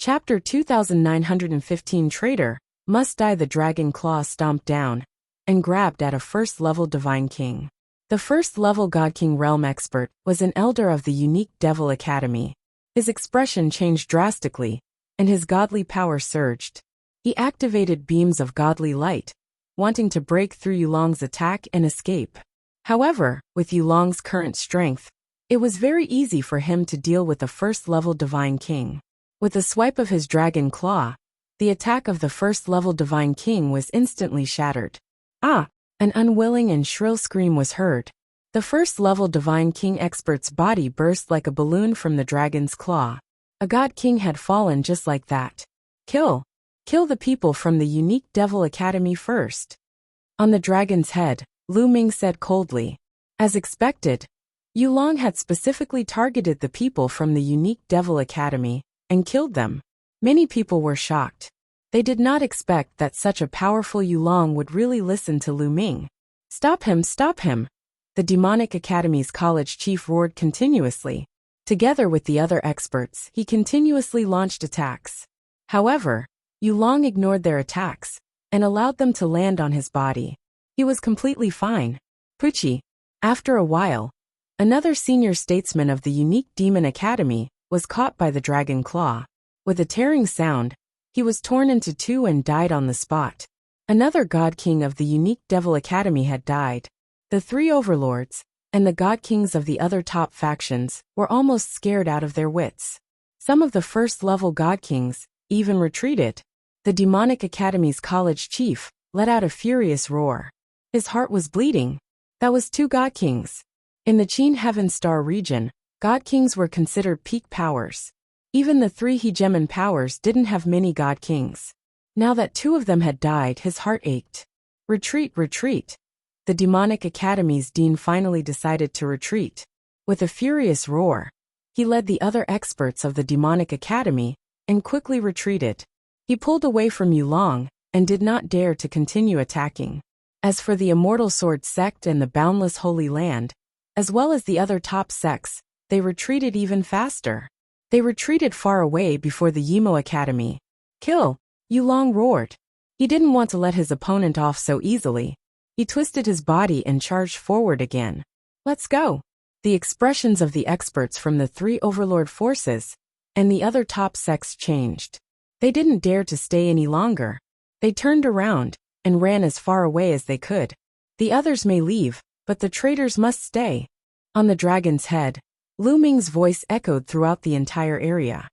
Chapter 2915 Traitor, Must Die. The dragon claw stomped down and grabbed at a first-level divine king. The first-level God King realm expert was an elder of the unique Devil Academy. His expression changed drastically, and his godly power surged. He activated beams of godly light, wanting to break through Yulong's attack and escape. However, with Yulong's current strength, it was very easy for him to deal with the first-level divine king. With a swipe of his dragon claw, the attack of the first-level divine king was instantly shattered. Ah! An unwilling and shrill scream was heard. The first-level divine king expert's body burst like a balloon from the dragon's claw. A god king had fallen just like that. Kill the people from the unique Devil Academy first. On the dragon's head, Lu Ming said coldly. As expected, Yulong had specifically targeted the people from the unique Devil Academy and killed them. Many people were shocked. They did not expect that such a powerful Yulong would really listen to Lu Ming. Stop him, stop him! The Demonic Academy's college chief roared continuously. Together with the other experts, he continuously launched attacks. However, Yulong ignored their attacks and allowed them to land on his body. He was completely fine. Pucci. After a while, another senior statesman of the unique Demon Academy was caught by the dragon claw. With a tearing sound, he was torn into two and died on the spot. Another God King of the unique Devil Academy had died. The three overlords and the God Kings of the other top factions were almost scared out of their wits. Some of the first-level God Kings even retreated. The Demonic Academy's college chief let out a furious roar. His heart was bleeding. That was two God Kings. In the Qin Heaven Star region, God Kings were considered peak powers. Even the three hegemon powers didn't have many God Kings. Now that two of them had died, his heart ached. Retreat, retreat. The Demonic Academy's dean finally decided to retreat. With a furious roar, he led the other experts of the Demonic Academy and quickly retreated. He pulled away from Yulong and did not dare to continue attacking. As for the Immortal Sword sect and the Boundless Holy Land, as well as the other top sects, they retreated even faster. They retreated far away before the Yimo Academy. Kill! Yulong roared. He didn't want to let his opponent off so easily. He twisted his body and charged forward again. Let's go! The expressions of the experts from the three overlord forces and the other top sects changed. They didn't dare to stay any longer. They turned around and ran as far away as they could. The others may leave, but the traitors must stay. On the dragon's head, Lu Ming's voice echoed throughout the entire area.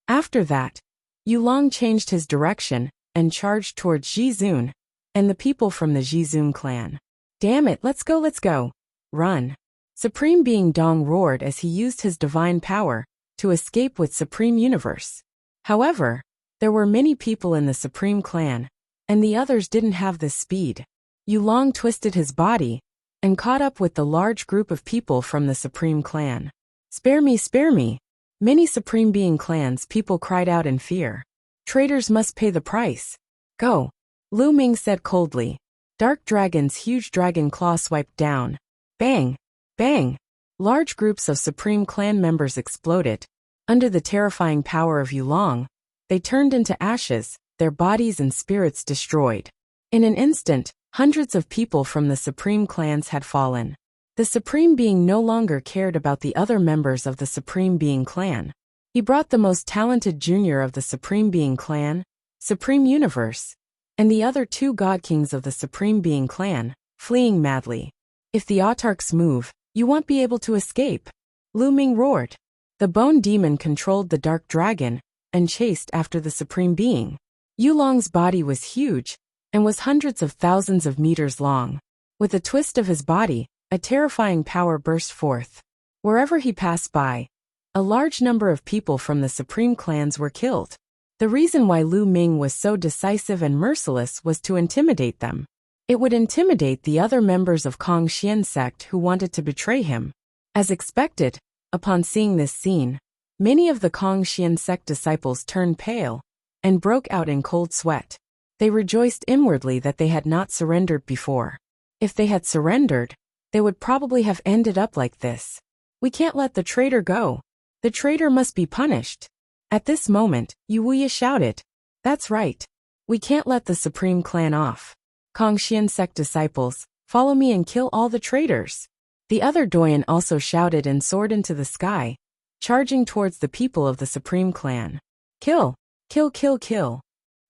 After that, Yulong changed his direction and charged towards Jizun and the people from the Jizun clan. Damn it, let's go, let's go. Run. Supreme Being Dong roared as he used his divine power to escape with Supreme Universe. However, there were many people in the Supreme clan, and the others didn't have this speed. Yulong twisted his body and caught up with the large group of people from the Supreme clan. Spare me, spare me! Many Supreme Being clans people cried out in fear. Traitors must pay the price. Go! Lu Ming said coldly. Dark Dragon's huge dragon claw swiped down. Bang! Bang! Large groups of Supreme Clan members exploded. Under the terrifying power of Yulong, they turned into ashes, their bodies and spirits destroyed. In an instant, hundreds of people from the Supreme Clans had fallen. The Supreme Being no longer cared about the other members of the Supreme Being Clan. He brought the most talented junior of the Supreme Being Clan, Supreme Universe, and the other two God Kings of the Supreme Being Clan, fleeing madly. If the autarchs move, you won't be able to escape. Lu Ming roared. The Bone Demon controlled the Dark Dragon and chased after the Supreme Being. Yulong's body was huge and was hundreds of thousands of meters long. With a twist of his body, a terrifying power burst forth. Wherever he passed by, a large number of people from the Supreme Clans were killed. The reason why Lu Ming was so decisive and merciless was to intimidate them. It would intimidate the other members of Kong Xian sect who wanted to betray him. As expected, upon seeing this scene, many of the Kong Xian sect disciples turned pale and broke out in cold sweat. They rejoiced inwardly that they had not surrendered before. If they had surrendered, they would probably have ended up like this. We can't let the traitor go. The traitor must be punished. At this moment, Wuxia shouted, "That's right. We can't let the Supreme Clan off. Kongxian sect disciples, follow me and kill all the traitors." The other Doyen also shouted and soared into the sky, charging towards the people of the Supreme Clan. Kill! Kill, kill, kill!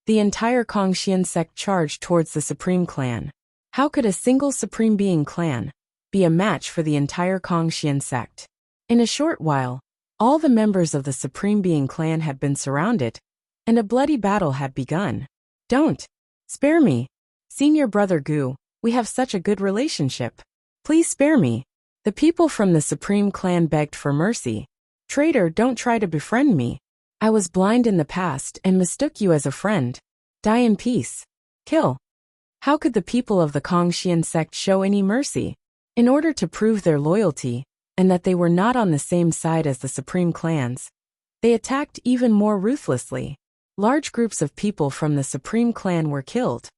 The entire Kongxian sect charged towards the Supreme Clan. How could a single Supreme Being clan be a match for the entire Kongxian sect? In a short while, all the members of the Supreme Being clan had been surrounded, and a bloody battle had begun. "Don't! Spare me! Senior brother Gu, we have such a good relationship. Please spare me." The people from the Supreme Clan begged for mercy. "Traitor, don't try to befriend me. I was blind in the past and mistook you as a friend. Die in peace. Kill." How could the people of the Kongxian sect show any mercy? In order to prove their loyalty, and that they were not on the same side as the Supreme Clans, they attacked even more ruthlessly. Large groups of people from the Supreme Clan were killed.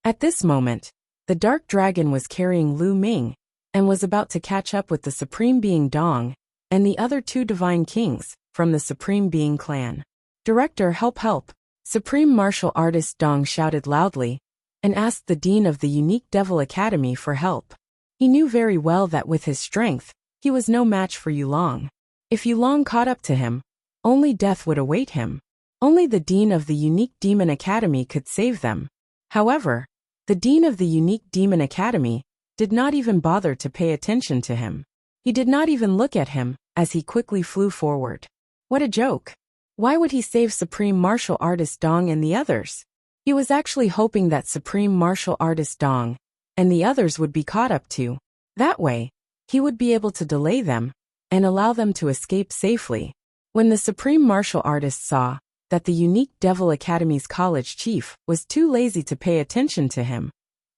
At this moment, the Dark Dragon was carrying Lu Ming, and was about to catch up with the Supreme Being Dong, and the other two Divine Kings, from the Supreme Being clan. "Director, help, help!" Supreme Martial Artist Dong shouted loudly, and asked the Dean of the Unique Devil Academy for help. He knew very well that with his strength, he was no match for Yulong. If Yulong caught up to him, only death would await him. Only the Dean of the Unique Demon Academy could save them. However, the Dean of the Unique Demon Academy did not even bother to pay attention to him. He did not even look at him, as he quickly flew forward. What a joke! Why would he save Supreme Martial Artist Dong and the others? He was actually hoping that Supreme Martial Artist Dong and the others would be caught up too. That way, he would be able to delay them and allow them to escape safely. When the Supreme Martial Artist saw that the Unique Devil Academy's college chief was too lazy to pay attention to him,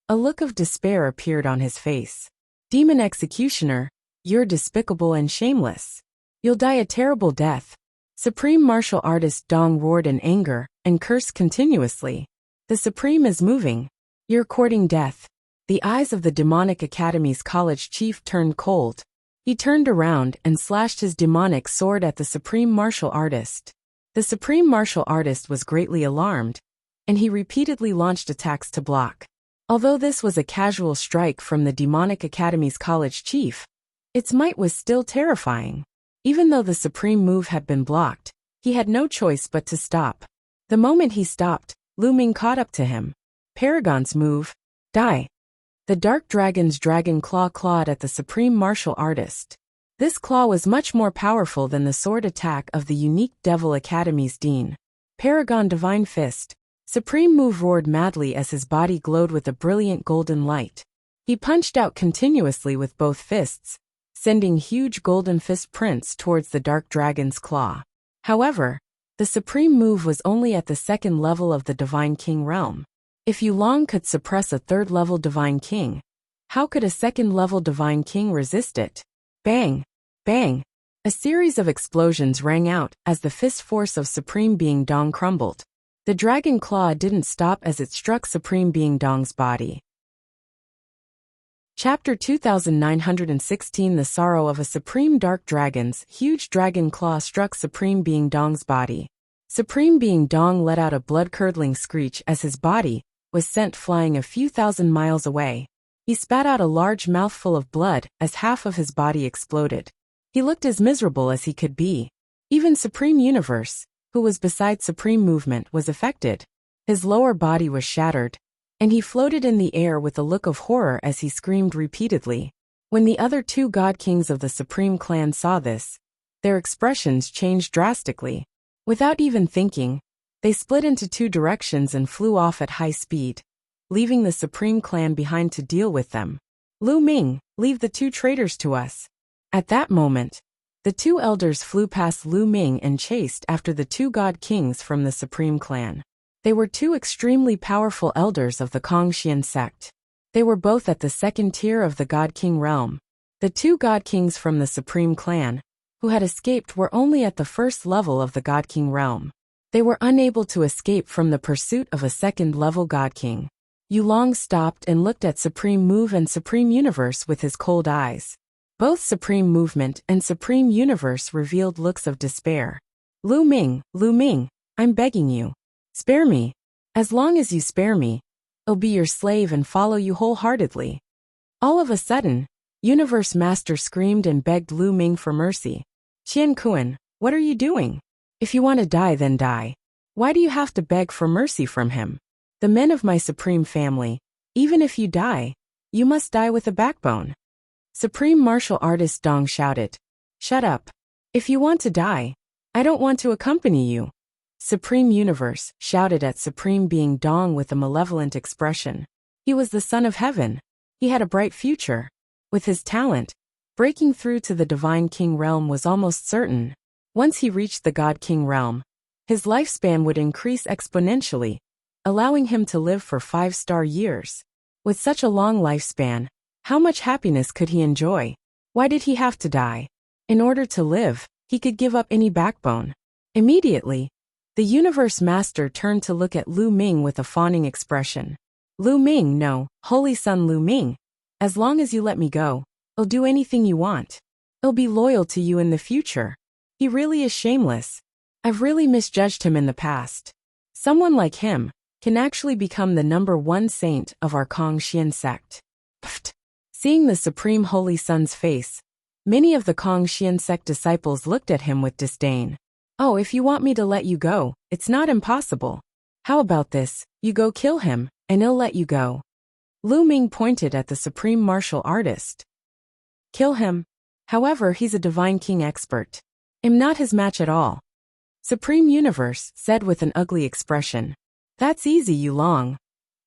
a look of despair appeared on his face. "Demon Executioner, you're despicable and shameless. You'll die a terrible death." Supreme Martial Artist Dong roared in anger and cursed continuously. "The Supreme is moving. You're courting death." The eyes of the Demonic Academy's college chief turned cold. He turned around and slashed his demonic sword at the Supreme Martial Artist. The Supreme Martial Artist was greatly alarmed, and he repeatedly launched attacks to block. Although this was a casual strike from the Demonic Academy's college chief, its might was still terrifying. Even though the supreme move had been blocked, he had no choice but to stop. The moment he stopped, Lu Ming caught up to him. Paragon's move. Die. The Dark Dragon's dragon claw clawed at the Supreme Martial Artist. This claw was much more powerful than the sword attack of the Unique Devil Academy's Dean. Paragon Divine Fist. Supreme move roared madly as his body glowed with a brilliant golden light. He punched out continuously with both fists, sending huge golden fist prints towards the Dark Dragon's claw. However, the supreme move was only at the second level of the Divine King realm. If Yulong could suppress a third-level Divine King, how could a second-level Divine King resist it? Bang! Bang! A series of explosions rang out as the fist force of Supreme Being Dong crumbled. The dragon claw didn't stop as it struck Supreme Being Dong's body. Chapter 2916 The Sorrow of a Supreme Dark Dragon's huge dragon claw struck Supreme Being Dong's body. Supreme Being Dong let out a blood-curdling screech as his body was sent flying a few thousand miles away. He spat out a large mouthful of blood as half of his body exploded. He looked as miserable as he could be. Even Supreme Universe, who was beside Supreme Movement, was affected. His lower body was shattered, and he floated in the air with a look of horror as he screamed repeatedly. When the other two God Kings of the Supreme Clan saw this, their expressions changed drastically. Without even thinking, they split into two directions and flew off at high speed, leaving the Supreme Clan behind to deal with them. Lu Ming, leave the two traitors to us. At that moment, the two elders flew past Lu Ming and chased after the two God Kings from the Supreme Clan. They were two extremely powerful elders of the Kongxian sect. They were both at the second tier of the God King realm. The two God Kings from the Supreme Clan, who had escaped, were only at the first level of the God King realm. They were unable to escape from the pursuit of a second-level God King. Yulong stopped and looked at Supreme Move and Supreme Universe with his cold eyes. Both Supreme Movement and Supreme Universe revealed looks of despair. Lu Ming, I'm begging you. Spare me. As long as you spare me, I'll be your slave and follow you wholeheartedly. All of a sudden, Universe Master screamed and begged Lu Ming for mercy. Qian Kuan, what are you doing? If you want to die, then die. Why do you have to beg for mercy from him? The men of my supreme family, even if you die, you must die with a backbone. Supreme martial artist Dong shouted. Shut up. If you want to die, I don't want to accompany you. Supreme Universe shouted at Supreme Being Dong with a malevolent expression. He was the son of heaven. He had a bright future. With his talent, breaking through to the Divine King realm was almost certain. Once he reached the God King realm, his lifespan would increase exponentially, allowing him to live for 5-star years. With such a long lifespan, how much happiness could he enjoy? Why did he have to die? In order to live, he could give up any backbone. Immediately, the Universe Master turned to look at Lu Ming with a fawning expression. Lu Ming, no, Holy Son Lu Ming. As long as you let me go, I'll do anything you want. I'll be loyal to you in the future. He really is shameless. I've really misjudged him in the past. Someone like him can actually become the #1 saint of our Kongxian sect. Pfft. Seeing the Supreme Holy Son's face, many of the Kongxian sect disciples looked at him with disdain. Oh, if you want me to let you go, it's not impossible. How about this, you go kill him, and I'll let you go. Lu Ming pointed at the Supreme Martial Artist. Kill him? However, he's a Divine King expert. I'm not his match at all. Supreme Universe said with an ugly expression. That's easy, Yulong.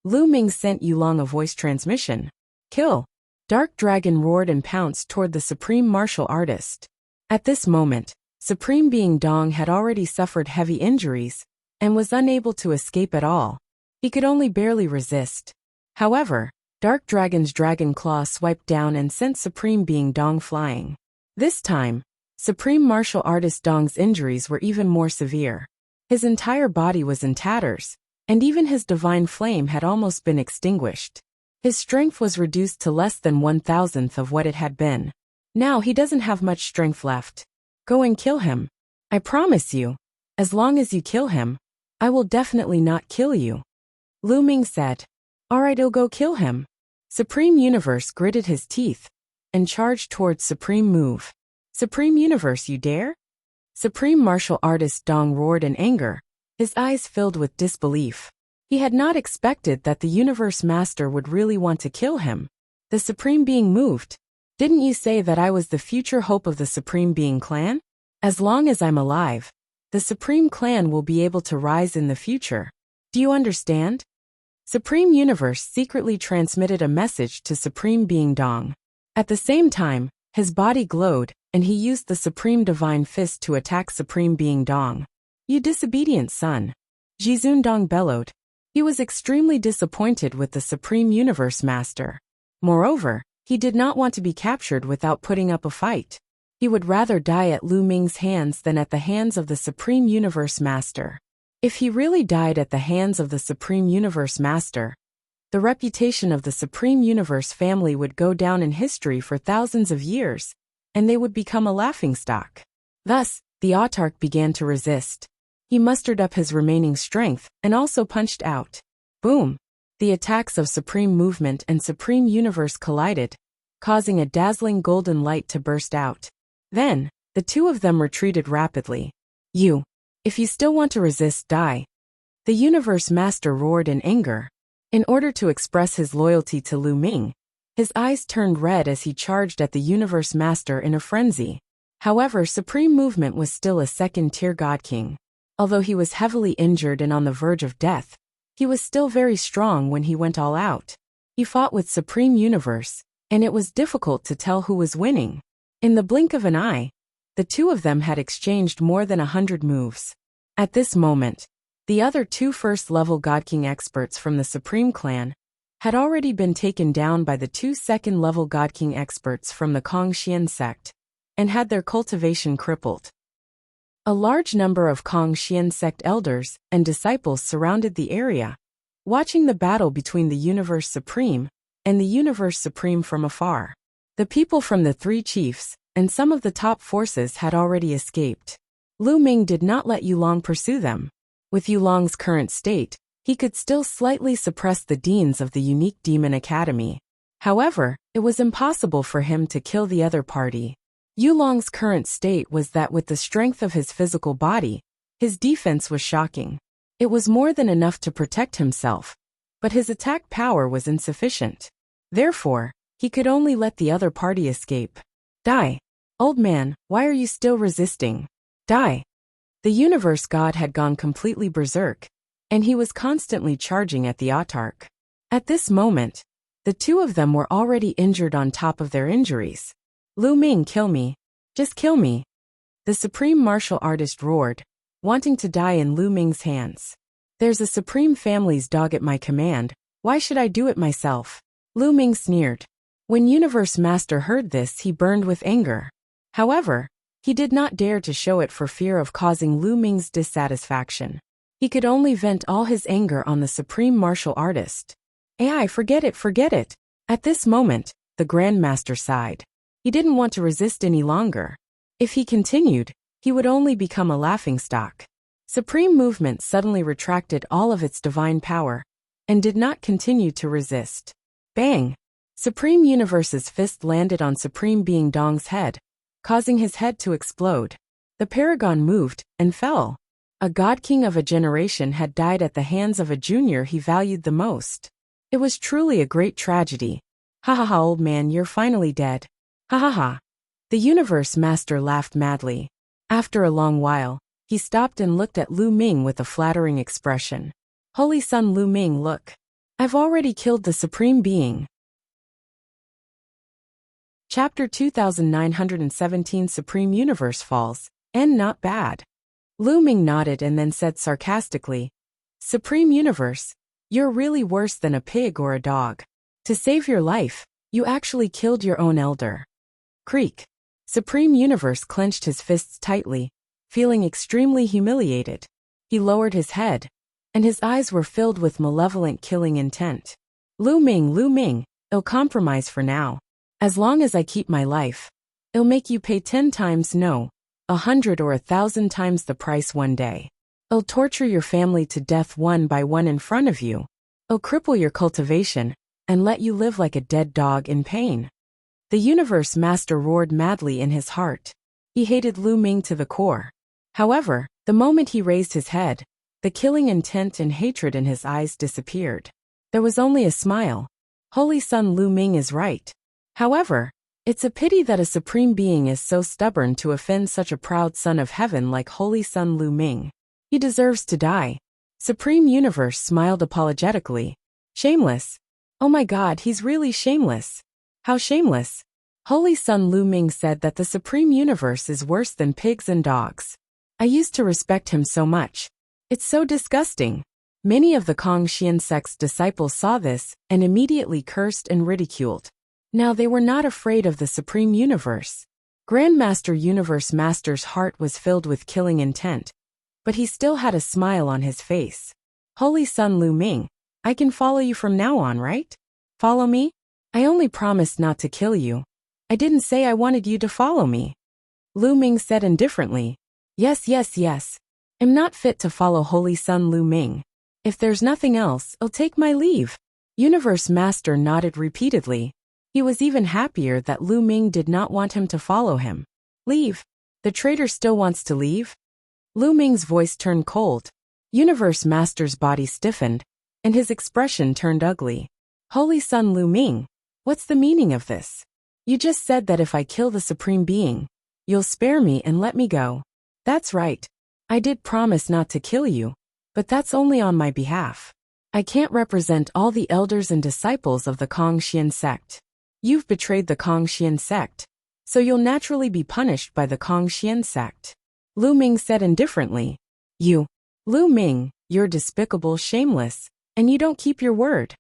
Lu Ming sent Yulong a voice transmission. Kill. Dark Dragon roared and pounced toward the Supreme Martial Artist. At this moment, Supreme Being Dong had already suffered heavy injuries and was unable to escape at all. He could only barely resist. However, Dark Dragon's Dragon Claw swiped down and sent Supreme Being Dong flying. This time, Supreme Martial Artist Dong's injuries were even more severe. His entire body was in tatters, and even his divine flame had almost been extinguished. His strength was reduced to less than 1,000th of what it had been. Now he doesn't have much strength left. Go and kill him. I promise you. As long as you kill him, I will definitely not kill you. Lu Ming said. Alright, I'll go kill him. Supreme Universe gritted his teeth and charged towards Supreme Move. Supreme Universe, you dare? Supreme Martial Artist Dong roared in anger, his eyes filled with disbelief. He had not expected that the Universe Master would really want to kill him. The Supreme Being moved. Didn't you say that I was the future hope of the Supreme Being clan? As long as I'm alive, the Supreme Clan will be able to rise in the future. Do you understand? Supreme Universe secretly transmitted a message to Supreme Being Dong. At the same time, his body glowed, and he used the Supreme Divine Fist to attack Supreme Being Dong. You disobedient son. Jizun Dong bellowed. He was extremely disappointed with the Supreme Universe Master. Moreover, he did not want to be captured without putting up a fight. He would rather die at Lu Ming's hands than at the hands of the Supreme Universe Master. If he really died at the hands of the Supreme Universe Master, the reputation of the Supreme Universe family would go down in history for thousands of years, and they would become a laughingstock. Thus, the autarch began to resist. He mustered up his remaining strength and also punched out. Boom! The attacks of Supreme Movement and Supreme Universe collided, causing a dazzling golden light to burst out. Then, the two of them retreated rapidly. If you still want to resist, die. The Universe Master roared in anger. In order to express his loyalty to Lu Ming, his eyes turned red as he charged at the Universe Master in a frenzy. However, Supreme Movement was still a second-tier God King. Although he was heavily injured and on the verge of death, he was still very strong when he went all out. He fought with Supreme Universe, and it was difficult to tell who was winning. In the blink of an eye, the two of them had exchanged more than 100 moves. At this moment, the other two first-level God King experts from the Supreme Clan had already been taken down by the two second-level God King experts from the Kongxian sect, and had their cultivation crippled. A large number of Kongxian sect elders and disciples surrounded the area, watching the battle between the Universe Supreme and the Universe Supreme from afar. The people from the three chiefs and some of the top forces had already escaped. Lu Ming did not let Yulong pursue them. With Yulong's current state, he could still slightly suppress the deans of the unique demon academy. However, it was impossible for him to kill the other party. Yulong's current state was that with the strength of his physical body, his defense was shocking. It was more than enough to protect himself, but his attack power was insufficient. Therefore, he could only let the other party escape. Die. Old man, why are you still resisting? Die. The universe god had gone completely berserk, and he was constantly charging at the autarch. At this moment, the two of them were already injured on top of their injuries. Lu Ming, kill me. Just kill me. The supreme martial artist roared, wanting to die in Lu Ming's hands. There's a supreme family's dog at my command, why should I do it myself? Lu Ming sneered. When Universe Master heard this, he burned with anger. However, he did not dare to show it for fear of causing Lu Ming's dissatisfaction. He could only vent all his anger on the supreme martial artist. AI, forget it. At this moment, the Grandmaster sighed. He didn't want to resist any longer. If he continued, he would only become a laughingstock. Supreme Movement suddenly retracted all of its divine power, and did not continue to resist. Bang! Supreme Universe's fist landed on Supreme Being Dong's head, causing his head to explode. The Paragon moved, and fell. A God King of a generation had died at the hands of a junior he valued the most. It was truly a great tragedy. Ha ha ha, old man, you're finally dead. Ha ha ha. The Universe Master laughed madly. After a long while, he stopped and looked at Lu Ming with a flattering expression. Holy Son Lu Ming, look. I've already killed the Supreme Being. Chapter 2917 Supreme Universe Falls, and not bad. Lu Ming nodded and then said sarcastically, Supreme Universe, you're really worse than a pig or a dog. To save your life, you actually killed your own elder. Creak. Supreme Universe clenched his fists tightly, feeling extremely humiliated. He lowered his head, and his eyes were filled with malevolent killing intent. Lu Ming, I'll compromise for now. As long as I keep my life, I'll make you pay 10 times no, 100 or 1,000 times the price one day. I'll torture your family to death one by one in front of you. I'll cripple your cultivation, and let you live like a dead dog in pain. The Universe Master roared madly in his heart. He hated Lu Ming to the core. However, the moment he raised his head, the killing intent and hatred in his eyes disappeared. There was only a smile. Holy Son Lu Ming is right. However, it's a pity that a supreme being is so stubborn to offend such a proud son of heaven like Holy Son Lu Ming. He deserves to die. Supreme Universe smiled apologetically. Shameless. Oh my God, he's really shameless. How shameless. Holy Son Lu Ming said that the Supreme Universe is worse than pigs and dogs. I used to respect him so much. It's so disgusting. Many of the Kongxian sect's disciples saw this and immediately cursed and ridiculed. Now they were not afraid of the Supreme Universe. Grandmaster Universe Master's heart was filled with killing intent, but he still had a smile on his face. Holy Son Lu Ming, I can follow you from now on, right? Follow me? I only promised not to kill you. I didn't say I wanted you to follow me. Lu Ming said indifferently. Yes. I'm not fit to follow Holy Son Lu Ming. If there's nothing else, I'll take my leave. Universe Master nodded repeatedly. He was even happier that Lu Ming did not want him to follow him. Leave. The traitor still wants to leave? Lu Ming's voice turned cold. Universe Master's body stiffened, and his expression turned ugly. Holy Son Lu Ming, what's the meaning of this? You just said that if I kill the Supreme Being, you'll spare me and let me go. That's right. I did promise not to kill you, but that's only on my behalf. I can't represent all the elders and disciples of the Kongxian sect. You've betrayed the Kongxian sect, so you'll naturally be punished by the Kongxian sect. Lu Ming said indifferently. Lu Ming, you're despicable, shameless, and you don't keep your word.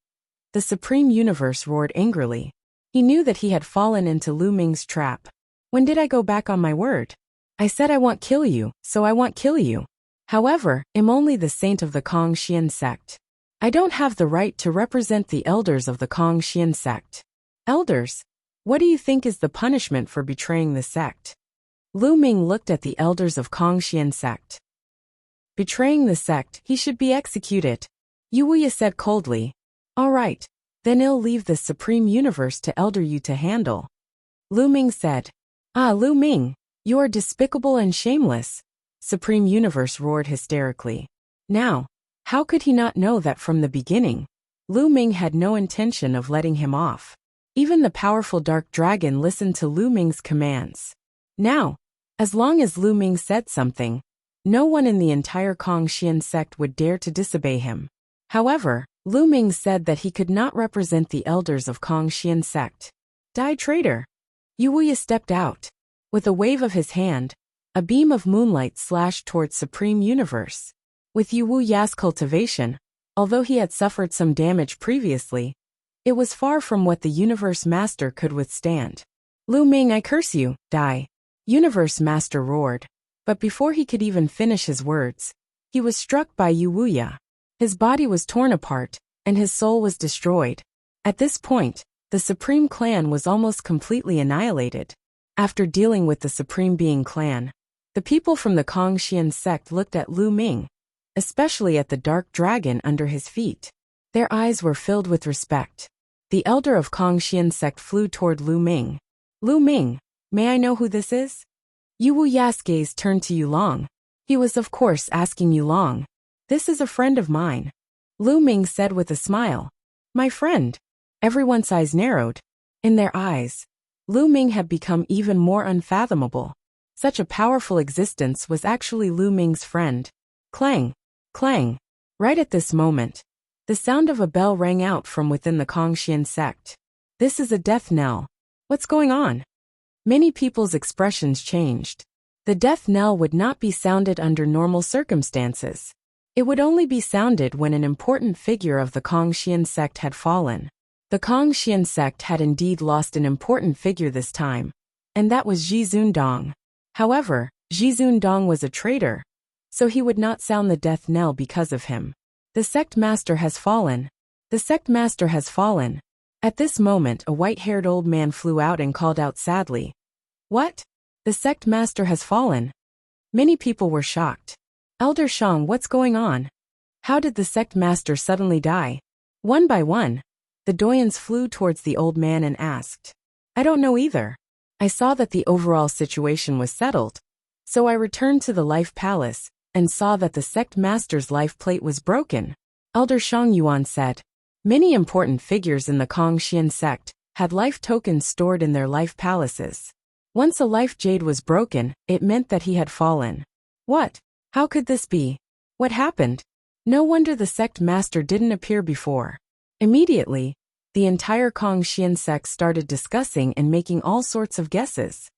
The Supreme Universe roared angrily. He knew that he had fallen into Lu Ming's trap. When did I go back on my word? I said I won't kill you, so I won't kill you. However, I'm only the saint of the Kongxian sect. I don't have the right to represent the elders of the Kongxian sect. Elders, what do you think is the punishment for betraying the sect? Lu Ming looked at the elders of Kongxian sect. Betraying the sect, he should be executed. Wuxia said coldly. All right, then I'll leave the supreme universe to Elder Yu to handle. Lu Ming said. Ah, Lu Ming, you are despicable and shameless. Supreme Universe roared hysterically. Now, how could he not know that from the beginning? Lu Ming had no intention of letting him off. Even the powerful dark dragon listened to Lu Ming's commands. Now, as long as Lu Ming said something, no one in the entire Kongxian sect would dare to disobey him. However, Lu Ming said that he could not represent the elders of Kongxian sect. Die traitor! Wuxia stepped out. With a wave of his hand, a beam of moonlight slashed towards Supreme Universe. With Wuxia's cultivation, although he had suffered some damage previously, it was far from what the Universe Master could withstand. Lu Ming, I curse you, die! Universe Master roared. But before he could even finish his words, he was struck by Wuxia. His body was torn apart, and his soul was destroyed. At this point, the Supreme Clan was almost completely annihilated. After dealing with the Supreme Being Clan, the people from the Kongxian sect looked at Lu Ming, especially at the dark dragon under his feet. Their eyes were filled with respect. The elder of Kongxian sect flew toward Lu Ming. Lu Ming, may I know who this is? Wuxia's gaze turned to Yulong. He was of course asking Yulong. This is a friend of mine. Lu Ming said with a smile. My friend. Everyone's eyes narrowed. In their eyes, Lu Ming had become even more unfathomable. Such a powerful existence was actually Lu Ming's friend. Clang! Clang! Right at this moment, the sound of a bell rang out from within the Kongxian sect. This is a death knell. What's going on? Many people's expressions changed. The death knell would not be sounded under normal circumstances. It would only be sounded when an important figure of the Kongxian sect had fallen. The Kongxian sect had indeed lost an important figure this time, and that was Zhi Zundong. However, Zhi Zundong was a traitor, so he would not sound the death knell because of him. The sect master has fallen. The sect master has fallen. At this moment a white-haired old man flew out and called out sadly. What? The sect master has fallen. Many people were shocked. Elder Shang, what's going on? How did the sect master suddenly die? One by one, the doyens flew towards the old man and asked. I don't know either. I saw that the overall situation was settled, so I returned to the life palace and saw that the sect master's life plate was broken. Elder Shang Yuan said. Many important figures in the Kongxian sect had life tokens stored in their life palaces. Once a life jade was broken, it meant that he had fallen. What? How could this be? What happened? No wonder the sect master didn't appear before. Immediately, the entire Kongxian sect started discussing and making all sorts of guesses.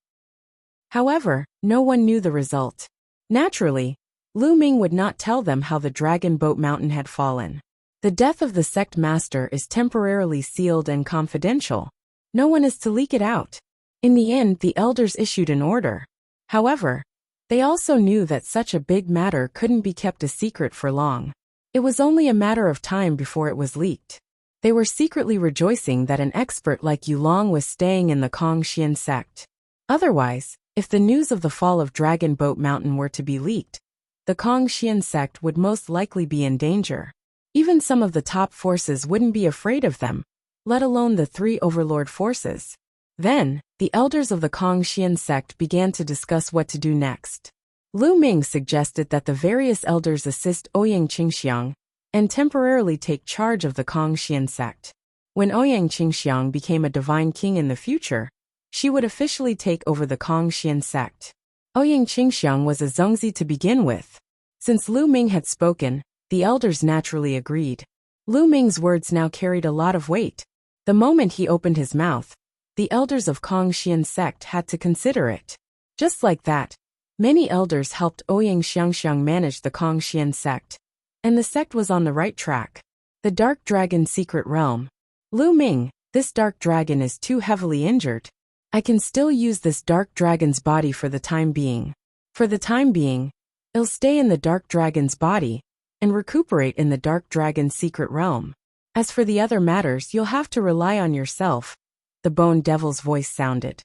However, no one knew the result. Naturally, Lu Ming would not tell them how the Dragon Boat Mountain had fallen. The death of the sect master is temporarily sealed and confidential. No one is to leak it out. In the end, the elders issued an order. However, they also knew that such a big matter couldn't be kept a secret for long. It was only a matter of time before it was leaked. They were secretly rejoicing that an expert like Yulong was staying in the Kongxian sect. Otherwise, if the news of the fall of Dragon Boat Mountain were to be leaked, the Kongxian sect would most likely be in danger. Even some of the top forces wouldn't be afraid of them, let alone the three overlord forces. Then, the elders of the Kongxian sect began to discuss what to do next. Lu Ming suggested that the various elders assist Ouyang Qingxiang and temporarily take charge of the Kongxian sect. When Ouyang Qingxiang became a divine king in the future, she would officially take over the Kongxian sect. Ouyang Qingxiang was a Zongzi to begin with. Since Lu Ming had spoken, the elders naturally agreed. Lu Ming's words now carried a lot of weight. The moment he opened his mouth, the elders of Kongxian sect had to consider it. Just like that, many elders helped Ouyang Xiangxiang manage the Kongxian sect, and the sect was on the right track. The Dark Dragon Secret Realm. Lu Ming, this dark dragon is too heavily injured. I can still use this dark dragon's body for the time being. For the time being, it'll stay in the dark dragon's body and recuperate in the dark dragon's secret realm. As for the other matters, you'll have to rely on yourself. The Bone Devil's voice sounded.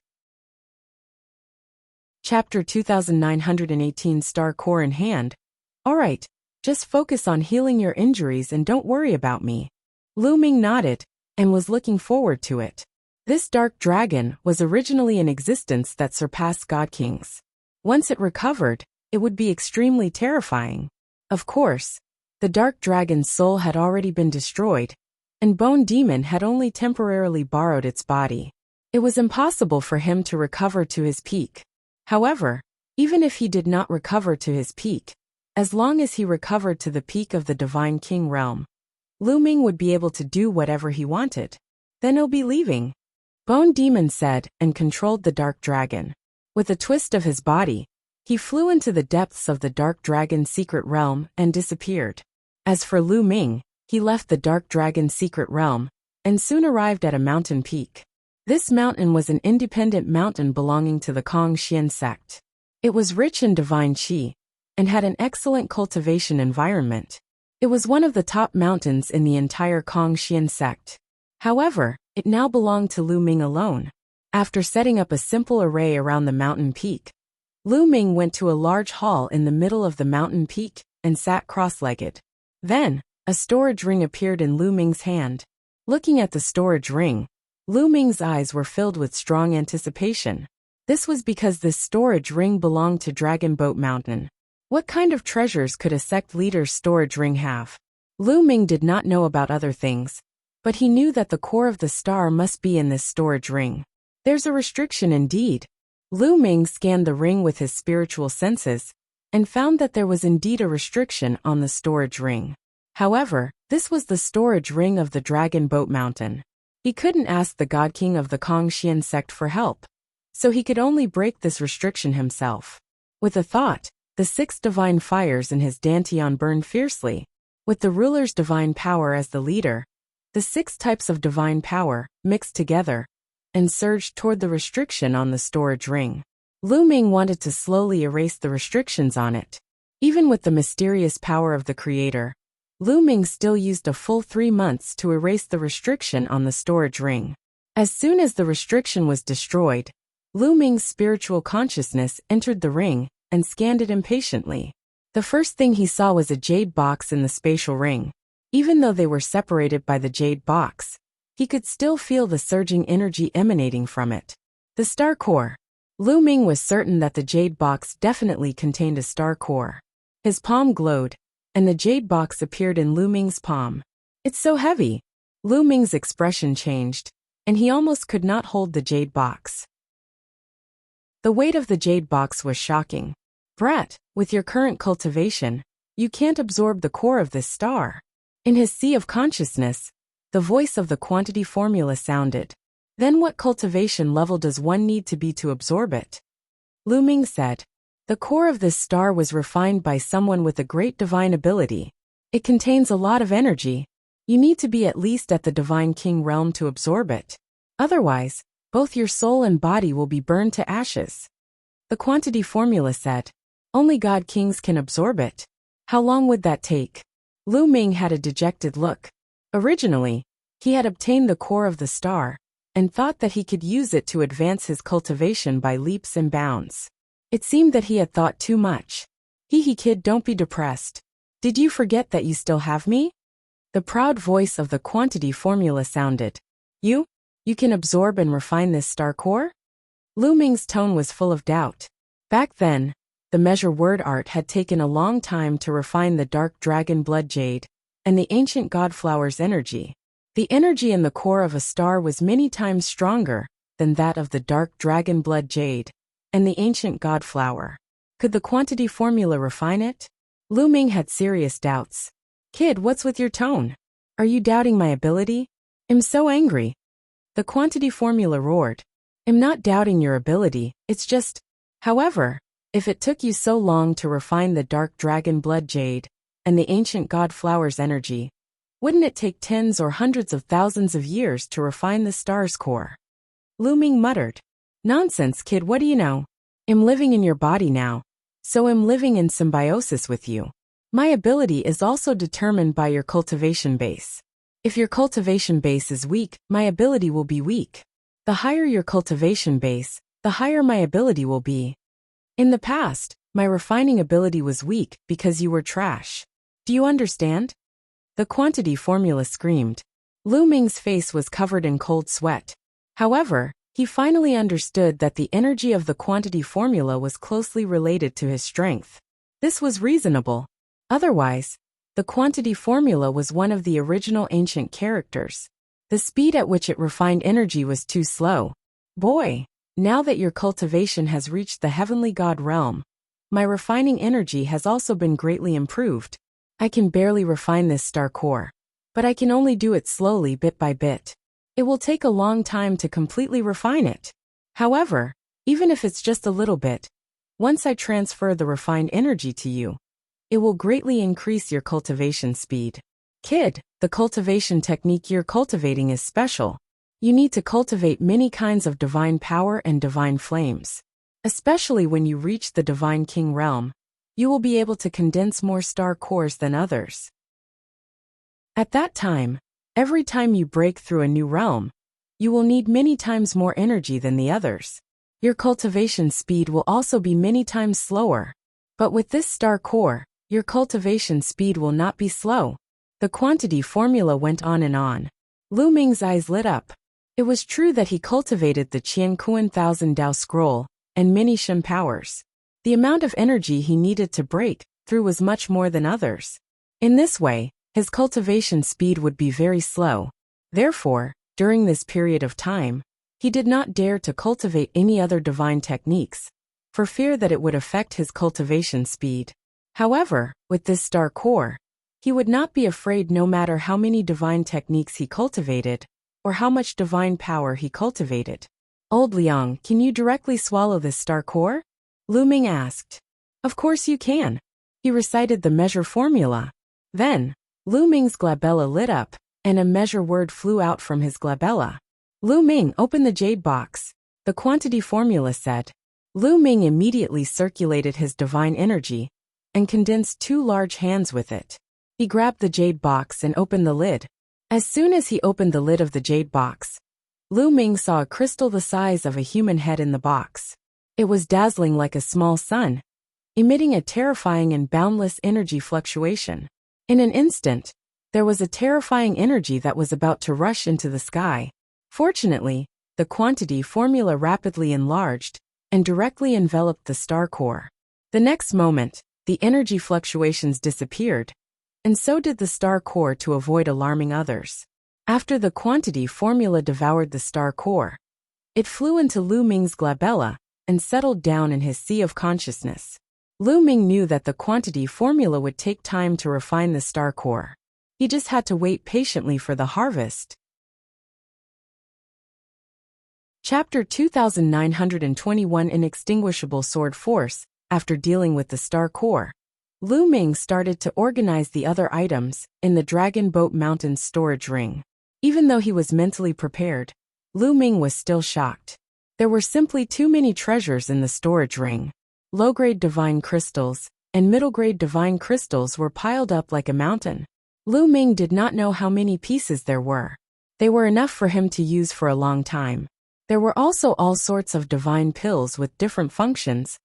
Chapter 2918 Star Core in Hand. Alright, just focus on healing your injuries and don't worry about me. Lu Ming nodded and was looking forward to it. This dark dragon was originally an existence that surpassed God Kings. Once it recovered, it would be extremely terrifying. Of course, the dark dragon's soul had already been destroyed, and Bone Demon had only temporarily borrowed its body. It was impossible for him to recover to his peak. However, even if he did not recover to his peak, as long as he recovered to the peak of the Divine King realm, Lu Ming would be able to do whatever he wanted. Then he'll be leaving, Bone Demon said, and controlled the dark dragon. With a twist of his body, he flew into the depths of the dark dragon's secret realm and disappeared. As for Lu Ming, he left the dark dragon's secret realm and soon arrived at a mountain peak. This mountain was an independent mountain belonging to the Kongxian sect. It was rich in divine qi and had an excellent cultivation environment. It was one of the top mountains in the entire Kongxian sect. However, it now belonged to Lu Ming alone. After setting up a simple array around the mountain peak, Lu Ming went to a large hall in the middle of the mountain peak and sat cross-legged. Then, a storage ring appeared in Lu Ming's hand. Looking at the storage ring, Lu Ming's eyes were filled with strong anticipation. This was because this storage ring belonged to Dragon Boat Mountain. What kind of treasures could a sect leader's storage ring have? Lu Ming did not know about other things, but he knew that the core of the star must be in this storage ring. There's a restriction indeed. Lu Ming scanned the ring with his spiritual senses and found that there was indeed a restriction on the storage ring. However, this was the storage ring of the Dragon Boat Mountain. He couldn't ask the God King of the Kongxian sect for help, so he could only break this restriction himself. With a thought, the 6 divine fires in his dantian burned fiercely. With the ruler's divine power as the leader, the 6 types of divine power mixed together and surged toward the restriction on the storage ring. Lu Ming wanted to slowly erase the restrictions on it. Even with the mysterious power of the creator, Lu Ming still used a full 3 months to erase the restriction on the storage ring. As soon as the restriction was destroyed, Lu Ming's spiritual consciousness entered the ring and scanned it impatiently. The first thing he saw was a jade box in the spatial ring. Even though they were separated by the jade box, he could still feel the surging energy emanating from it. The star core. Lu Ming was certain that the jade box definitely contained a star core. His palm glowed, and the jade box appeared in Lu Ming's palm. It's so heavy. Lu Ming's expression changed, and he almost could not hold the jade box. The weight of the jade box was shocking. Brat, with your current cultivation, you can't absorb the core of this star. In his sea of consciousness, the voice of the quantity formula sounded. Then what cultivation level does one need to be to absorb it? Lu Ming said. The core of this star was refined by someone with a great divine ability. It contains a lot of energy. You need to be at least at the Divine King realm to absorb it. Otherwise, both your soul and body will be burned to ashes. The quantity formula said. Only God Kings can absorb it. How long would that take? Lu Ming had a dejected look. Originally, he had obtained the core of the star and thought that he could use it to advance his cultivation by leaps and bounds. It seemed that he had thought too much. Hee kid, don't be depressed. Did you forget that you still have me? The proud voice of the quantity formula sounded. You can absorb and refine this star core? Lu Ming's tone was full of doubt. Back then, the measure word art had taken a long time to refine the dark dragon blood jade and the ancient god flower's energy. The energy in the core of a star was many times stronger than that of the dark dragon blood jade and the ancient god flower. Could the quantity formula refine it? Lu Ming had serious doubts. Kid, what's with your tone? Are you doubting my ability? I'm so angry. The quantity formula roared. I'm not doubting your ability, it's just... However, if it took you so long to refine the dark dragon blood jade and the ancient god flower's energy, wouldn't it take tens or hundreds of thousands of years to refine the star's core? Lu Ming muttered. Nonsense, kid, what do you know? I'm living in your body now, so I'm living in symbiosis with you. My ability is also determined by your cultivation base. If your cultivation base is weak, my ability will be weak. The higher your cultivation base, the higher my ability will be. In the past, my refining ability was weak because you were trash. Do you understand? The quantity formula screamed. Lu Ming's face was covered in cold sweat. However, he finally understood that the energy of the quantity formula was closely related to his strength. This was reasonable. Otherwise, the quantity formula was one of the original ancient characters. The speed at which it refined energy was too slow. Boy, now that your cultivation has reached the heavenly god realm, my refining energy has also been greatly improved. I can barely refine this star core, but I can only do it slowly bit by bit. It will take a long time to completely refine it. However, even if it's just a little bit, once I transfer the refined energy to you, it will greatly increase your cultivation speed. Kid, the cultivation technique you're cultivating is special. You need to cultivate many kinds of divine power and divine flames. Especially when you reach the divine king realm, you will be able to condense more star cores than others. At that time, every time you break through a new realm, you will need many times more energy than the others. Your cultivation speed will also be many times slower. But with this star core, your cultivation speed will not be slow. The quantity formula went on and on. Lu Ming's eyes lit up. It was true that he cultivated the Qian Kuan Thousand Dao Scroll and many Shen powers. The amount of energy he needed to break through was much more than others. In this way, his cultivation speed would be very slow. Therefore, during this period of time, he did not dare to cultivate any other divine techniques, for fear that it would affect his cultivation speed. However, with this star core, he would not be afraid no matter how many divine techniques he cultivated, or how much divine power he cultivated. Old Liang, can you directly swallow this star core? Lu Ming asked. Of course you can. He recited the measure formula. Then, Lu Ming's glabella lit up, and a measure word flew out from his glabella. Lu Ming, open the jade box, the quantity formula said. Lu Ming immediately circulated his divine energy, and condensed 2 large hands with it. He grabbed the jade box and opened the lid. As soon as he opened the lid of the jade box, Lu Ming saw a crystal the size of a human head in the box. It was dazzling like a small sun, emitting a terrifying and boundless energy fluctuation. In an instant, there was a terrifying energy that was about to rush into the sky. Fortunately, the quantity formula rapidly enlarged and directly enveloped the star core. The next moment, the energy fluctuations disappeared, and so did the star core to avoid alarming others. After the quantity formula devoured the star core, it flew into Lu Ming's glabella and settled down in his sea of consciousness. Lu Ming knew that the quantity formula would take time to refine the star core. He just had to wait patiently for the harvest. Chapter 2921 Inextinguishable Sword Force. After dealing with the star core, Lu Ming started to organize the other items in the Dragon Boat Mountain's storage ring. Even though he was mentally prepared, Lu Ming was still shocked. There were simply too many treasures in the storage ring. Low-grade divine crystals and middle-grade divine crystals were piled up like a mountain. Lu Ming did not know how many pieces there were. They were enough for him to use for a long time. There were also all sorts of divine pills with different functions,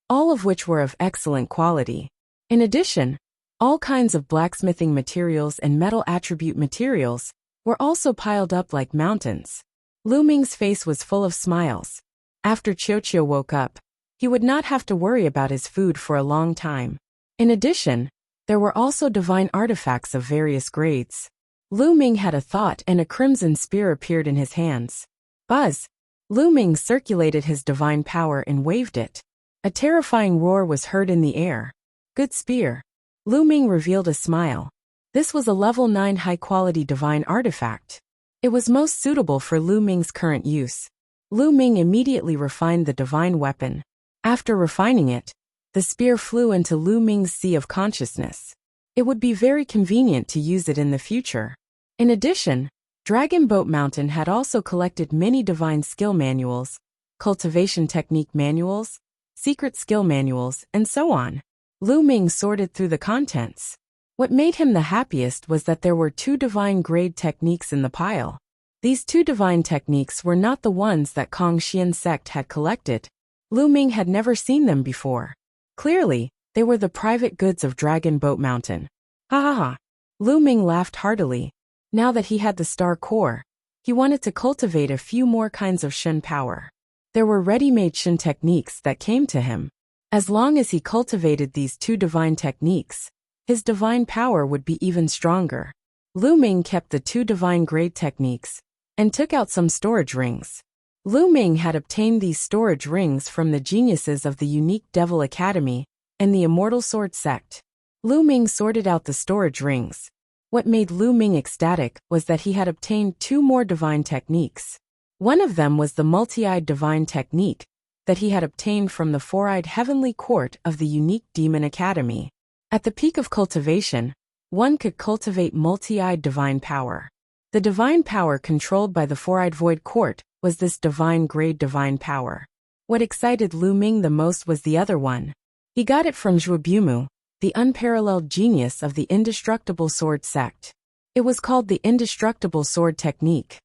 all of which were of excellent quality. In addition, all kinds of blacksmithing materials and metal attribute materials were also piled up like mountains. Lu Ming's face was full of smiles. After Qiuqiu woke up, he would not have to worry about his food for a long time. In addition, there were also divine artifacts of various grades. Lu Ming had a thought and a crimson spear appeared in his hands. Buzz! Lu Ming circulated his divine power and waved it. A terrifying roar was heard in the air. Good spear. Lu Ming revealed a smile. This was a level 9 high-quality divine artifact. It was most suitable for Lu Ming's current use. Lu Ming immediately refined the divine weapon. After refining it, the spear flew into Lu Ming's sea of consciousness. It would be very convenient to use it in the future. In addition, Dragon Boat Mountain had also collected many divine skill manuals, cultivation technique manuals, secret skill manuals, and so on. Lu Ming sorted through the contents. What made him the happiest was that there were 2 divine grade techniques in the pile. These 2 divine techniques were not the ones that Kongxian sect had collected. Lu Ming had never seen them before. Clearly, they were the private goods of Dragon Boat Mountain. Ha ha ha. Lu Ming laughed heartily. Now that he had the star core, he wanted to cultivate a few more kinds of Shen power. There were ready-made Shen techniques that came to him. As long as he cultivated these two divine techniques, his divine power would be even stronger. Lu Ming kept the two divine grade techniques and took out some storage rings. Lu Ming had obtained these storage rings from the geniuses of the Unique Devil Academy and the Immortal Sword Sect. Lu Ming sorted out the storage rings. What made Lu Ming ecstatic was that he had obtained two more divine techniques. One of them was the multi-eyed divine technique that he had obtained from the four-eyed heavenly court of the Unique Demon Academy. At the peak of cultivation, one could cultivate multi-eyed divine power. The divine power controlled by the four-eyed void court was this divine grade divine power. What excited Lu Ming the most was the other one. He got it from Zhuobumu, the unparalleled genius of the indestructible sword sect. It was called the indestructible sword technique.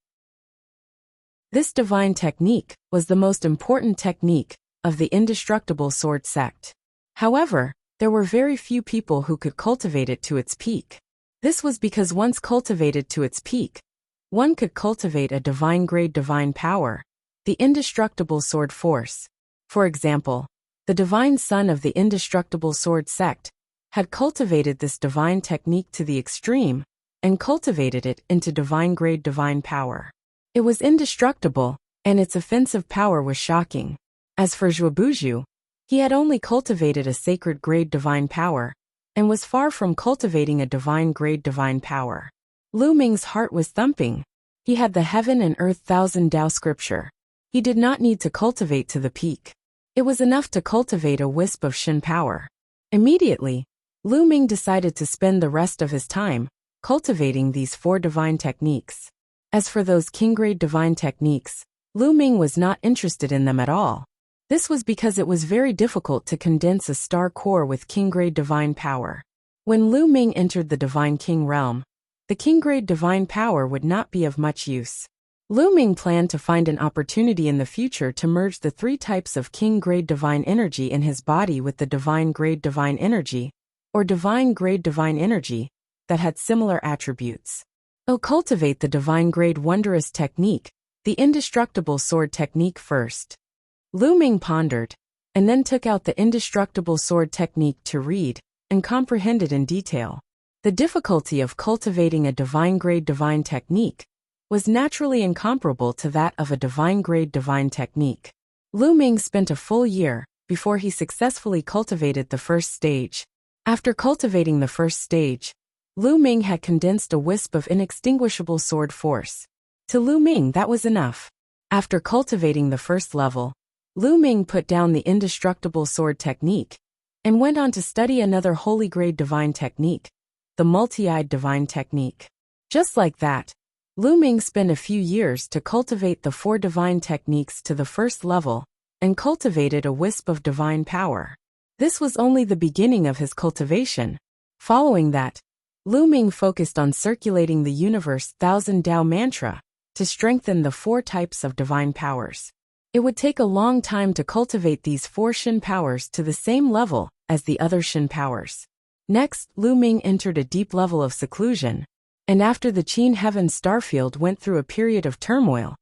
This divine technique was the most important technique of the indestructible sword sect. However, there were very few people who could cultivate it to its peak. This was because once cultivated to its peak, one could cultivate a divine grade divine power, the indestructible sword force. For example, the divine son of the indestructible sword sect had cultivated this divine technique to the extreme and cultivated it into divine grade divine power. It was indestructible, and its offensive power was shocking. As for Zhuobuju, he had only cultivated a sacred grade divine power and was far from cultivating a divine grade divine power. Lu Ming's heart was thumping. He had the heaven and earth thousand Tao scripture. He did not need to cultivate to the peak. It was enough to cultivate a wisp of Shen power. Immediately, Lu Ming decided to spend the rest of his time cultivating these four divine techniques. As for those king-grade divine techniques, Lu Ming was not interested in them at all. This was because it was very difficult to condense a star core with king-grade divine power. When Lu Ming entered the divine king realm, the king-grade divine power would not be of much use. Lu Ming planned to find an opportunity in the future to merge the three types of king-grade divine energy in his body with the divine grade divine energy, or divine grade divine energy, that had similar attributes. He'll cultivate the divine grade wondrous technique, the indestructible sword technique first. Lu Ming pondered, and then took out the indestructible sword technique to read and comprehend it in detail. The difficulty of cultivating a divine grade divine technique was naturally incomparable to that of a divine grade divine technique. Lu Ming spent a full year before he successfully cultivated the first stage. After cultivating the first stage, Lu Ming had condensed a wisp of inextinguishable sword force. To Lu Ming that was enough. After cultivating the first level, Lu Ming put down the indestructible sword technique and went on to study another holy grade divine technique, the multi-eyed divine technique. Just like that, Lu Ming spent a few years to cultivate the four divine techniques to the first level and cultivated a wisp of divine power. This was only the beginning of his cultivation. Following that, Lu Ming focused on circulating the universe thousand Tao mantra to strengthen the four types of divine powers. It would take a long time to cultivate these four Shen powers to the same level as the other Shen powers. Next, Lu Ming entered a deep level of seclusion, and after the Qin Heaven starfield went through a period of turmoil,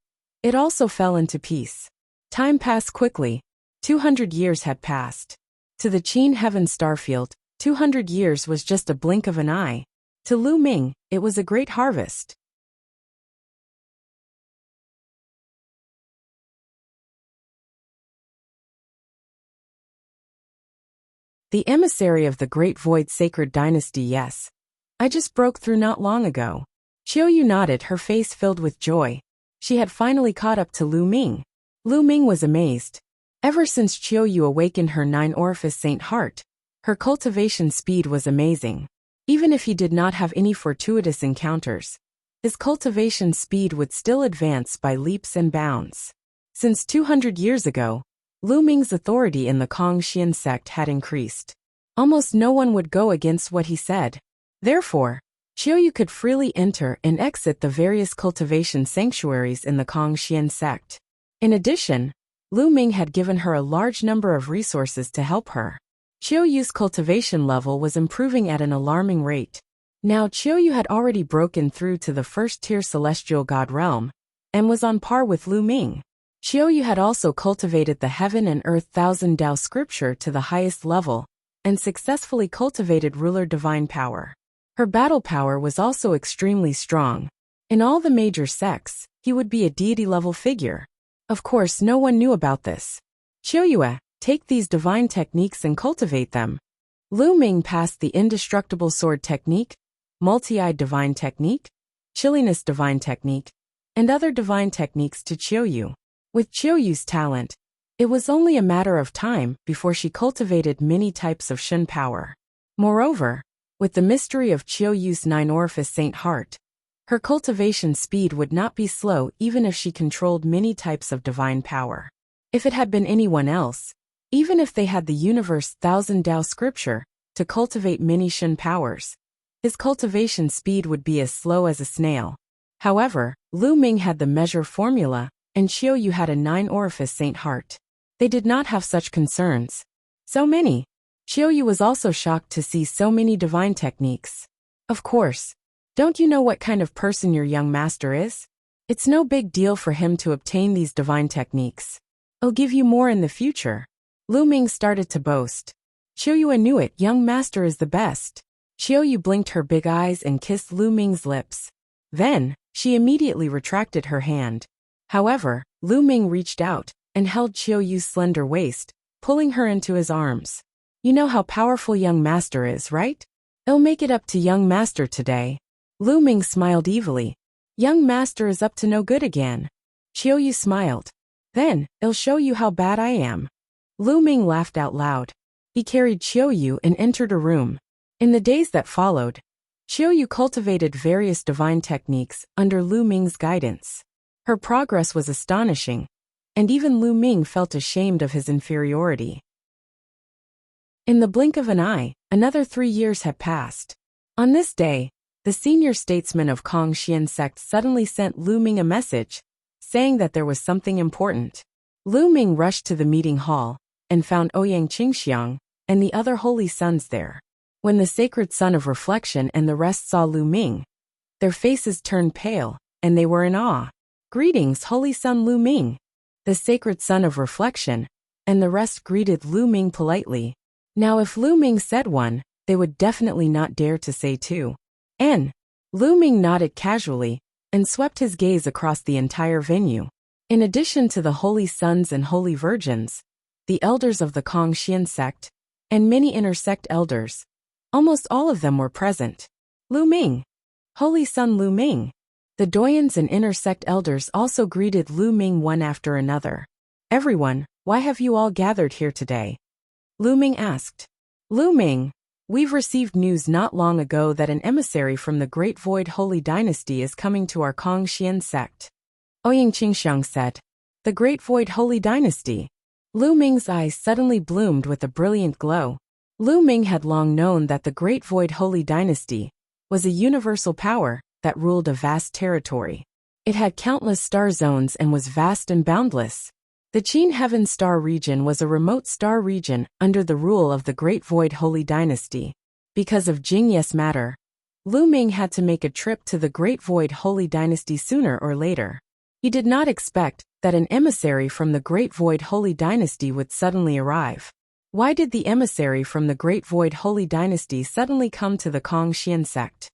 it also fell into peace. Time passed quickly. 200 years had passed. To the Qin Heaven starfield, 200 years was just a blink of an eye. To Lu Ming, it was a great harvest. The emissary of the Great Void Sacred Dynasty, yes. I just broke through not long ago. Qiuyu nodded, her face filled with joy. She had finally caught up to Lu Ming. Lu Ming was amazed. Ever since Qiuyu awakened her nine-orifice saint heart, her cultivation speed was amazing. Even if he did not have any fortuitous encounters, his cultivation speed would still advance by leaps and bounds. Since 200 years ago, Lu Ming's authority in the Kongxian sect had increased. Almost no one would go against what he said. Therefore, Qiuyu could freely enter and exit the various cultivation sanctuaries in the Kongxian sect. In addition, Lu Ming had given her a large number of resources to help her. Qiuyu's cultivation level was improving at an alarming rate. Now Qiuyu had already broken through to the first-tier celestial god realm, and was on par with Lu Ming. Qiuyu had also cultivated the Heaven and Earth Thousand Dao scripture to the highest level, and successfully cultivated ruler divine power. Her battle power was also extremely strong. In all the major sects, he would be a deity-level figure. Of course, no one knew about this. Qiuyu, take these divine techniques and cultivate them. Lu Ming passed the indestructible sword technique, multi-eyed divine technique, chilliness divine technique, and other divine techniques to Qiuyu. With Qiuyu's talent, it was only a matter of time before she cultivated many types of Shun power. Moreover, with the mystery of Qiuyu's nine-orifice saint heart, her cultivation speed would not be slow even if she controlled many types of divine power. If it had been anyone else, even if they had the universe Thousand Dao scripture to cultivate many Shun powers, his cultivation speed would be as slow as a snail. However, Lu Ming had the measure formula, and Qiuyu had a nine-orifice saint heart. They did not have such concerns. So many. Qiuyu was also shocked to see so many divine techniques. Of course. Don't you know what kind of person your young master is? It's no big deal for him to obtain these divine techniques. I'll give you more in the future. Lu Ming started to boast. Qiuyu knew it, young master is the best. Qiuyu blinked her big eyes and kissed Lu Ming's lips. Then, she immediately retracted her hand. However, Lu Ming reached out and held Qiuyu's slender waist, pulling her into his arms. You know how powerful young master is, right? I'll make it up to young master today. Lu Ming smiled evilly. Young master is up to no good again. Qiuyu smiled. Then, I'll show you how bad I am. Lu Ming laughed out loud. He carried Qiuyu and entered a room. In the days that followed, Qiuyu cultivated various divine techniques under Lu Ming's guidance. Her progress was astonishing, and even Lu Ming felt ashamed of his inferiority. In the blink of an eye, another 3 years had passed. On this day, the senior statesman of Kongxian sect suddenly sent Lu Ming a message, saying that there was something important. Lu Ming rushed to the meeting hall, and found Ouyang Qingxiang and the other holy sons there. When the sacred son of reflection and the rest saw Lu Ming, their faces turned pale, and they were in awe. Greetings, holy son Lu Ming. The sacred son of reflection, and the rest greeted Lu Ming politely. Now if Lu Ming said one, they would definitely not dare to say two. Lu Ming nodded casually, and swept his gaze across the entire venue. In addition to the holy sons and holy virgins, the elders of the Kongxian sect, and many inter-sect elders, almost all of them were present. Lu Ming. Holy son Lu Ming. The doyens and inter-sect elders also greeted Lu Ming one after another. Everyone, why have you all gathered here today? Lu Ming asked. Lu Ming, we've received news not long ago that an emissary from the Great Void Holy Dynasty is coming to our Kongxian sect. Ouyang Qingxiang said. The Great Void Holy Dynasty. Lu Ming's eyes suddenly bloomed with a brilliant glow. Lu Ming had long known that the Great Void Holy Dynasty was a universal power that ruled a vast territory. It had countless star zones and was vast and boundless. The Qin Heaven Star region was a remote star region under the rule of the Great Void Holy Dynasty. Because of Jingye's matter, Lu Ming had to make a trip to the Great Void Holy Dynasty sooner or later. He did not expect that an emissary from the Great Void Holy Dynasty would suddenly arrive. Why did the emissary from the Great Void Holy Dynasty suddenly come to the Kongxian sect?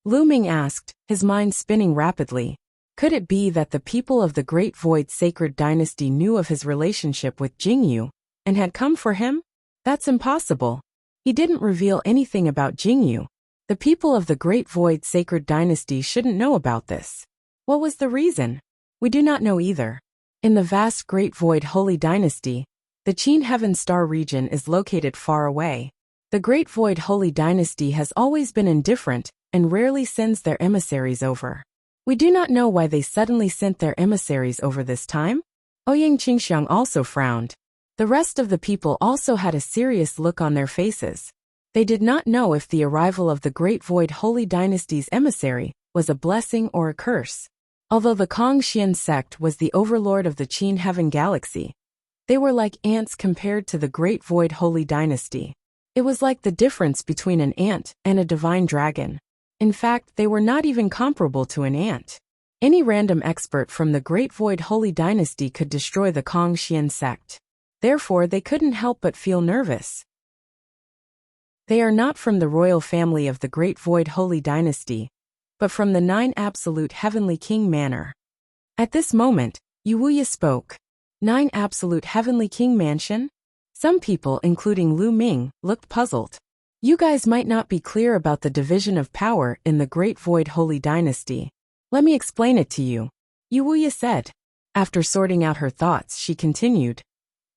Lu Ming asked, his mind spinning rapidly. Could it be that the people of the Great Void Sacred Dynasty knew of his relationship with Jingyu, and had come for him? That's impossible. He didn't reveal anything about Jingyu. The people of the Great Void Sacred Dynasty shouldn't know about this. What was the reason? We do not know either. In the vast Great Void Holy Dynasty, the Qin Heaven Star region is located far away. The Great Void Holy Dynasty has always been indifferent and rarely sends their emissaries over. We do not know why they suddenly sent their emissaries over this time. Ouyang Qingxiang also frowned. The rest of the people also had a serious look on their faces. They did not know if the arrival of the Great Void Holy Dynasty's emissary was a blessing or a curse. Although the Kongxian sect was the overlord of the Qin Heaven Galaxy, They were like ants compared to the Great Void Holy Dynasty. It was like the difference between an ant and a divine dragon. In fact, they were not even comparable to an ant. Any random expert from the Great Void Holy Dynasty could destroy the Kangxian sect. Therefore, they couldn't help but feel nervous. They are not from the royal family of the Great Void Holy Dynasty, but from the 9 Absolute Heavenly King Manor. At this moment, Wuxia spoke. 9 Absolute Heavenly King Mansion? Some people, including Lu Ming, looked puzzled. You guys might not be clear about the division of power in the Great Void Holy Dynasty. Let me explain it to you, Wuxia said. After sorting out her thoughts, she continued.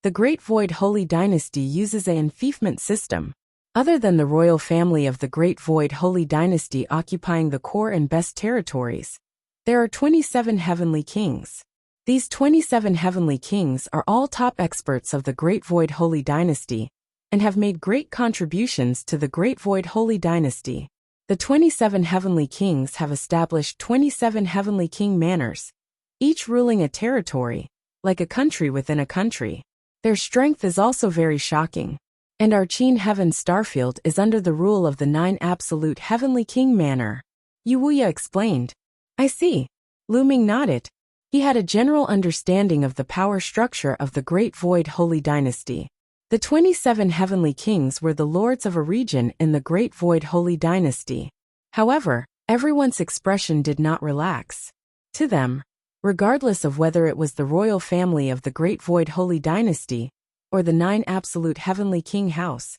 The Great Void Holy Dynasty uses an enfeoffment system. Other than the royal family of the Great Void Holy Dynasty occupying the core and best territories, there are 27 heavenly kings. These 27 heavenly kings are all top experts of the Great Void Holy Dynasty and have made great contributions to the Great Void Holy Dynasty. The 27 heavenly kings have established 27 heavenly king manors, each ruling a territory, like a country within a country. Their strength is also very shocking. And our Qin Heaven Starfield is under the rule of the 9 Absolute Heavenly King Manor. Wuxia explained. I see. Lu Ming nodded. He had a general understanding of the power structure of the Great Void Holy Dynasty. The 27 heavenly kings were the lords of a region in the Great Void Holy Dynasty. However, everyone's expression did not relax. To them, regardless of whether it was the royal family of the Great Void Holy Dynasty or the 9 Absolute Heavenly King House,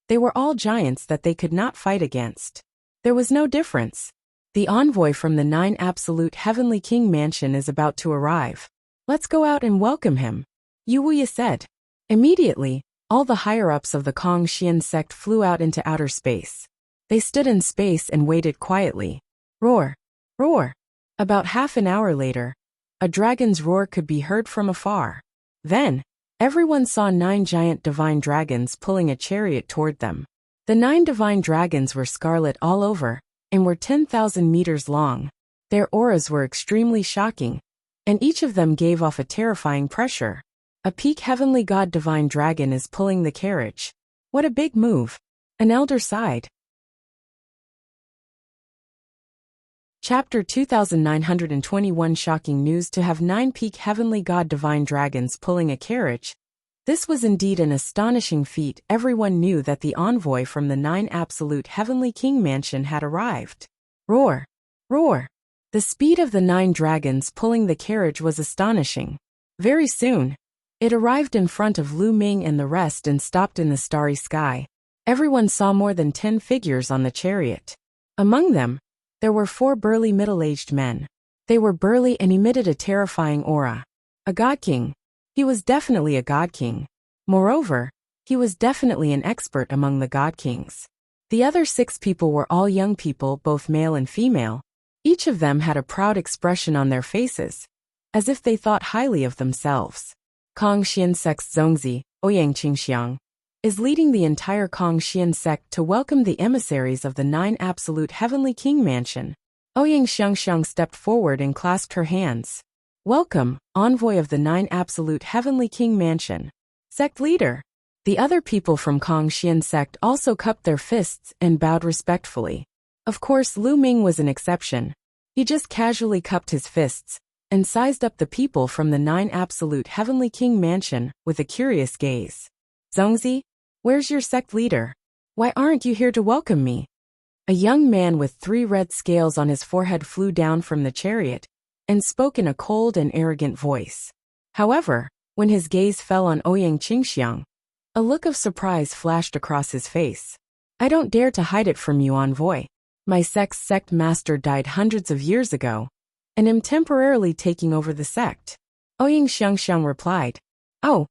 they were all giants that they could not fight against. There was no difference. The envoy from the 9 Absolute Heavenly King Mansion is about to arrive. Let's go out and welcome him, Wuxia said. Immediately, all the higher-ups of the Kangxian sect flew out into outer space. They stood in space and waited quietly. Roar! Roar! About half an hour later, a dragon's roar could be heard from afar. Then, everyone saw 9 giant divine dragons pulling a chariot toward them. The 9 divine dragons were scarlet all over and were 10,000 meters long. Their auras were extremely shocking, and each of them gave off a terrifying pressure. A peak heavenly god divine dragon is pulling the carriage. What a big move. An elder sighed. Chapter 2921 Shocking news to have 9 peak heavenly god divine dragons pulling a carriage. This was indeed an astonishing feat. Everyone knew that the envoy from the 9 Absolute Heavenly King Mansion had arrived. Roar! Roar! The speed of the 9 dragons pulling the carriage was astonishing. Very soon, it arrived in front of Lu Ming and the rest and stopped in the starry sky. Everyone saw more than 10 figures on the chariot. Among them, there were 4 burly middle-aged men. They were burly and emitted a terrifying aura. A god king. He was definitely a god king. Moreover, he was definitely an expert among the god kings. The other 6 people were all young people, both male and female. Each of them had a proud expression on their faces, as if they thought highly of themselves. Kangxian sect's Zongzi, Ouyang Qingxiang, is leading the entire Kangxian sect to welcome the emissaries of the 9 Absolute Heavenly King Mansion. Ouyang Xiangxiang stepped forward and clasped her hands. Welcome, envoy of the 9 Absolute Heavenly King Mansion. Sect leader. The other people from Kangxian sect also cupped their fists and bowed respectfully. Of course, Lu Ming was an exception. He just casually cupped his fists and sized up the people from the 9 Absolute Heavenly King Mansion with a curious gaze. Zongzi, where's your sect leader? Why aren't you here to welcome me? A young man with 3 red scales on his forehead flew down from the chariot and spoke in a cold and arrogant voice. However, when his gaze fell on Ouyang Qingxiang, a look of surprise flashed across his face. I don't dare to hide it from you, envoy. My sect's sect master died hundreds of years ago, and am temporarily taking over the sect. Ouyang Xiangxiang replied. Oh.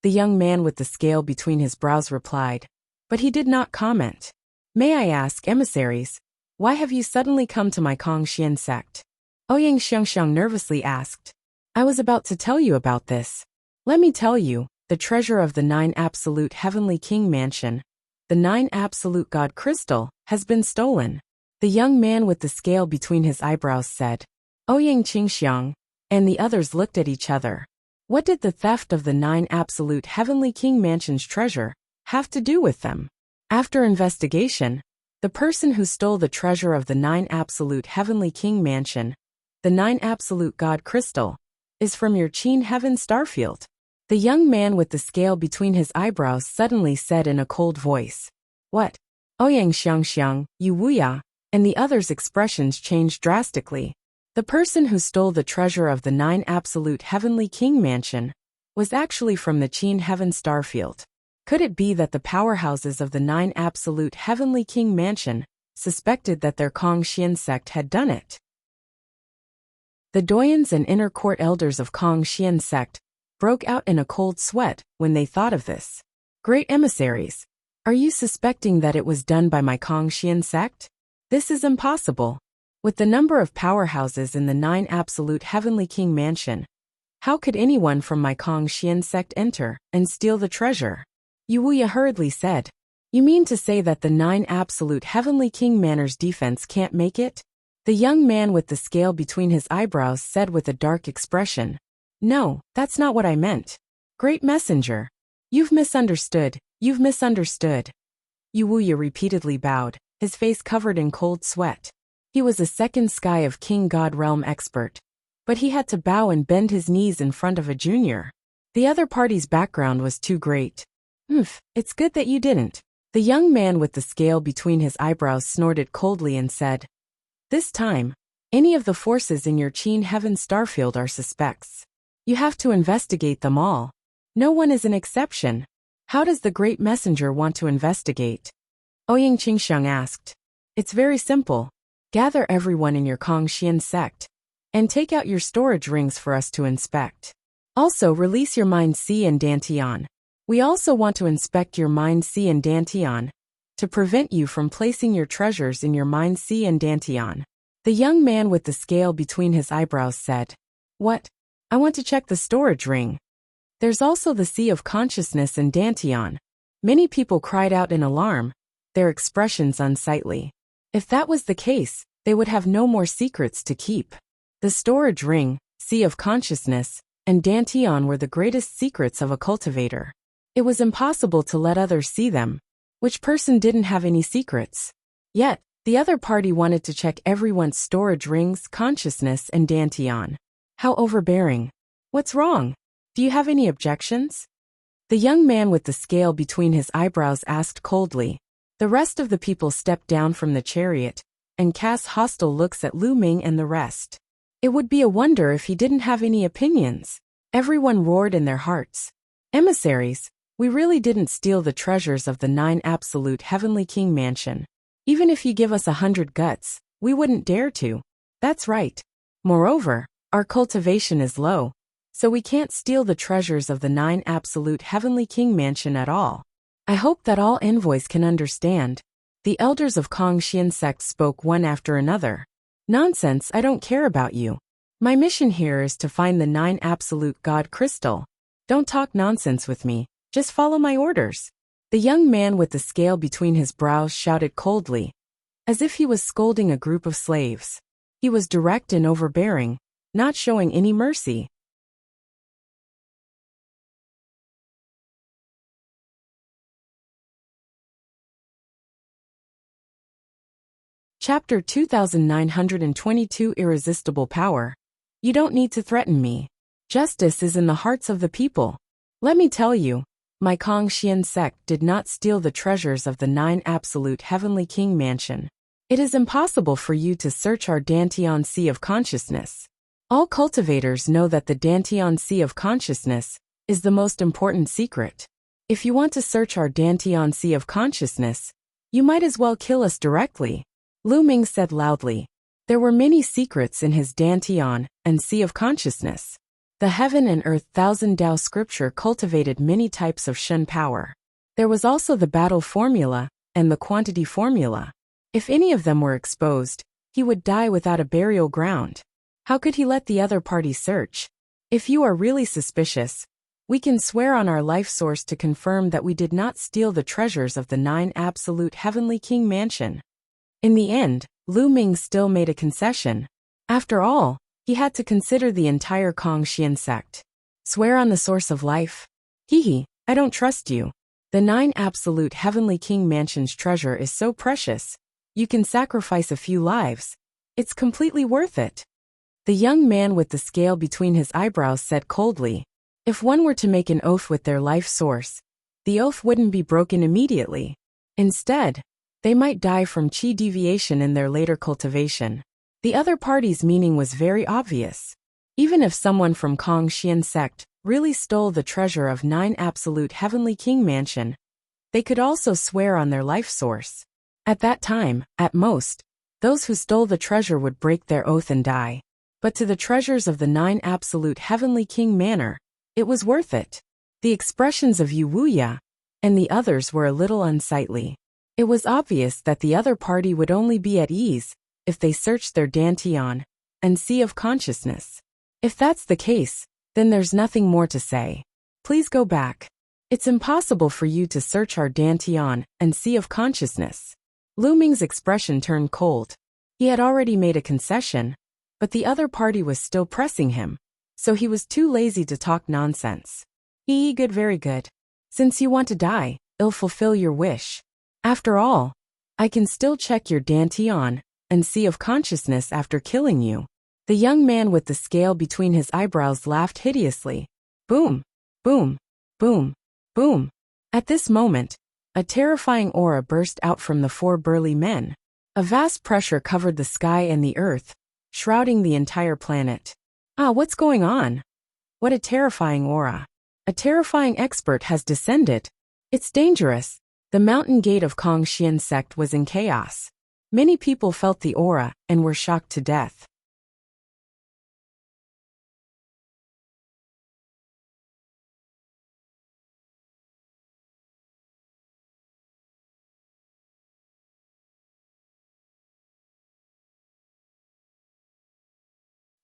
The young man with the scale between his brows replied, but he did not comment. May I ask, emissaries, why have you suddenly come to my Kangxian sect? Ouyang Xiangxiang nervously asked. I was about to tell you about this. Let me tell you, the treasure of the 9 Absolute Heavenly King Mansion, the 9 Absolute God Crystal, has been stolen. The young man with the scale between his eyebrows said. Ouyang Qingxiang and the others looked at each other. What did the theft of the 9 absolute Heavenly King Mansion's treasure have to do with them? After investigation, the person who stole the treasure of the 9 absolute Heavenly King Mansion, the 9 absolute God Crystal, is from your Qin Heaven Starfield. The young man with the scale between his eyebrows suddenly said in a cold voice. What? Ouyang Xiang, Yu Wuya, and the other's expressions changed drastically. The person who stole the treasure of the 9 absolute Heavenly King Mansion was actually from the Qin Heaven Starfield. Could it be that the powerhouses of the 9 absolute Heavenly King Mansion suspected that their Kongxian sect had done it? The doyens and inner court elders of Kongxian sect broke out in a cold sweat when they thought of this. Great emissaries, are you suspecting that it was done by my Kongxian sect? This is impossible. With the number of powerhouses in the 9 absolute Heavenly King Mansion, how could anyone from my Kongxian sect enter and steal the treasure? Yu Wuya hurriedly said. You mean to say that the 9 absolute Heavenly King Manor's defense can't make it? The young man with the scale between his eyebrows said with a dark expression. No, that's not what I meant. Great messenger. You've misunderstood. Yu Wuya repeatedly bowed, his face covered in cold sweat. He was a second sky of King God Realm expert, but he had to bow and bend his knees in front of a junior. The other party's background was too great. It's good that you didn't. The young man with the scale between his eyebrows snorted coldly and said, This time, any of the forces in your Qin Heaven Starfield are suspects. You have to investigate them all. No one is an exception. How does the great messenger want to investigate? Ouyang Qingxiang asked. It's very simple. Gather everyone in your Kongxian sect and take out your storage rings for us to inspect. Also release your Mind Si and Dantian. We also want to inspect your Mind Si and Dantian to prevent you from placing your treasures in your Mind Si and Dantian. The young man with the scale between his eyebrows said. What? I want to check the storage ring. There's also the Sea of Consciousness and Dantian. Many people cried out in alarm, their expressions unsightly. If that was the case, they would have no more secrets to keep. The storage ring, Sea of Consciousness, and Dantian were the greatest secrets of a cultivator. It was impossible to let others see them. Which person didn't have any secrets? Yet, the other party wanted to check everyone's storage rings, consciousness, and Dantian. How overbearing. What's wrong? Do you have any objections? The young man with the scale between his eyebrows asked coldly. The rest of the people stepped down from the chariot and cast hostile looks at Lu Ming and the rest. It would be a wonder if he didn't have any opinions. Everyone roared in their hearts. Emissaries, we really didn't steal the treasures of the 9 absolute Heavenly King Mansion. Even if you give us 100 guts, we wouldn't dare to. That's right. Moreover, our cultivation is low, so we can't steal the treasures of the 9 absolute Heavenly King Mansion at all. I hope that all envoys can understand. The elders of Kongxian sect spoke one after another. Nonsense, I don't care about you. My mission here is to find the 9 absolute God Crystal. Don't talk nonsense with me, just follow my orders. The young man with the scale between his brows shouted coldly, as if he was scolding a group of slaves. He was direct and overbearing, not showing any mercy. Chapter 2922 Irresistible Power. You don't need to threaten me. Justice is in the hearts of the people. Let me tell you, my Kongxian sect did not steal the treasures of the 9 absolute Heavenly King Mansion. It is impossible for you to search our Dantian Sea of Consciousness. All cultivators know that the Dantian Sea of Consciousness is the most important secret. If you want to search our Dantian Sea of Consciousness, you might as well kill us directly. Lu Ming said loudly. There were many secrets in his Dantian and Sea of Consciousness. The Heaven and Earth Thousand Tao scripture cultivated many types of Shen power. There was also the battle formula and the quantity formula. If any of them were exposed, he would die without a burial ground. How could he let the other party search? If you are really suspicious, we can swear on our life source to confirm that we did not steal the treasures of the 9 absolute Heavenly King Mansion. In the end, Lu Ming still made a concession. After all, he had to consider the entire Kongxian sect. Swear on the source of life? Hee, I don't trust you. The 9 absolute heavenly king mansion's treasure is so precious. You can sacrifice a few lives. It's completely worth it. The young man with the scale between his eyebrows said coldly. If one were to make an oath with their life source, the oath wouldn't be broken immediately. Instead, they might die from chi deviation in their later cultivation. The other party's meaning was very obvious. Even if someone from Kong Xian sect really stole the treasure of 9 absolute heavenly king mansion, they could also swear on their life source. At that time, at most, those who stole the treasure would break their oath and die. But to the treasures of the 9 absolute heavenly king manor, it was worth it. The expressions of Wuxia and the others were a little unsightly. It was obvious that the other party would only be at ease if they searched their dantian and sea of consciousness. If that's the case, then there's nothing more to say. Please go back. It's impossible for you to search our dantian and sea of consciousness. Lu Ming's expression turned cold. He had already made a concession, but the other party was still pressing him, so he was too lazy to talk nonsense. Good, very good. Since you want to die, I'll fulfill your wish. After all, I can still check your dantian and sea of consciousness after killing you. The young man with the scale between his eyebrows laughed hideously. Boom, boom, boom, boom. At this moment, a terrifying aura burst out from the 4 burly men. A vast pressure covered the sky and the earth, shrouding the entire planet. What's going on? What a terrifying aura. A terrifying expert has descended. It's dangerous. The mountain gate of Kong Xian sect was in chaos. Many people felt the aura and were shocked to death.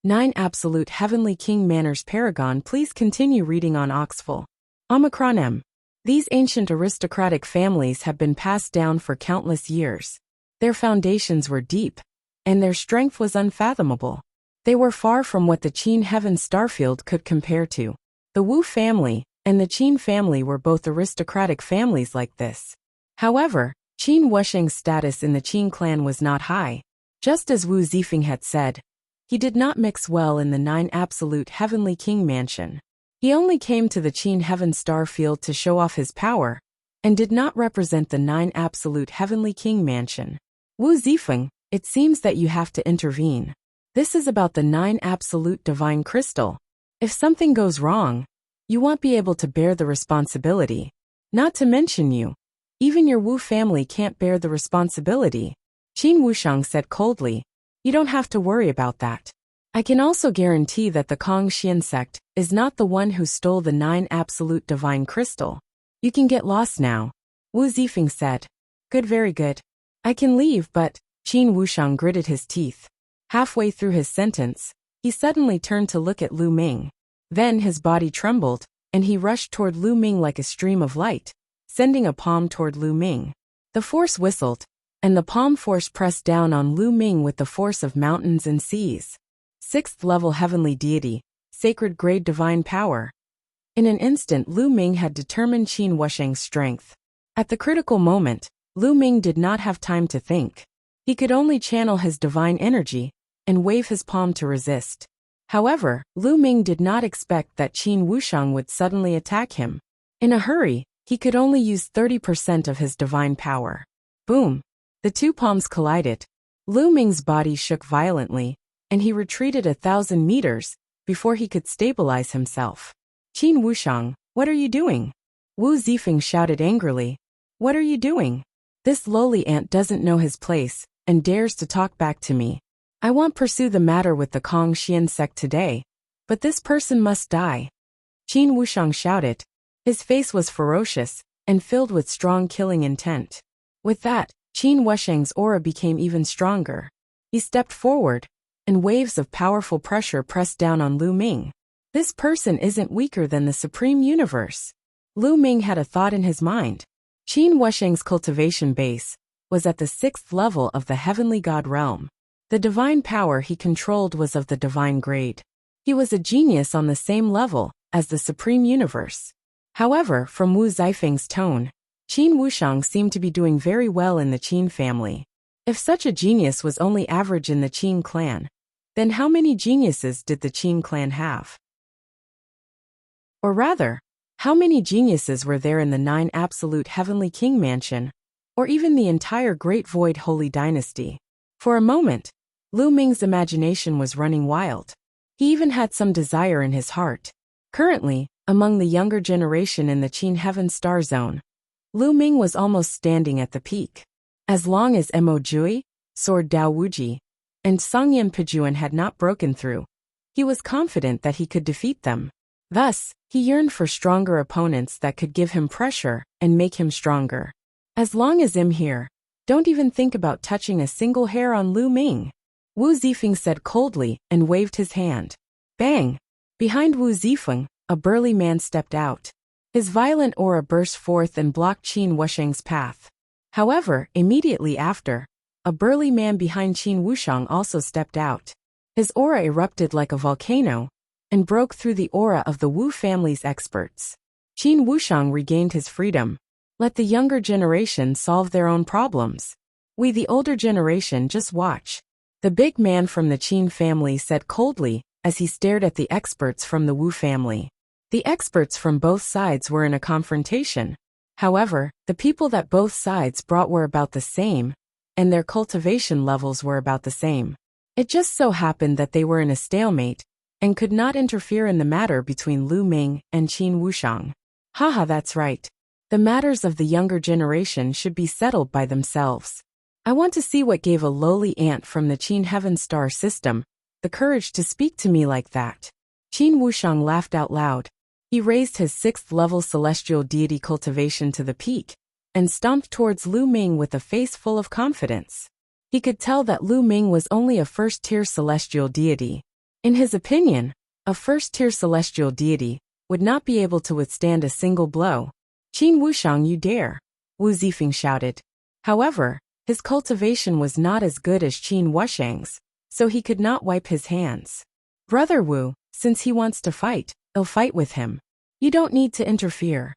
Nine absolute heavenly king manors paragon. Please continue reading on Oxful. Omicron M. These ancient aristocratic families have been passed down for countless years. Their foundations were deep, and their strength was unfathomable. They were far from what the Qin Heaven Starfield could compare to. The Wu family and the Qin family were both aristocratic families like this. However, Qin Wusheng's status in the Qin clan was not high. Just as Wu Zifeng had said, he did not mix well in the 9 absolute heavenly king mansion. He only came to the Qin Heaven Starfield to show off his power, and did not represent the 9 absolute heavenly king mansion. Wu Zifeng, it seems that you have to intervene. This is about the 9 absolute divine crystal. If something goes wrong, you won't be able to bear the responsibility. Not to mention you. Even your Wu family can't bear the responsibility. Qin Wushang said coldly. You don't have to worry about that. I can also guarantee that the Kong Xian sect is not the one who stole the 9 absolute divine crystal. You can get lost now. Wu Zifeng said. Good, very good. I can leave, but Qin Wushang gritted his teeth. Halfway through his sentence, he suddenly turned to look at Lu Ming. Then his body trembled, and he rushed toward Lu Ming like a stream of light, sending a palm toward Lu Ming. The force whistled, and the palm force pressed down on Lu Ming with the force of mountains and seas. 6th level heavenly deity, sacred grade divine power. In an instant Lu Ming had determined Qin Wusheng's strength. At the critical moment, Lu Ming did not have time to think. He could only channel his divine energy and wave his palm to resist. However, Lu Ming did not expect that Qin Wushang would suddenly attack him. In a hurry, he could only use 30% of his divine power. Boom! The 2 palms collided. Lu Ming's body shook violently, and he retreated 1,000 meters before he could stabilize himself. Qin Wushang, what are you doing? Wu Zifeng shouted angrily. What are you doing? This lowly ant doesn't know his place and dares to talk back to me. I won't pursue the matter with the Kong Xian sect today, but this person must die. Qin Wushang shouted. His face was ferocious and filled with strong killing intent. With that, Qin Wusheng's aura became even stronger. He stepped forward, and waves of powerful pressure pressed down on Lu Ming. This person isn't weaker than the Supreme Universe. Lu Ming had a thought in his mind. Qin Wusheng's cultivation base was at the 6th level of the heavenly god realm. The divine power he controlled was of the divine grade. He was a genius on the same level as the Supreme Universe. However, from Wu Zifeng's tone, Qin Wushang seemed to be doing very well in the Qin family. If such a genius was only average in the Qin clan, then how many geniuses did the Qin clan have? Or rather, how many geniuses were there in the 9 absolute heavenly king mansion, or even the entire Great Void Holy Dynasty? For a moment, Lu Ming's imagination was running wild. He even had some desire in his heart. Currently, among the younger generation in the Qin Heaven Star Zone, Lu Ming was almost standing at the peak. As long as Mo Jui, Sword Dao Wuji, and Songyam Pijuan had not broken through, he was confident that he could defeat them. Thus, he yearned for stronger opponents that could give him pressure and make him stronger. As long as I'm here, don't even think about touching a single hair on Lu Ming, Wu Zifeng said coldly and waved his hand. Bang! Behind Wu Zifeng, a burly man stepped out. His violent aura burst forth and blocked Qin Wushang's path. However, immediately after, a burly man behind Qin Wushang also stepped out. His aura erupted like a volcano and broke through the aura of the Wu family's experts. Qin Wushang regained his freedom. Let the younger generation solve their own problems. We, the older generation, just watch, the big man from the Qin family said coldly as he stared at the experts from the Wu family. The experts from both sides were in a confrontation. However, the people that both sides brought were about the same, and their cultivation levels were about the same. It just so happened that they were in a stalemate and could not interfere in the matter between Lu Ming and Qin Wushang. Haha, that's right. The matters of the younger generation should be settled by themselves. I want to see what gave a lowly ant from the Qin Heaven Star system the courage to speak to me like that. Qin Wushang laughed out loud. He raised his 6th-level celestial deity cultivation to the peak and stomped towards Lu Ming with a face full of confidence. He could tell that Lu Ming was only a first-tier celestial deity. In his opinion, a first-tier celestial deity would not be able to withstand a single blow. Qin Wushang, you dare! Wu Zifeng shouted. However, his cultivation was not as good as Qin Wushang's, so he could not wipe his hands. Brother Wu, since he wants to fight, I'll fight with him. You don't need to interfere.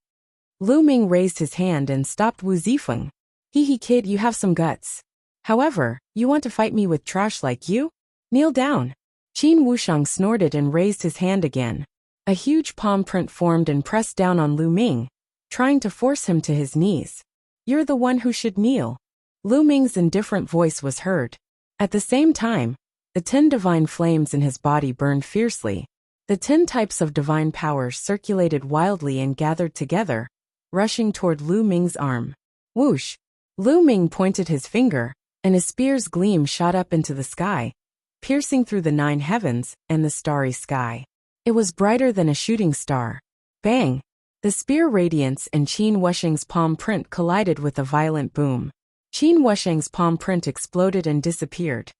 Lu Ming raised his hand and stopped Wu Zifeng. Hee kid, you have some guts. However, you want to fight me with trash like you? Kneel down. Qin Wushang snorted and raised his hand again. A huge palm print formed and pressed down on Lu Ming, trying to force him to his knees. You're the one who should kneel. Lu Ming's indifferent voice was heard. At the same time, the 10 divine flames in his body burned fiercely. The 10 types of divine powers circulated wildly and gathered together, rushing toward Lu Ming's arm. Whoosh! Lu Ming pointed his finger, and a spear's gleam shot up into the sky, piercing through the 9 heavens and the starry sky. It was brighter than a shooting star. Bang! The spear radiance and Qin Wushang's palm print collided with a violent boom. Qin Wushang's palm print exploded and disappeared.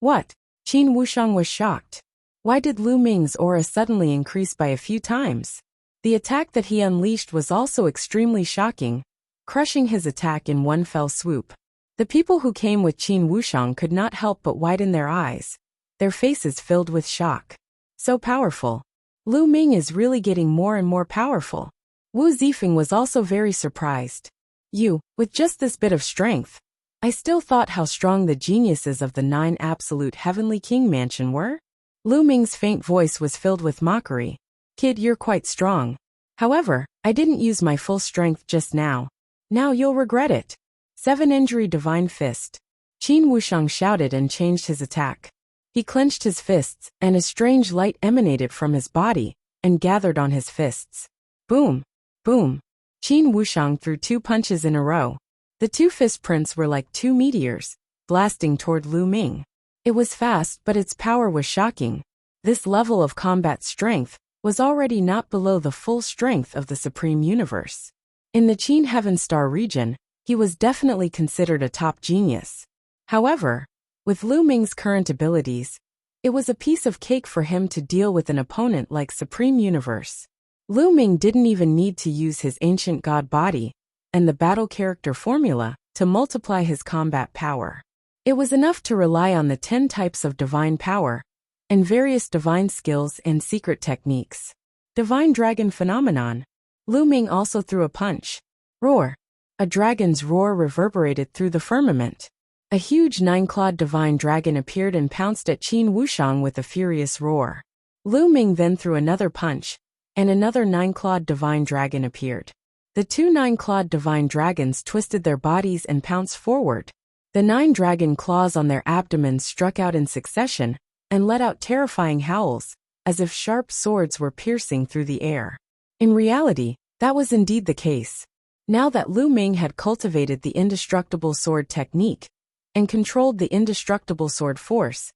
What? Qin Wushang was shocked. Why did Lu Ming's aura suddenly increase by a few times? The attack that he unleashed was also extremely shocking, crushing his attack in one fell swoop. The people who came with Qin Wushang could not help but widen their eyes, their faces filled with shock. So powerful. Lu Ming is really getting more and more powerful. Wu Zifeng was also very surprised. You, with just this bit of strength. I still thought how strong the geniuses of the 9 absolute heavenly king mansion were. Lu Ming's faint voice was filled with mockery. Kid, you're quite strong. However, I didn't use my full strength just now. Now you'll regret it. 7 Injury Divine Fist. Qin Wushang shouted and changed his attack. He clenched his fists, and a strange light emanated from his body and gathered on his fists. Boom! Boom! Qin Wushang threw 2 punches in a row. The 2 fist prints were like 2 meteors, blasting toward Lu Ming. It was fast, but its power was shocking. This level of combat strength was already not below the full strength of the Supreme Universe. In the Qin Heaven Star region, he was definitely considered a top genius. However, with Lu Ming's current abilities, it was a piece of cake for him to deal with an opponent like Supreme Universe. Lu Ming didn't even need to use his ancient god body and the battle character formula to multiply his combat power. It was enough to rely on the 10 types of divine power and various divine skills and secret techniques. Divine dragon phenomenon. Lu Ming also threw a punch. Roar. A dragon's roar reverberated through the firmament. A huge 9-clawed divine dragon appeared and pounced at Qin Wuxiang with a furious roar. Lu Ming then threw another punch, and another 9-clawed divine dragon appeared. The two 9-clawed divine dragons twisted their bodies and pounced forward. The 9 dragon claws on their abdomens struck out in succession and let out terrifying howls, as if sharp swords were piercing through the air. In reality, that was indeed the case. Now that Lu Ming had cultivated the indestructible sword technique and controlled the indestructible sword force,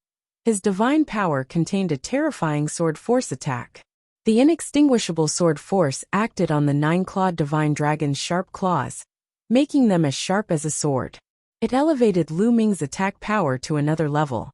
his divine power contained a terrifying sword force attack. The inextinguishable sword force acted on the 9-clawed divine dragon's sharp claws, making them as sharp as a sword. It elevated Lu Ming's attack power to another level.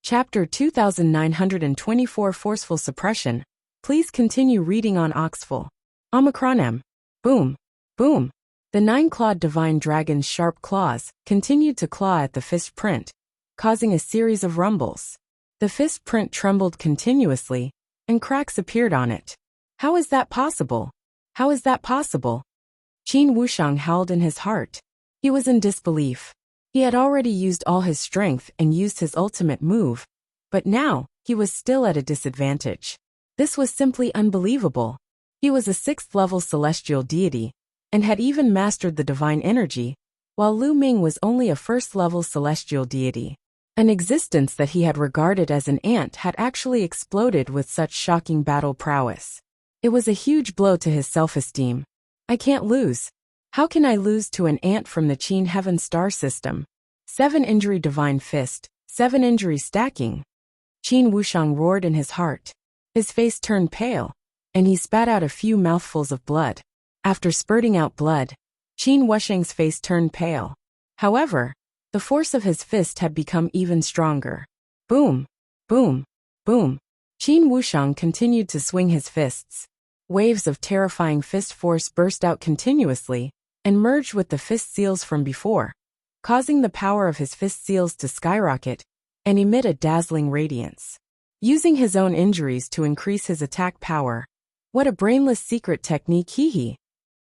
Chapter 2924 Forceful Suppression. Please continue reading on Oxful. Omicron M. Boom. Boom. The 9-clawed divine dragon's sharp claws continued to claw at the fist print, causing a series of rumbles. The fist print trembled continuously, and cracks appeared on it. How is that possible? How is that possible? Qin Wuxiang howled in his heart. He was in disbelief. He had already used all his strength and used his ultimate move, but now, he was still at a disadvantage. This was simply unbelievable. He was a 6th-level celestial deity, and had even mastered the divine energy, while Lu Ming was only a 1st-level celestial deity. An existence that he had regarded as an ant had actually exploded with such shocking battle prowess. It was a huge blow to his self-esteem. I can't lose. How can I lose to an ant from the Qin Heaven star system? 7 injury divine fist, 7 injury stacking. Qin Wuxiang roared in his heart. His face turned pale, and he spat out a few mouthfuls of blood. After spurting out blood, Qin Wuxiang's face turned pale. However, the force of his fist had become even stronger. Boom, boom, boom. Qin Wuxiang continued to swing his fists. Waves of terrifying fist force burst out continuously and merged with the fist seals from before, causing the power of his fist seals to skyrocket and emit a dazzling radiance. Using his own injuries to increase his attack power. What a brainless secret technique, hee.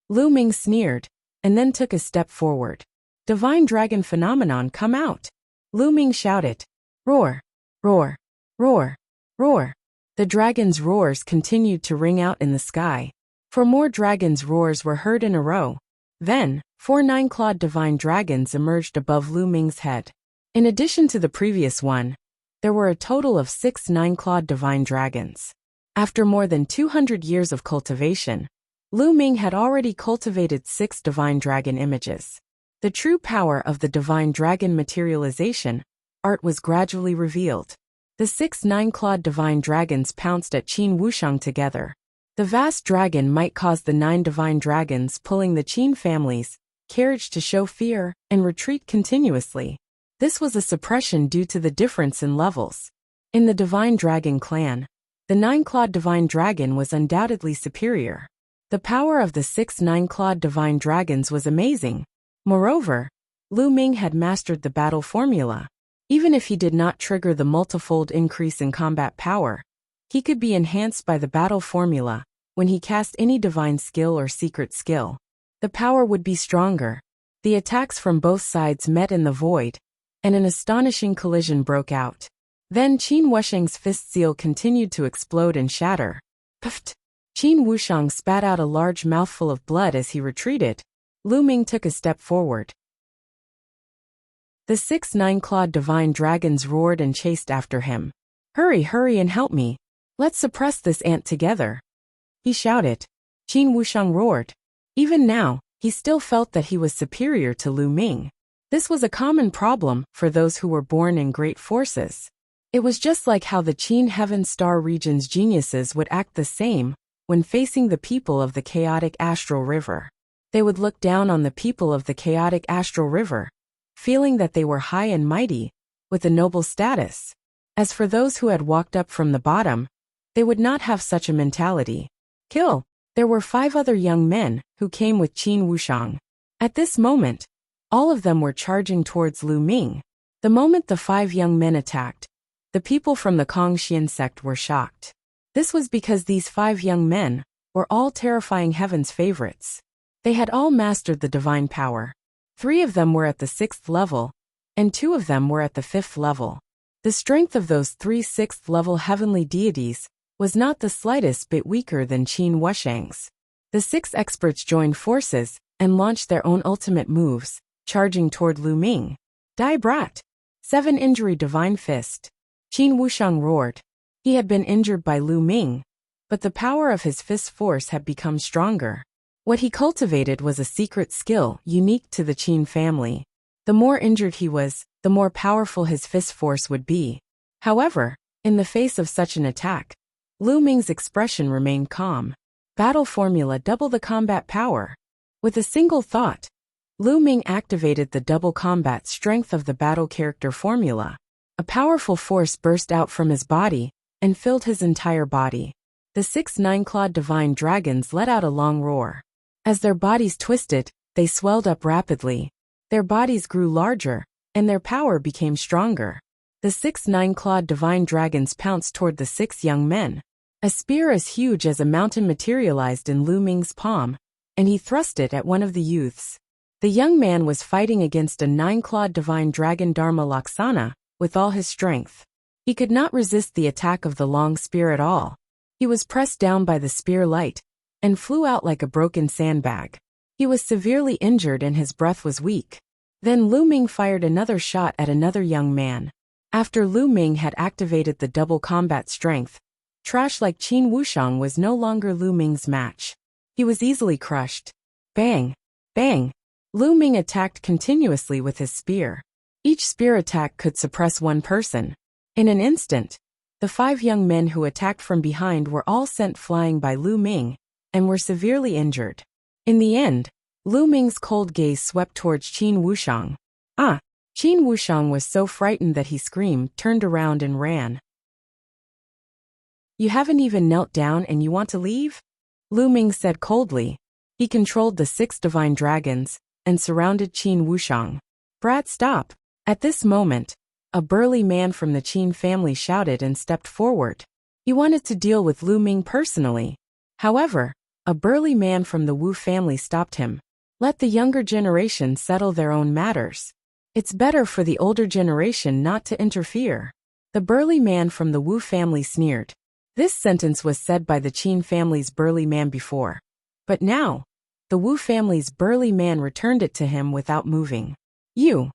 Lu Ming sneered, and then took a step forward. Divine dragon phenomenon, come out. Lu Ming shouted. Roar, roar, roar, roar. The dragon's roars continued to ring out in the sky. 4 more dragons' roars were heard in a row. Then, 4 9-clawed divine dragons emerged above Lu Ming's head. In addition to the previous one, there were a total of 6 9-clawed divine dragons. After more than 200 years of cultivation, Lu Ming had already cultivated 6 divine dragon images. The true power of the divine dragon materialization art was gradually revealed. The 6 9-clawed divine dragons pounced at Qin Wuxiang together. The vast dragon might cause the 9 divine dragons pulling the Qin family's carriage to show fear and retreat continuously. This was a suppression due to the difference in levels. In the divine dragon clan, the 9-clawed divine dragon was undoubtedly superior. The power of the 6 9-clawed divine dragons was amazing. Moreover, Lu Ming had mastered the battle formula. Even if he did not trigger the multifold increase in combat power, he could be enhanced by the battle formula when he cast any divine skill or secret skill. The power would be stronger. The attacks from both sides met in the void, and an astonishing collision broke out. Then Qin Wuxiang's fist seal continued to explode and shatter. Puffed! Qin Wuxiang spat out a large mouthful of blood as he retreated. Lu Ming took a step forward. The 6 9-clawed divine dragons roared and chased after him. Hurry, hurry and help me. Let's suppress this ant together. He shouted. Qin Wuxiang roared. Even now, he still felt that he was superior to Lu Ming. This was a common problem for those who were born in great forces. It was just like how the Qin Heaven Star region's geniuses would act the same when facing the people of the chaotic astral river. They would look down on the people of the chaotic astral river, feeling that they were high and mighty, with a noble status. As for those who had walked up from the bottom, they would not have such a mentality. Kill! There were 5 other young men who came with Qin Wuxiang. At this moment, all of them were charging towards Lu Ming. The moment the 5 young men attacked, the people from the Kongxian sect were shocked. This was because these 5 young men were all terrifying heaven's favorites. They had all mastered the divine power. 3 of them were at the 6th level, and 2 of them were at the 5th level. The strength of those 3 6th-level heavenly deities was not the slightest bit weaker than Qin Wuxiang's. The 6 experts joined forces and launched their own ultimate moves, charging toward Lu Ming. Die brat! 7 injury divine fist. Qin Wuxiang roared. He had been injured by Lu Ming, but the power of his fist force had become stronger. What he cultivated was a secret skill unique to the Qin family. The more injured he was, the more powerful his fist force would be. However, in the face of such an attack, Lu Ming's expression remained calm. Battle formula: double the combat power. With a single thought, Lu Ming activated the double combat strength of the battle character formula. A powerful force burst out from his body and filled his entire body. The 6 nine-clawed divine dragons let out a long roar. As their bodies twisted, they swelled up rapidly. Their bodies grew larger, and their power became stronger. The 6 nine-clawed divine dragons pounced toward the 6 young men. A spear as huge as a mountain materialized in Lu Ming's palm, and he thrust it at one of the youths. The young man was fighting against a 9-clawed divine dragon Dharma Laksana with all his strength. He could not resist the attack of the long spear at all. He was pressed down by the spear light and flew out like a broken sandbag. He was severely injured and his breath was weak. Then Lu Ming fired another shot at another young man. After Lu Ming had activated the double combat strength, trash like Qin Wuxiang was no longer Lu Ming's match. He was easily crushed. Bang! Bang! Lu Ming attacked continuously with his spear. Each spear attack could suppress one person. In an instant, the 5 young men who attacked from behind were all sent flying by Lu Ming and were severely injured. In the end, Lu Ming's cold gaze swept towards Qin Wuxiang. Ah! Qin Wuxiang was so frightened that he screamed, turned around and ran. You haven't even knelt down and you want to leave? Lu Ming said coldly. He controlled the 6 divine dragons and surrounded Qin Wuxiang. Brat, stop! At this moment, a burly man from the Qin family shouted and stepped forward. He wanted to deal with Lu Ming personally. However, a burly man from the Wu family stopped him. Let the younger generation settle their own matters. It's better for the older generation not to interfere. The burly man from the Wu family sneered. This sentence was said by the Qin family's burly man before. But now, the Wu family's burly man returned it to him without moving. You!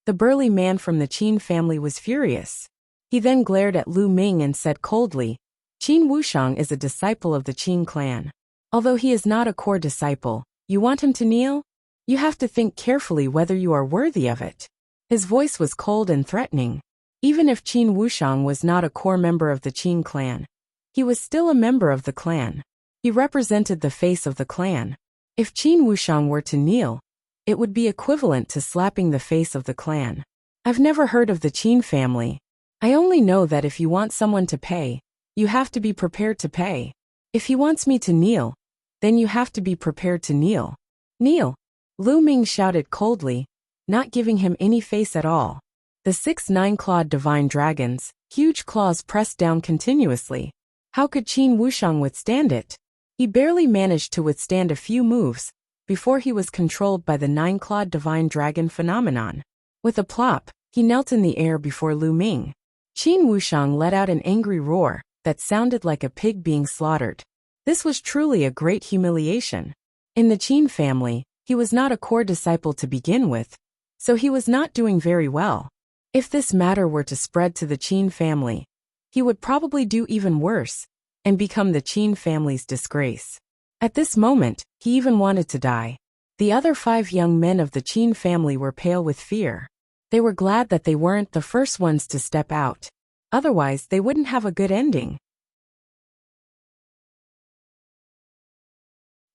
The burly man from the Qin family was furious. He then glared at Lu Ming and said coldly, Qin Wuxiang is a disciple of the Qin clan. Although he is not a core disciple, you want him to kneel? You have to think carefully whether you are worthy of it. His voice was cold and threatening. Even if Qin Wuxiang was not a core member of the Qin clan, he was still a member of the clan. He represented the face of the clan. If Qin Wuxiang were to kneel, it would be equivalent to slapping the face of the clan. I've never heard of the Qin family. I only know that if you want someone to pay, you have to be prepared to pay. If he wants me to kneel, then you have to be prepared to kneel. Kneel! Lu Ming shouted coldly, not giving him any face at all. The 6 nine-clawed divine dragons, huge claws pressed down continuously. How could Qin Wuxiang withstand it? He barely managed to withstand a few moves before he was controlled by the 9-clawed divine dragon phenomenon. With a plop, he knelt in the air before Lu Ming. Qin Wuxiang let out an angry roar that sounded like a pig being slaughtered. This was truly a great humiliation. In the Qin family, he was not a core disciple to begin with, so he was not doing very well. If this matter were to spread to the Qin family, he would probably do even worse and become the Qin family's disgrace. At this moment, he even wanted to die. The other 5 young men of the Qin family were pale with fear. They were glad that they weren't the first ones to step out. Otherwise, they wouldn't have a good ending.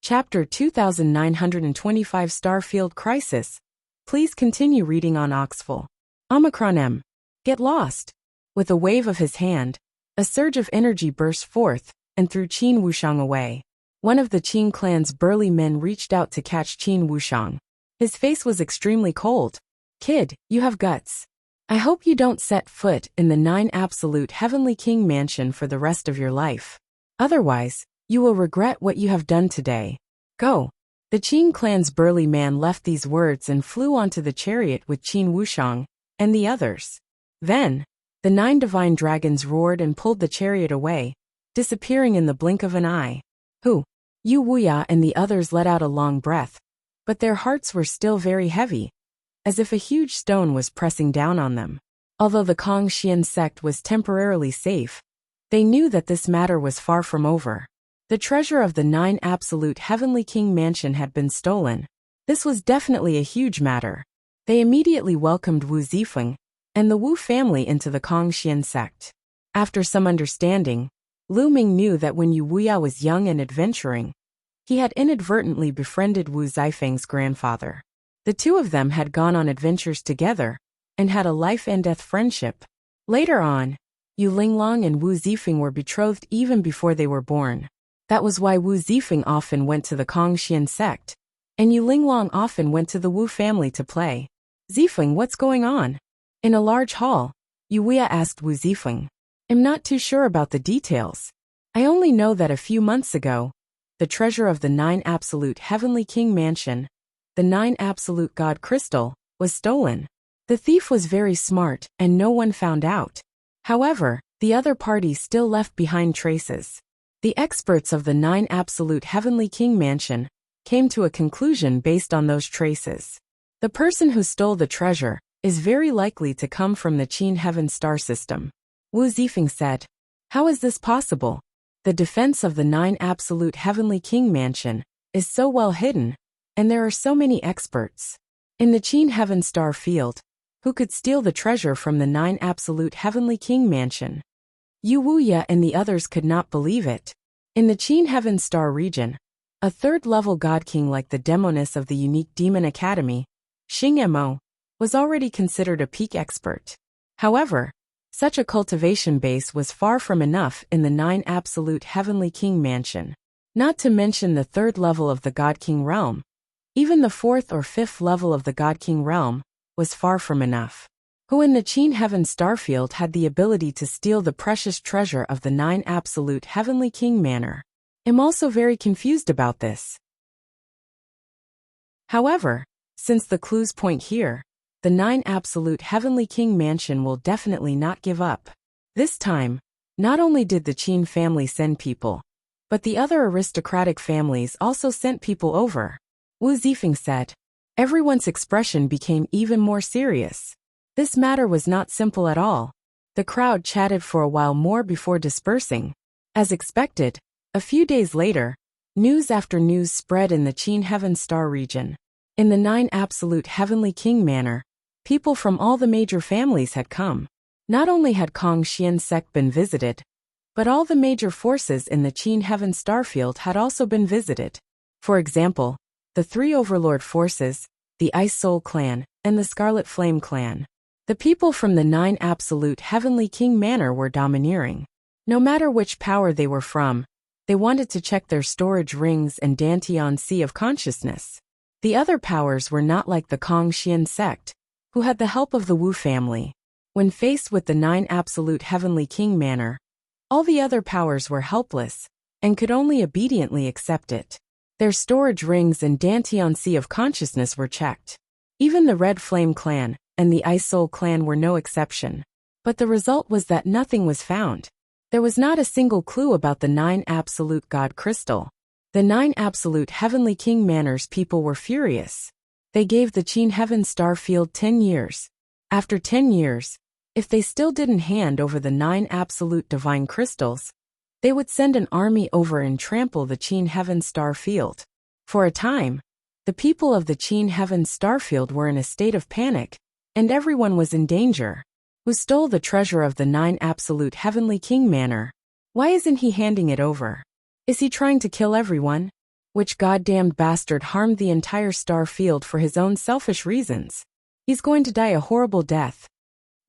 Chapter 2925 Starfield Crisis. Please continue reading on Oxful. Omicron M. Get lost. With a wave of his hand, a surge of energy burst forth and threw Qin Wuxiang away. One of the Qin clan's burly men reached out to catch Qin Wuxiang. His face was extremely cold. Kid, you have guts. I hope you don't set foot in the 9 absolute heavenly king mansion for the rest of your life. Otherwise, you will regret what you have done today. Go. The Qin clan's burly man left these words and flew onto the chariot with Qin Wuxiang and the others. Then, the 9 divine dragons roared and pulled the chariot away, disappearing in the blink of an eye. Yu Wuya and the others let out a long breath, but their hearts were still very heavy, as if a huge stone was pressing down on them. Although the Kangxian sect was temporarily safe, they knew that this matter was far from over. The treasure of the 9 absolute heavenly king mansion had been stolen. This was definitely a huge matter. They immediately welcomed Wu Zifeng and the Wu family into the Kangxian sect. After some understanding, Lu Ming knew that when Yu Wuya was young and adventuring, he had inadvertently befriended Wu Zifeng's grandfather. The two of them had gone on adventures together and had a life-and-death friendship. Later on, Yu Linglong and Wu Zifeng were betrothed even before they were born. That was why Wu Zifeng often went to the Kangxian sect, and Yu Linglong often went to the Wu family to play. Zifeng, what's going on? In a large hall, Yu Wuya asked Wu Zifeng. I'm not too sure about the details. I only know that a few months ago, the treasure of the 9 absolute heavenly king mansion, the 9 absolute god crystal, was stolen. The thief was very smart and no one found out. However, the other parties still left behind traces. The experts of the 9 absolute heavenly king mansion came to a conclusion based on those traces. The person who stole the treasure is very likely to come from the Qin Heaven star system. Wu Zifeng said. How is this possible? The defense of the 9 absolute heavenly king mansion is so well hidden, and there are so many experts. In the Qin Heaven star field, who could steal the treasure from the 9 absolute heavenly king mansion? Yu Wuya and the others could not believe it. In the Qin Heaven star region, a third-level god king like the demoness of the unique demon academy, Xing Mo, was already considered a peak expert. However, such a cultivation base was far from enough in the 9 absolute heavenly king mansion. Not to mention the third level of the God King realm. Even the fourth or fifth level of the God King realm was far from enough. Who in the Qin Heaven starfield had the ability to steal the precious treasure of the 9 absolute heavenly king manor? I'm also very confused about this. However, since the clues point here, the 9 absolute heavenly king mansion will definitely not give up. This time, not only did the Qin family send people, but the other aristocratic families also sent people over. Wu Zifeng said. Everyone's expression became even more serious. This matter was not simple at all. The crowd chatted for a while more before dispersing. As expected, a few days later, news after news spread in the Qin Heaven star region. In the 9 absolute heavenly king manor, people from all the major families had come. Not only had Kangxian sect been visited, but all the major forces in the Qin Heaven starfield had also been visited. For example, the 3 overlord forces, the Ice Soul clan, and the Scarlet Flame clan. The people from the 9 absolute heavenly king manor were domineering. No matter which power they were from, they wanted to check their storage rings and Dantian Sea of Consciousness. The other powers were not like the Kangxian sect, who had the help of the Wu family. When faced with the 9 absolute heavenly king manor, all the other powers were helpless, and could only obediently accept it. Their storage rings and Dantian Sea of Consciousness were checked. Even the Red Flame clan and the Ice Soul clan were no exception. But the result was that nothing was found. There was not a single clue about the 9 absolute god crystal. The 9 absolute heavenly king manor's people were furious. They gave the Qin Heaven starfield 10 years. After 10 years, if they still didn't hand over the 9 absolute divine crystals, they would send an army over and trample the Qin Heaven starfield. For a time, the people of the Qin Heaven starfield were in a state of panic, and everyone was in danger. Who stole the treasure of the 9 absolute heavenly king manor? Why isn't he handing it over? Is he trying to kill everyone? Which goddamned bastard harmed the entire star field for his own selfish reasons? He's going to die a horrible death.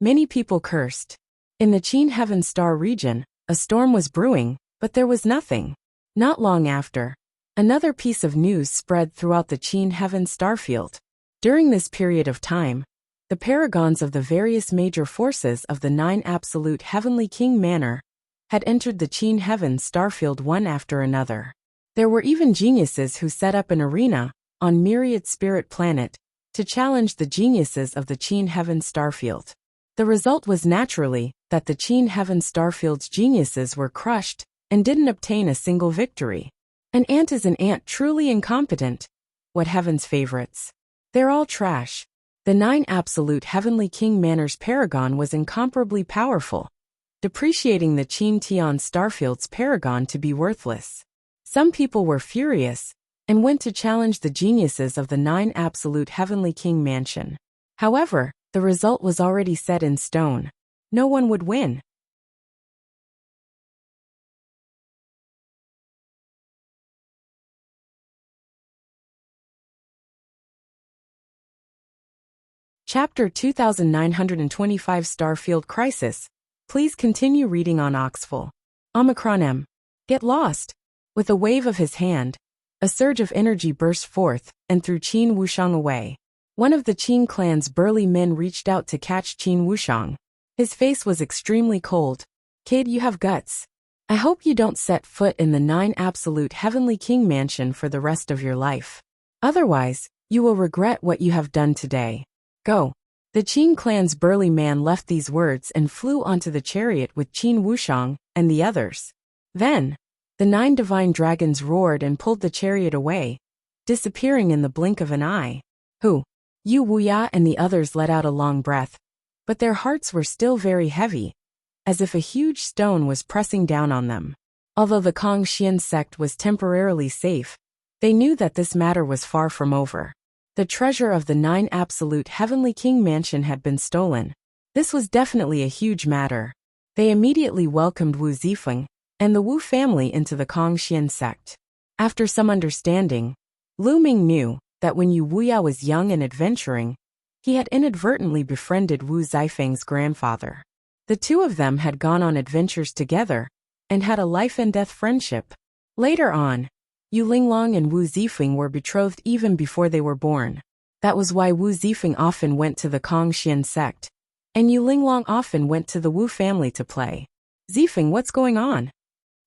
Many people cursed. In the Qin Heaven star region, a storm was brewing, but there was nothing. Not long after, another piece of news spread throughout the Qin Heaven starfield. During this period of time, the paragons of the various major forces of the 9 absolute heavenly king manor, had entered the Qin heaven starfield one after another. There were even geniuses who set up an arena on Myriad spirit planet to challenge the geniuses of the Qin heaven starfield. The result was naturally that the Qin heaven starfield's geniuses were crushed and didn't obtain a single victory. An ant is an ant, truly incompetent. What heaven's favorites? They're all trash. The 9 absolute heavenly king manor's paragon was incomparably powerful, depreciating the Qin Tian starfield's paragon to be worthless. Some people were furious and went to challenge the geniuses of the 9 absolute heavenly king mansion. However, the result was already set in stone. No one would win. Chapter 2925 Starfield Crisis. Please continue reading on Oxful. Omicron M. Get lost. With a wave of his hand, a surge of energy burst forth and threw Qin Wushang away. One of the Qin clan's burly men reached out to catch Qin Wushang. His face was extremely cold. Kid, you have guts. I hope you don't set foot in the 9 absolute heavenly king mansion for the rest of your life. Otherwise, you will regret what you have done today. Go. The Qin clan's burly man left these words and flew onto the chariot with Qin Wushang and the others. Then, the 9 divine dragons roared and pulled the chariot away, disappearing in the blink of an eye. Yu Wuya and the others let out a long breath, but their hearts were still very heavy, as if a huge stone was pressing down on them. Although the Kongxian sect was temporarily safe, they knew that this matter was far from over. The treasure of the 9 absolute heavenly king mansion had been stolen. This was definitely a huge matter. They immediately welcomed Wu Zifeng and the Wu family into the Kongxian sect. After some understanding, Lu Ming knew that when Yu Wuya was young and adventuring, he had inadvertently befriended Wu Zifeng's grandfather. The two of them had gone on adventures together and had a life-and-death friendship. Later on, Yu Linglong and Wu Zifeng were betrothed even before they were born. That was why Wu Zifeng often went to the Kongxian sect, and Yu Linglong often went to the Wu family to play. Zifeng, what's going on?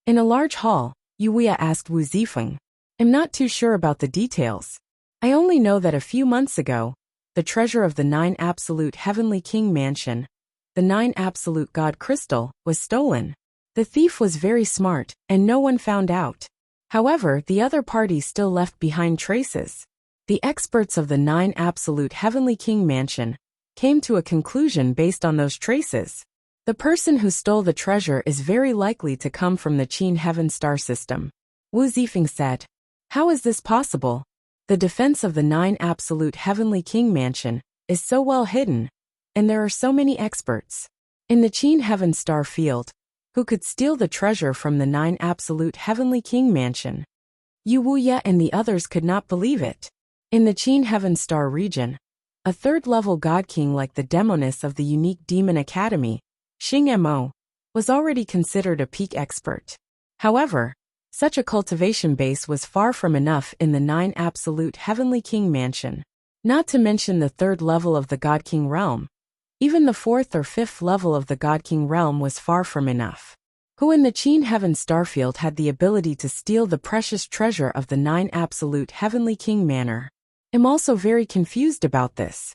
In a large hall, Yu Wuya asked Wu Zifeng. I'm not too sure about the details. I only know that a few months ago, the treasure of the 9 absolute heavenly king mansion, the 9 absolute god crystal, was stolen. The thief was very smart, and no one found out. However, the other party still left behind traces. The experts of the 9 absolute heavenly king mansion came to a conclusion based on those traces. The person who stole the treasure is very likely to come from the Qin heaven star system. Wu Zifeng said. How is this possible? The defense of the 9 absolute heavenly king mansion is so well hidden, and there are so many experts. In the Qin heaven star field, who could steal the treasure from the 9 absolute heavenly king mansion? Yu Wuya and the others could not believe it. In the Qin heaven star region, a third-level god king like the demoness of the unique demon academy, Xing Mo, was already considered a peak expert. However, such a cultivation base was far from enough in the 9 absolute heavenly king mansion. Not to mention the third level of the god king realm. Even the fourth or fifth level of the God King realm was far from enough. Who in the Qin heaven starfield had the ability to steal the precious treasure of the 9 absolute heavenly king manor? I'm also very confused about this.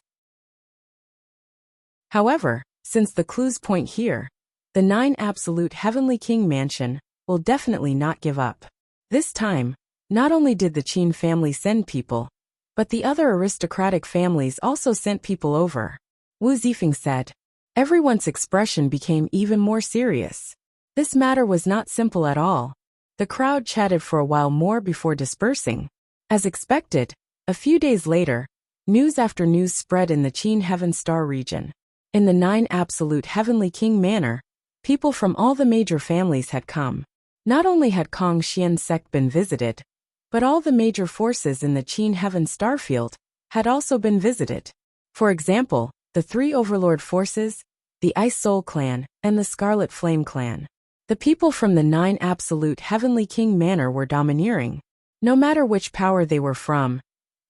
However, since the clues point here, the 9 absolute heavenly king mansion will definitely not give up. This time, not only did the Qin family send people, but the other aristocratic families also sent people over. Wu Zifeng said. Everyone's expression became even more serious. This matter was not simple at all. The crowd chatted for a while more before dispersing. As expected, a few days later, news after news spread in the Qin heaven star region. In the 9 absolute heavenly king manor, people from all the major families had come. Not only had Kongxian sect been visited, but all the major forces in the Qin heaven starfield had also been visited. For example, the 3 overlord forces, the Ice Soul clan, and the Scarlet Flame clan. The people from the 9 absolute heavenly king manor were domineering. No matter which power they were from,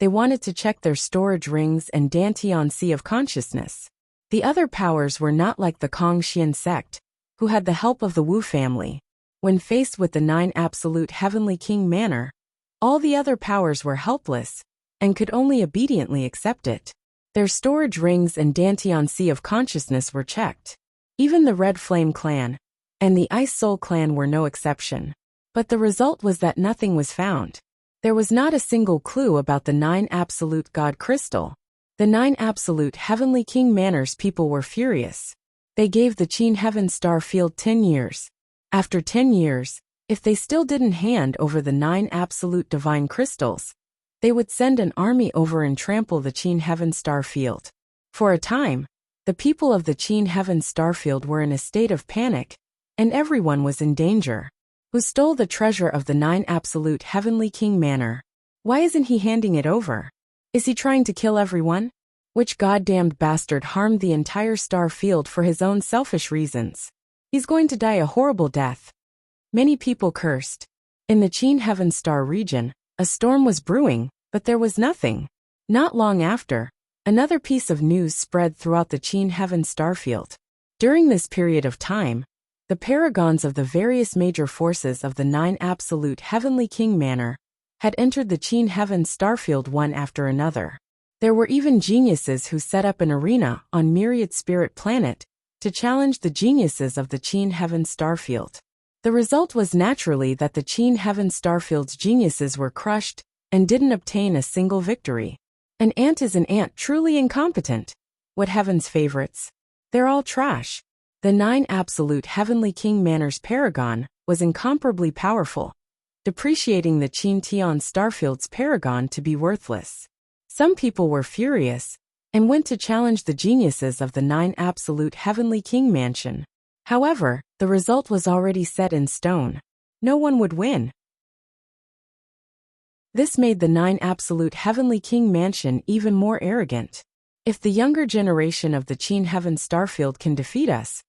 They wanted to check their storage rings and Dantian Sea of Consciousness. The other powers were not like the Kong Xian sect, who had the help of the Wu family. When faced with the 9 absolute heavenly king manner, all the other powers were helpless and could only obediently accept it. Their storage rings and Dantian Sea of Consciousness were checked. Even the Red Flame clan and the Ice Soul clan were no exception. But the result was that nothing was found. There was not a single clue about the 9 absolute God crystal. The 9 absolute heavenly king manners people were furious. They gave the Qin Heaven Star Field 10 years. After 10 years, if they still didn't hand over the 9 absolute divine crystals, they would send an army over and trample the Qin Heaven Star Field. For a time, the people of the Qin Heaven Star Field were in a state of panic, and everyone was in danger. Who stole the treasure of the 9 absolute heavenly king manor? Why isn't he handing it over? Is he trying to kill everyone? Which goddamned bastard harmed the entire star field for his own selfish reasons? He's going to die a horrible death. Many people cursed. In the Qin Heaven Star region, a storm was brewing, but there was nothing. Not long after, another piece of news spread throughout the Qin Heaven Star Field. During this period of time, the paragons of the various major forces of the 9 absolute heavenly king manor had entered the Qin Heaven Starfield one after another. There were even geniuses who set up an arena on Myriad Spirit Planet to challenge the geniuses of the Qin Heaven Starfield. The result was naturally that the Qin Heaven Starfield's geniuses were crushed and didn't obtain a single victory. An ant is an ant, truly incompetent. What heaven's favorites? They're all trash. The 9 absolute heavenly king manor's paragon was incomparably powerful, depreciating the Qin Tian Starfield's paragon to be worthless. Some people were furious and went to challenge the geniuses of the 9 absolute heavenly king mansion. However, the result was already set in stone. No one would win. This made the 9 absolute heavenly king mansion even more arrogant. If the younger generation of the Qin Heaven Starfield can defeat us,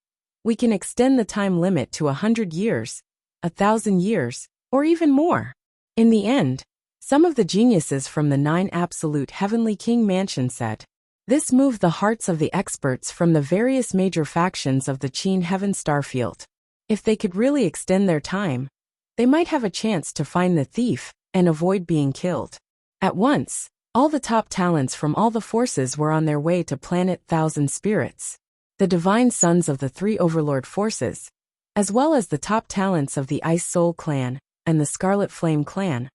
we can extend the time limit to 100 years, 1,000 years, or even more. In the end, some of the geniuses from the 9 absolute heavenly king mansion said. This moved the hearts of the experts from the various major factions of the Qin Heaven Starfield. If they could really extend their time, they might have a chance to find the thief and avoid being killed. At once, all the top talents from all the forces were on their way to planet Thousand Spirits. The divine sons of the 3 overlord forces, as well as the top talents of the Ice Soul clan and the Scarlet Flame clan,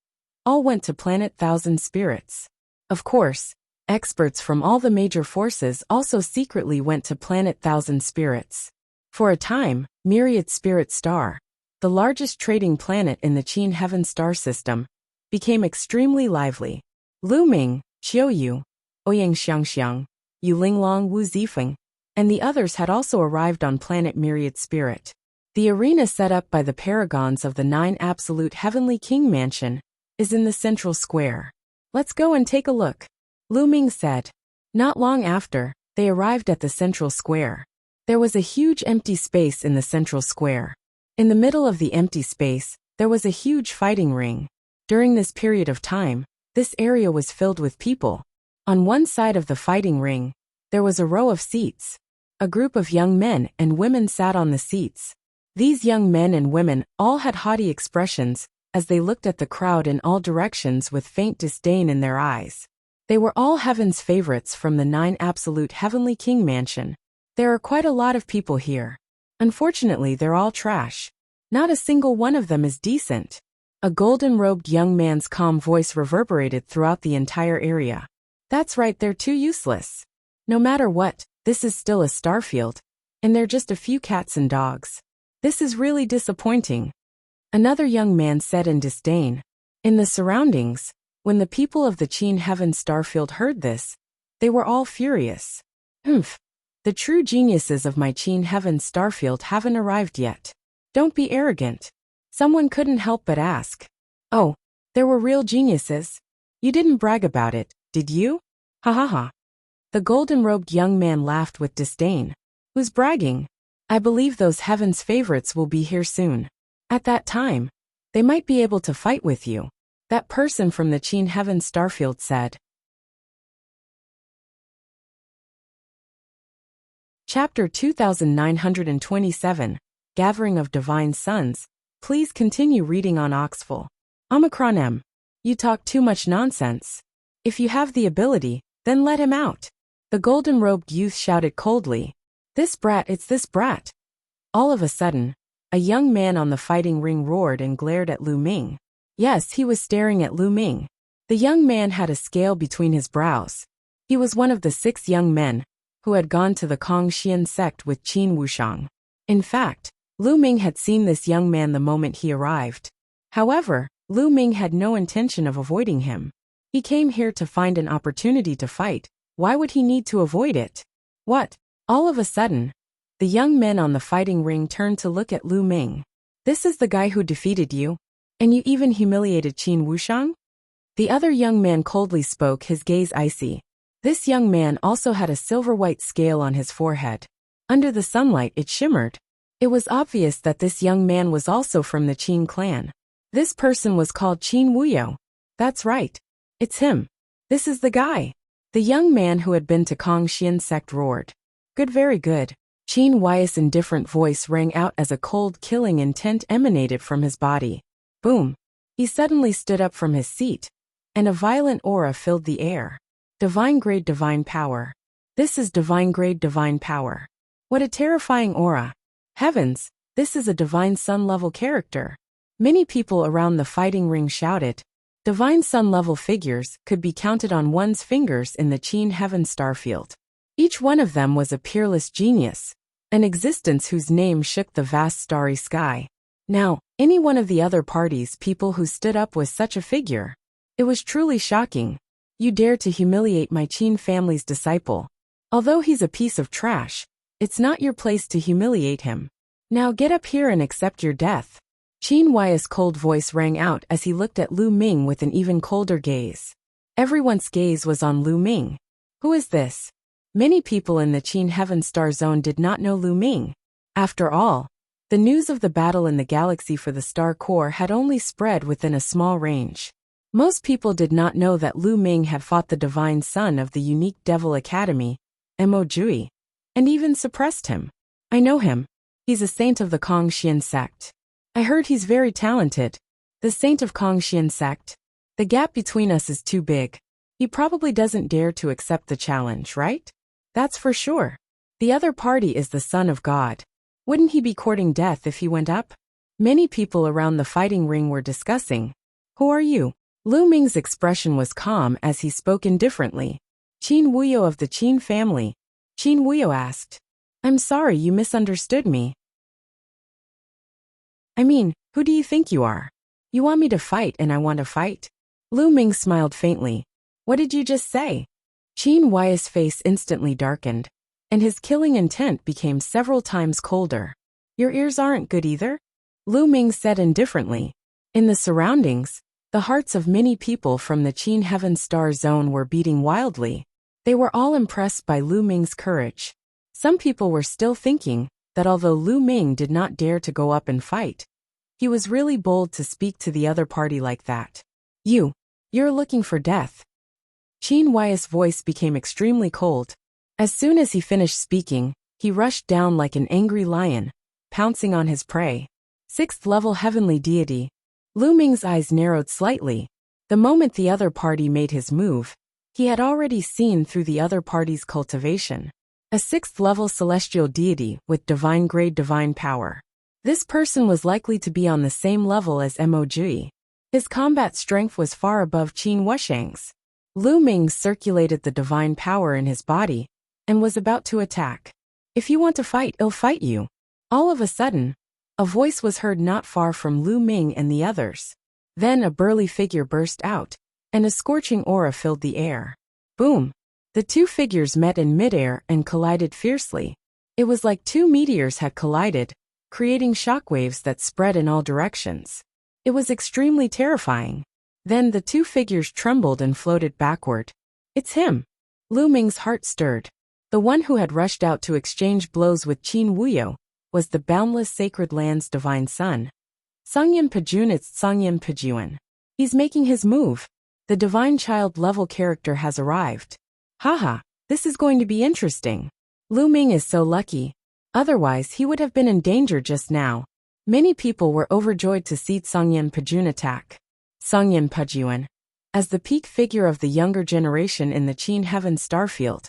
all went to planet Thousand Spirits. Of course, experts from all the major forces also secretly went to planet Thousand Spirits. For a time, Myriad Spirit Star, the largest trading planet in the Qin Heaven Star system, became extremely lively. Lu Ming, Qiu Yu, Ouyang Xiangxiang, Yu Linglong Wu Zifeng, and the others had also arrived on planet Myriad Spirit. The arena set up by the paragons of the 9 absolute heavenly king mansion is in the central square. Let's go and take a look, Lu Ming said. Not long after, they arrived at the central square. There was a huge empty space in the central square. In the middle of the empty space, there was a huge fighting ring. During this period of time, this area was filled with people. On one side of the fighting ring, there was a row of seats. A group of young men and women sat on the seats. These young men and women all had haughty expressions as they looked at the crowd in all directions with faint disdain in their eyes. They were all heaven's favorites from the 9 absolute heavenly king mansion. There are quite a lot of people here. Unfortunately, they're all trash. Not a single one of them is decent. A golden-robed young man's calm voice reverberated throughout the entire area. That's right, they're too useless. No matter what, this is still a starfield, and they're just a few cats and dogs. This is really disappointing. Another young man said in disdain. In the surroundings, when the people of the Qin Heaven Starfield heard this, they were all furious. The true geniuses of my Qin Heaven Starfield haven't arrived yet. Don't be arrogant. Someone couldn't help but ask. Oh, there were real geniuses? You didn't brag about it, did you? Ha ha ha. The golden-robed young man laughed with disdain. Who's bragging? I believe those heaven's favorites will be here soon. At that time, they might be able to fight with you. That person from the Qin Heaven Starfield said. Chapter 2927, Gathering of Divine Sons. Please continue reading on Oxful. Omicron M. You talk too much nonsense. If you have the ability, then let him out. The golden-robed youth shouted coldly. This brat, it's this brat. All of a sudden, a young man on the fighting ring roared and glared at Lu Ming. Yes, he was staring at Lu Ming. The young man had a scale between his brows. He was one of the 6 young men who had gone to the Kongxian sect with Qin Wushang. In fact, Lu Ming had seen this young man the moment he arrived. However, Lu Ming had no intention of avoiding him. He came here to find an opportunity to fight. Why would he need to avoid it? What? All of a sudden, the young men on the fighting ring turned to look at Lu Ming. This is the guy who defeated you? And you even humiliated Qin Wushang? The other young man coldly spoke, his gaze icy. This young man also had a silver-white scale on his forehead. Under the sunlight it shimmered. It was obvious that this young man was also from the Qin clan. This person was called Qin Wuyo. That's right. It's him. This is the guy. The young man who had been to Kongxian sect roared. Good, very good. Qin Wuyo's indifferent voice rang out as a cold, killing intent emanated from his body. Boom. He suddenly stood up from his seat, and a violent aura filled the air. Divine grade divine power. This is divine grade divine power. What a terrifying aura. Heavens, this is a divine sun level character. Many people around the fighting ring shouted. Divine sun level figures could be counted on one's fingers in the Qin Heaven Starfield. Each one of them was a peerless genius, an existence whose name shook the vast starry sky. Now, any one of the other parties' people who stood up with such a figure. It was truly shocking. You dare to humiliate my Qin family's disciple. Although he's a piece of trash, it's not your place to humiliate him. Now get up here and accept your death. Qin Wuyo's cold voice rang out as he looked at Lu Ming with an even colder gaze. Everyone's gaze was on Lu Ming. Who is this? Many people in the Qin Heaven Star Zone did not know Lu Ming. After all, the news of the battle in the galaxy for the Star Core had only spread within a small range. Most people did not know that Lu Ming had fought the divine son of the unique Devil Academy, Mo Jui, and even suppressed him. I know him. He's a saint of the Kongxian sect. I heard he's very talented. The saint of Kongxian sect. The gap between us is too big. He probably doesn't dare to accept the challenge, right? That's for sure. The other party is the son of God. Wouldn't he be courting death if he went up? Many people around the fighting ring were discussing. Who are you? Lu Ming's expression was calm as he spoke indifferently. Qin Wuyo of the Qin family. Qin Wuyo asked. I'm sorry, you misunderstood me. I mean, who do you think you are? You want me to fight and I want to fight? Lu Ming smiled faintly. What did you just say? Qin Wuyo's face instantly darkened, and his killing intent became several times colder. Your ears aren't good either? Lu Ming said indifferently. In the surroundings, the hearts of many people from the Qin Heaven Star Zone were beating wildly. They were all impressed by Lu Ming's courage. Some people were still thinking that although Lu Ming did not dare to go up and fight, he was really bold to speak to the other party like that. You're looking for death. Qin Wuyo's voice became extremely cold. As soon as he finished speaking, he rushed down like an angry lion, pouncing on his prey. 6th level heavenly deity. Lu Ming's eyes narrowed slightly. The moment the other party made his move, he had already seen through the other party's cultivation. A 6th level celestial deity with divine grade divine power. This person was likely to be on the same level as Mo Jui. His combat strength was far above Qin Wushang's. Lu Ming circulated the divine power in his body and was about to attack. If you want to fight, I'll fight you. All of a sudden, a voice was heard not far from Lu Ming and the others. Then a burly figure burst out, and a scorching aura filled the air. Boom! The two figures met in midair and collided fiercely. It was like 2 meteors had collided, creating shockwaves that spread in all directions. It was extremely terrifying. Then the 2 figures trembled and floated backward. It's him! Lu Ming's heart stirred. The one who had rushed out to exchange blows with Qin Wuyo was the boundless sacred land's divine son. Sangyin Pajunit's Sangyin Pajuan. He's making his move. The divine child level character has arrived. Haha, this is going to be interesting. Lu Ming is so lucky. Otherwise, he would have been in danger just now. Many people were overjoyed to see Songyin Pajun attack. Songyin Pajun, as the peak figure of the younger generation in the Qin Heaven Starfield,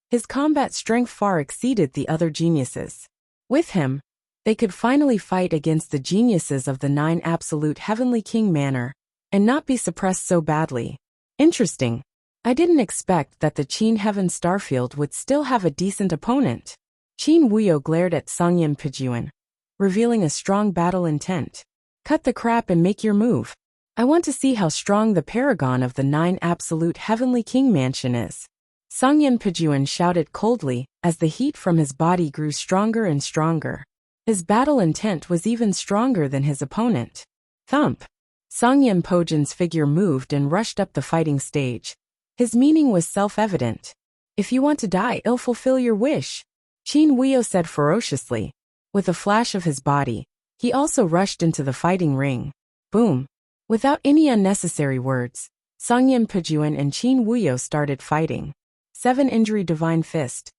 his combat strength far exceeded the other geniuses. With him, they could finally fight against the geniuses of the 9 Absolute Heavenly King manner, and not be suppressed so badly. Interesting. I didn't expect that the Qin Heaven Starfield would still have a decent opponent. Qin Wuyo glared at Songyin Pajun, revealing a strong battle intent. Cut the crap and make your move. I want to see how strong the paragon of the 9 Absolute Heavenly King mansion is. Songyin Pajun shouted coldly as the heat from his body grew stronger and stronger. His battle intent was even stronger than his opponent. Thump. Songyin Pajun's figure moved and rushed up the fighting stage. His meaning was self-evident. If you want to die, I'll fulfill your wish, Qin Wuyo said ferociously. With a flash of his body, he also rushed into the fighting ring. Boom. Without any unnecessary words, Songyin Pajun and Qin Wuyo started fighting. 7 Injury Divine Fist.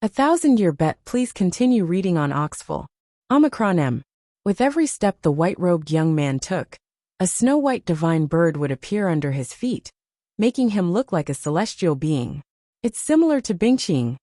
A 1,000-year bet. Please continue reading on Oxful. Omicron M. With every step the white-robed young man took, a snow-white divine bird would appear under his feet, making him look like a celestial being. It's similar to Bingqing.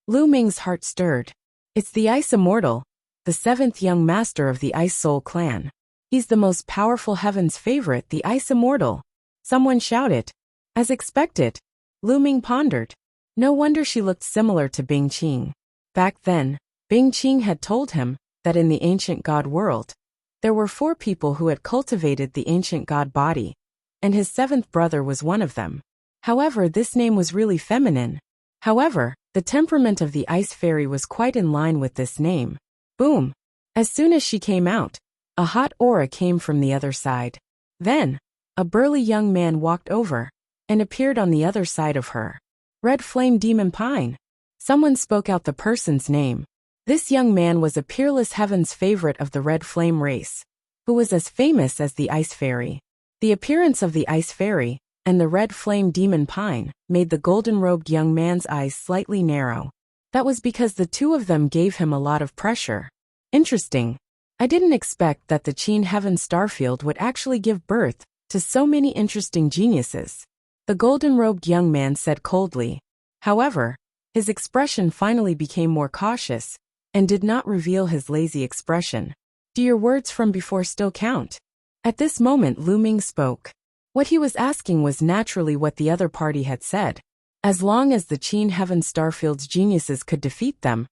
Lu Ming's heart stirred. It's the Ice Immortal, the 7th young master of the Ice Soul clan. He's the most powerful heaven's favorite, the Ice Immortal. Someone shouted. As expected, Lu Ming pondered. No wonder she looked similar to Bingqing. Back then, Bingqing had told him that in the ancient god world, there were 4 people who had cultivated the ancient god body, and his 7th brother was one of them. However, this name was really feminine. However, the temperament of the ice fairy was quite in line with this name. Boom! As soon as she came out, a hot aura came from the other side. Then, a burly young man walked over and appeared on the other side of her. Red Flame Demon Pine. Someone spoke out the person's name. This young man was a peerless heaven's favorite of the Red Flame race, who was as famous as the Ice Fairy. The appearance of the Ice Fairy and the Red Flame Demon Pine made the golden-robed young man's eyes slightly narrow. That was because the 2 of them gave him a lot of pressure. Interesting. I didn't expect that the Qin Heaven Starfield would actually give birth to so many interesting geniuses, the golden-robed young man said coldly. However, his expression finally became more cautious and did not reveal his lazy expression. Do your words from before still count? At this moment Lu Ming spoke. What he was asking was naturally what the other party had said. As long as the Qin Heaven Starfield's geniuses could defeat them,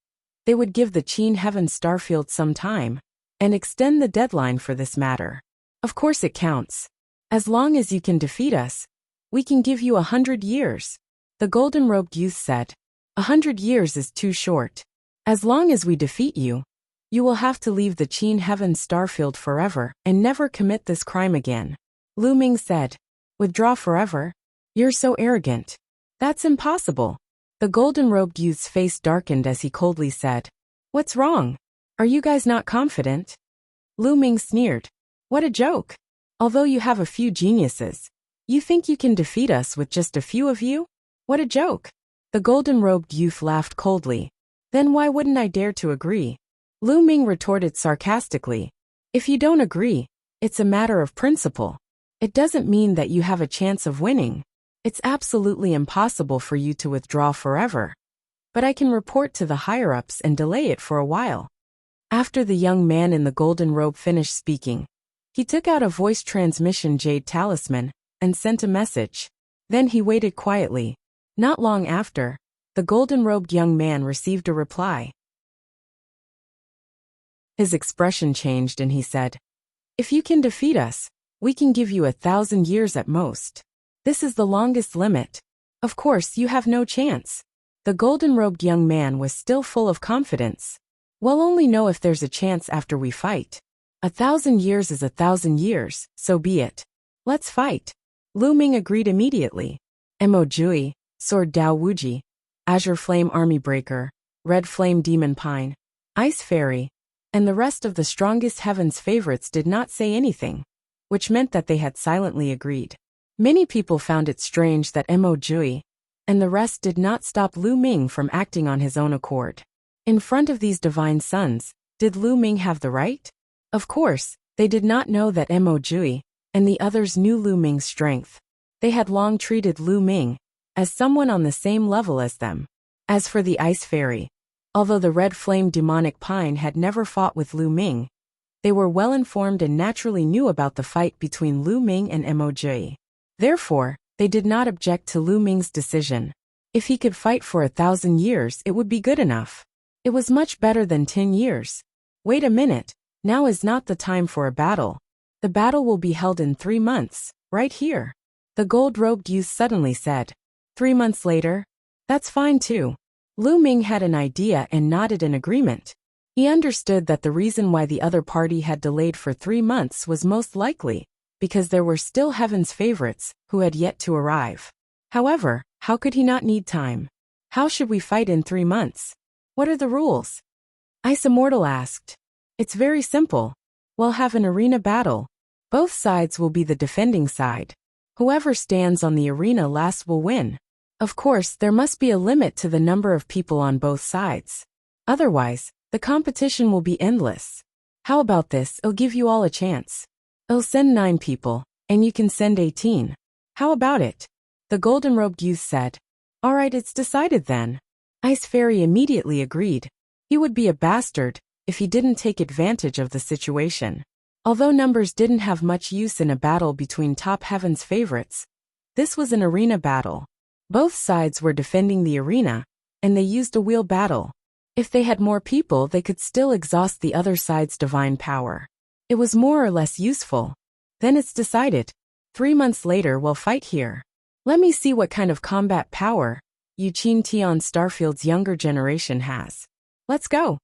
they would give the Qin Heaven Starfield some time and extend the deadline for this matter. Of course it counts. As long as you can defeat us, we can give you 100 years. The golden-robed youth said. 100 years is too short. As long as we defeat you, you will have to leave the Qin Heaven Starfield forever and never commit this crime again. Lu Ming said. Withdraw forever? You're so arrogant. That's impossible. The golden-robed youth's face darkened as he coldly said. What's wrong? Are you guys not confident? Lu Ming sneered. What a joke. Although you have a few geniuses, you think you can defeat us with just a few of you? What a joke. The golden-robed youth laughed coldly. Then why wouldn't I dare to agree? Lu Ming retorted sarcastically. If you don't agree, it's a matter of principle. It doesn't mean that you have a chance of winning. It's absolutely impossible for you to withdraw forever. But I can report to the higher-ups and delay it for a while. After the young man in the golden robe finished speaking, he took out a voice transmission jade talisman and sent a message. Then he waited quietly. Not long after, the golden-robed young man received a reply. His expression changed and he said, If you can defeat us, we can give you 1,000 years at most. This is the longest limit. Of course, you have no chance. The golden-robed young man was still full of confidence. We'll only know if there's a chance after we fight. 1,000 years is 1,000 years, so be it. Let's fight. Lu Ming agreed immediately. Mo Jui, Sword Dao Wuji, Azure Flame Army Breaker, Red Flame Demon Pine, Ice Fairy, and the rest of the strongest heaven's favorites did not say anything, which meant that they had silently agreed. Many people found it strange that Mo Jui and the rest did not stop Lu Ming from acting on his own accord. In front of these divine sons, did Lu Ming have the right? Of course, they did not know that Mo Jui and the others knew Lu Ming's strength. They had long treated Lu Ming as someone on the same level as them. As for the Ice Fairy, although the Red Flame Demonic Pine had never fought with Lu Ming, they were well informed and naturally knew about the fight between Lu Ming and Mo Jui. Therefore, they did not object to Lu Ming's decision. If he could fight for 1,000 years, it would be good enough. It was much better than 10 years. Wait a minute, now is not the time for a battle. The battle will be held in 3 months, right here. The gold-robed youth suddenly said. 3 months later? That's fine too. Lu Ming had an idea and nodded in agreement. He understood that the reason why the other party had delayed for 3 months was most likely because there were still heaven's favorites who had yet to arrive. However, how could he not need time? How should we fight in 3 months? What are the rules? Ice Immortal asked. It's very simple. We'll have an arena battle. Both sides will be the defending side. Whoever stands on the arena last will win. Of course, there must be a limit to the number of people on both sides. Otherwise, the competition will be endless. How about this? I'll give you all a chance. I'll send 9 people, and you can send 18. How about it? The golden-robed youth said. All right, it's decided then. Ice Fairy immediately agreed. He would be a bastard if he didn't take advantage of the situation. Although numbers didn't have much use in a battle between top heaven's favorites, this was an arena battle. Both sides were defending the arena, and they used a wheel battle. If they had more people, they could still exhaust the other side's divine power. It was more or less useful. Then it's decided. 3 months later we'll fight here. Let me see what kind of combat power Eugene Tion Starfield's younger generation has. Let's go.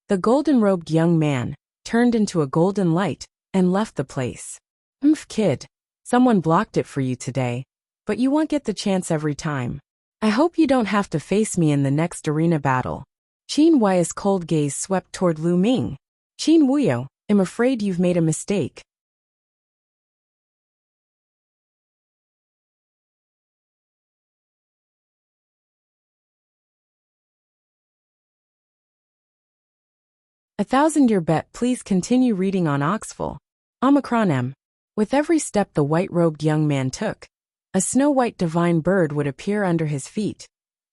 The golden-robed young man turned into a golden light and left the place. Kid. Someone blocked it for you today, but you won't get the chance every time. I hope you don't have to face me in the next arena battle. Qin Hui's cold gaze swept toward Lu Ming. Qin Wuyo, I'm afraid you've made a mistake. A 1,000-year bet. Please continue reading on Oxful. Omicron M. With every step the white-robed young man took, a snow-white divine bird would appear under his feet,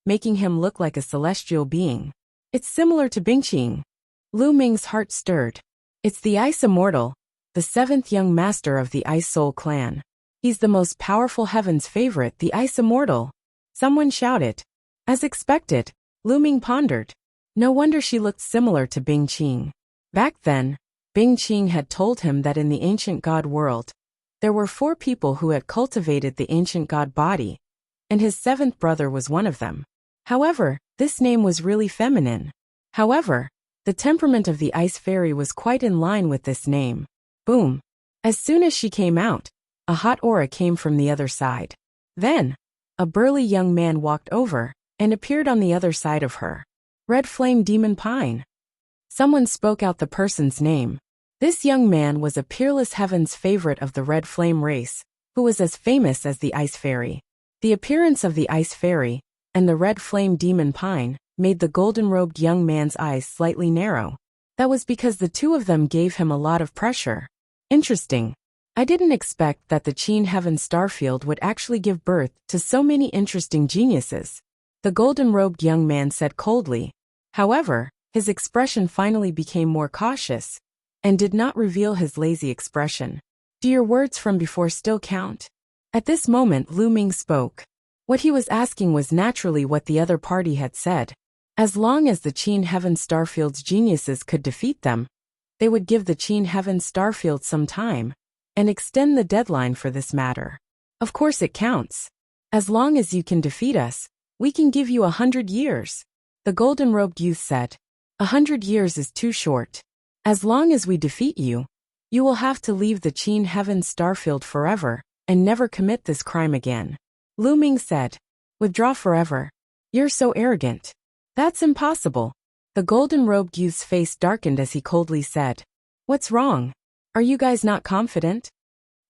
making him look like a celestial being. It's similar to Bingqing. Lu Ming's heart stirred. It's the Ice Immortal, the 7th young master of the Ice Soul clan. He's the most powerful heaven's favorite, the Ice Immortal. Someone shouted. As expected, Lu Ming pondered. No wonder she looked similar to Bingqing. Back then, Bingqing had told him that in the ancient god world, there were 4 people who had cultivated the ancient god body, and his 7th brother was one of them. However, this name was really feminine. However, the temperament of the Ice Fairy was quite in line with this name. Boom. As soon as she came out, a hot aura came from the other side. Then, a burly young man walked over and appeared on the other side of her. Red Flame Demon Pine. Someone spoke out the person's name. This young man was a peerless heaven's favorite of the Red Flame race, who was as famous as the Ice Fairy. The appearance of the Ice Fairy and the Red Flame Demon Pine made the golden-robed young man's eyes slightly narrow. That was because the two of them gave him a lot of pressure. Interesting. I didn't expect that the Qin Heaven Starfield would actually give birth to so many interesting geniuses, the golden-robed young man said coldly. However, his expression finally became more cautious and did not reveal his lazy expression. Do your words from before still count? At this moment Lu Ming spoke. What he was asking was naturally what the other party had said. As long as the Qin Heaven Starfield's geniuses could defeat them, they would give the Qin Heaven Starfield some time and extend the deadline for this matter. Of course it counts. As long as you can defeat us, we can give you 100 years. The golden-robed youth said. 100 years is too short. As long as we defeat you, you will have to leave the Qin Heaven Starfield forever and never commit this crime again. Lu Ming said. Withdraw forever. You're so arrogant. That's impossible. The golden-robed youth's face darkened as he coldly said, "What's wrong? Are you guys not confident?"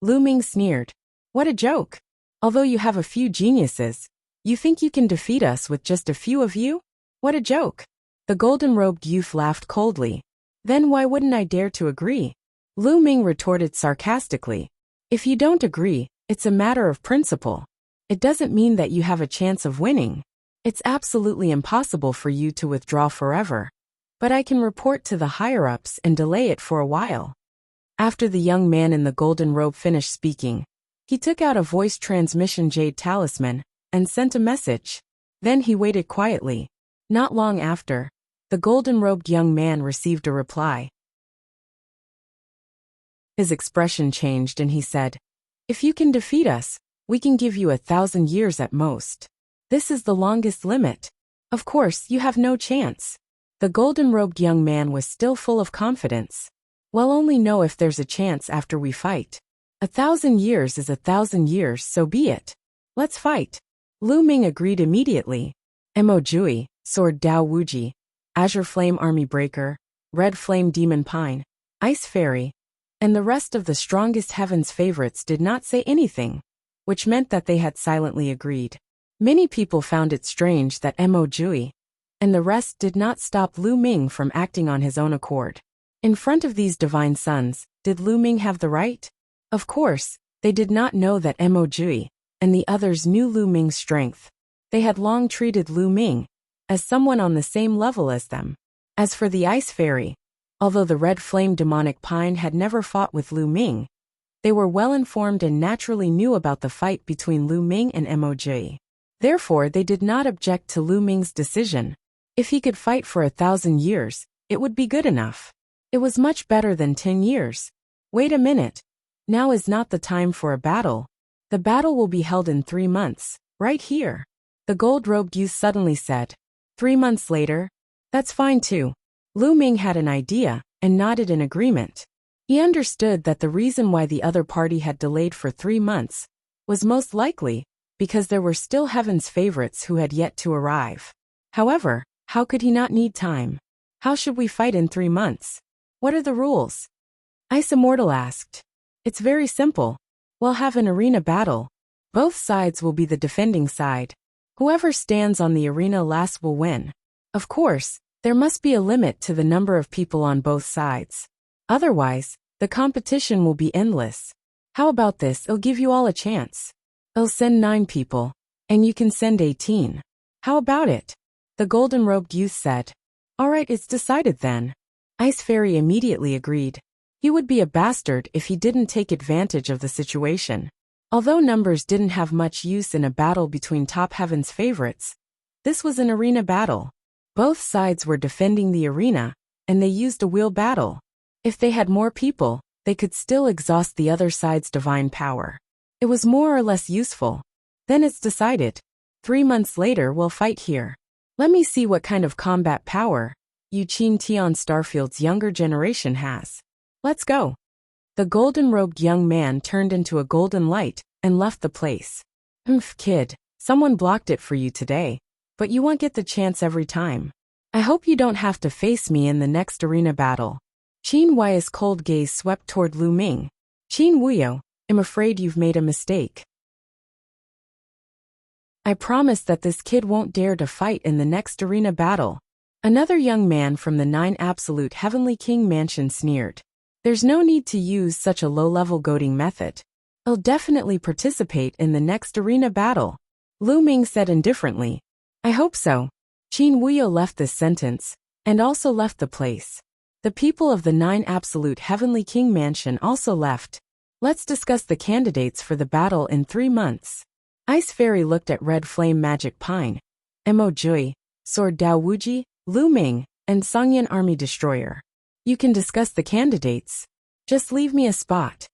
Lu Ming sneered. "What a joke. Although you have a few geniuses, you think you can defeat us with just a few of you? What a joke." The golden-robed youth laughed coldly. "Then why wouldn't I dare to agree?" Lu Ming retorted sarcastically. "If you don't agree, it's a matter of principle. It doesn't mean that you have a chance of winning. It's absolutely impossible for you to withdraw forever. But I can report to the higher-ups and delay it for a while." After the young man in the golden robe finished speaking, he took out a voice transmission jade talisman and sent a message. Then he waited quietly. Not long after, the golden-robed young man received a reply. His expression changed and he said, "If you can defeat us, we can give you 1,000 years at most. This is the longest limit. Of course, you have no chance." The golden-robed young man was still full of confidence. "We'll only know if there's a chance after we fight. 1,000 years is 1,000 years, so be it. Let's fight." Lu Ming agreed immediately. Mo Jui, Sword Dao Wuji, Azure Flame Army Breaker, Red Flame Demon Pine, Ice Fairy, and the rest of the strongest heaven's favorites did not say anything, which meant that they had silently agreed. Many people found it strange that Mo Jui and the rest did not stop Lu Ming from acting on his own accord. In front of these divine sons, did Lu Ming have the right? Of course, they did not know that Mo Jui and the others knew Lu Ming's strength. They had long treated Lu Ming as someone on the same level as them. As for the Ice Fairy, although the Red Flame Demonic Pine had never fought with Lu Ming, they were well informed and naturally knew about the fight between Lu Ming and Mo Jui. Therefore, they did not object to Lu Ming's decision. If he could fight for 1,000 years, it would be good enough. It was much better than 10 years. Wait a minute. Now is not the time for a battle. The battle will be held in 3 months, right here. The gold-robed youth suddenly said. 3 months later? That's fine too. Lu Ming had an idea and nodded in agreement. He understood that the reason why the other party had delayed for 3 months was most likely because there were still heaven's favorites who had yet to arrive. However, how could he not need time? How should we fight in 3 months? What are the rules? Ice Immortal asked. It's very simple. We'll have an arena battle. Both sides will be the defending side. Whoever stands on the arena last will win. Of course, there must be a limit to the number of people on both sides. Otherwise, the competition will be endless. How about this? I'll give you all a chance. I'll send 9 people, and you can send 18. How about it? The golden-robed youth said. All right, it's decided then. Ice Fairy immediately agreed. He would be a bastard if he didn't take advantage of the situation. Although numbers didn't have much use in a battle between top heaven's favorites, this was an arena battle. Both sides were defending the arena, and they used a wheel battle. If they had more people, they could still exhaust the other side's divine power. It was more or less useful. Then it's decided. 3 months later we'll fight here. Let me see what kind of combat power Yuqin Tian Starfield's younger generation has. Let's go. The golden-robed young man turned into a golden light and left the place. Kid, someone blocked it for you today, but you won't get the chance every time. I hope you don't have to face me in the next arena battle. Qin Huai's cold gaze swept toward Lu Ming. Qin Wuyo, I'm afraid you've made a mistake. I promise that this kid won't dare to fight in the next arena battle. Another young man from the 9 Absolute Heavenly King Mansion sneered. There's no need to use such a low-level goading method. I'll definitely participate in the next arena battle. Lu Ming said indifferently. I hope so. Qin Wuyo left this sentence, and also left the place. The people of the 9 Absolute Heavenly King Mansion also left. Let's discuss the candidates for the battle in 3 months. Ice Fairy looked at Red Flame Magic Pine, Mo Jui, Sword Dao Wuji, Lu Ming, and Songyan Army Destroyer. You can discuss the candidates. Just leave me a spot.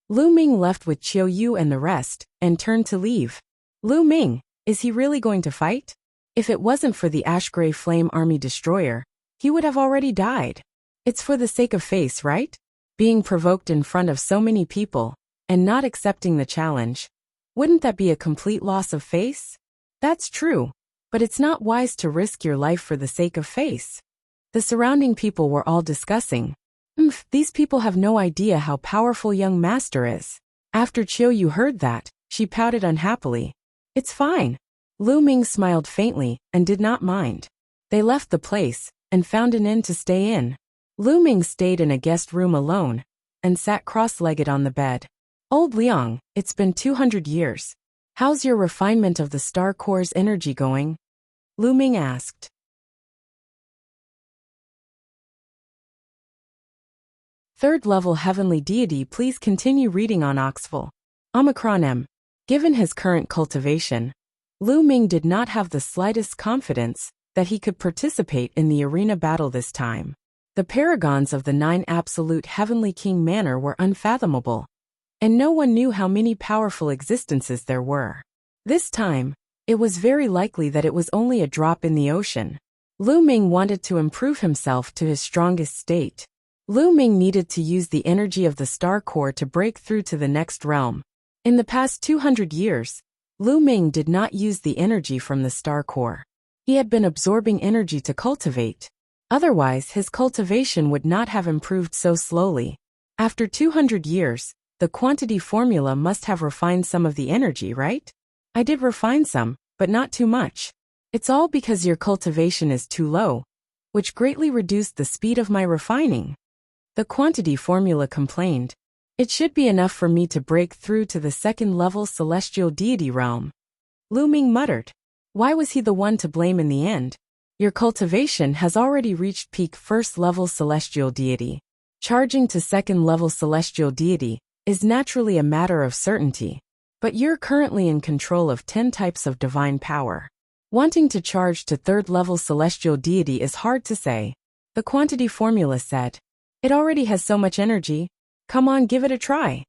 Lu Ming left with Qiu Yu and the rest, and turned to leave. Lu Ming, is he really going to fight? If it wasn't for the Ash Gray Flame Army Destroyer, he would have already died. It's for the sake of face, right? Being provoked in front of so many people, and not accepting the challenge. Wouldn't that be a complete loss of face? That's true, but it's not wise to risk your life for the sake of face. The surrounding people were all discussing. These people have no idea how powerful young master is. After Qiu heard that, she pouted unhappily. It's fine. Lu Ming smiled faintly and did not mind. They left the place and found an inn to stay in. Lu Ming stayed in a guest room alone and sat cross-legged on the bed. Old Liang, it's been 200 years. How's your refinement of the star core's energy going? Lu Ming asked. Third level heavenly deity. Please continue reading on Oxville. Omicron M. Given his current cultivation, Lu Ming did not have the slightest confidence that he could participate in the arena battle this time. The paragons of the 9 absolute heavenly king manor were unfathomable, and no one knew how many powerful existences there were. This time, it was very likely that it was only a drop in the ocean. Lu Ming wanted to improve himself to his strongest state. Lu Ming needed to use the energy of the star core to break through to the next realm. In the past 200 years, Lu Ming did not use the energy from the star core. He had been absorbing energy to cultivate. Otherwise, his cultivation would not have improved so slowly. After 200 years, the quantity formula must have refined some of the energy, right? I did refine some, but not too much. It's all because your cultivation is too low, which greatly reduced the speed of my refining. The quantity formula complained. It should be enough for me to break through to the second-level celestial deity realm. Lu Ming muttered. Why was he the one to blame in the end? Your cultivation has already reached peak first-level celestial deity. Charging to second-level celestial deity is naturally a matter of certainty, but you're currently in control of 10 types of divine power. Wanting to charge to third-level celestial deity is hard to say. The quantity formula said. It already has so much energy. Come on, give it a try.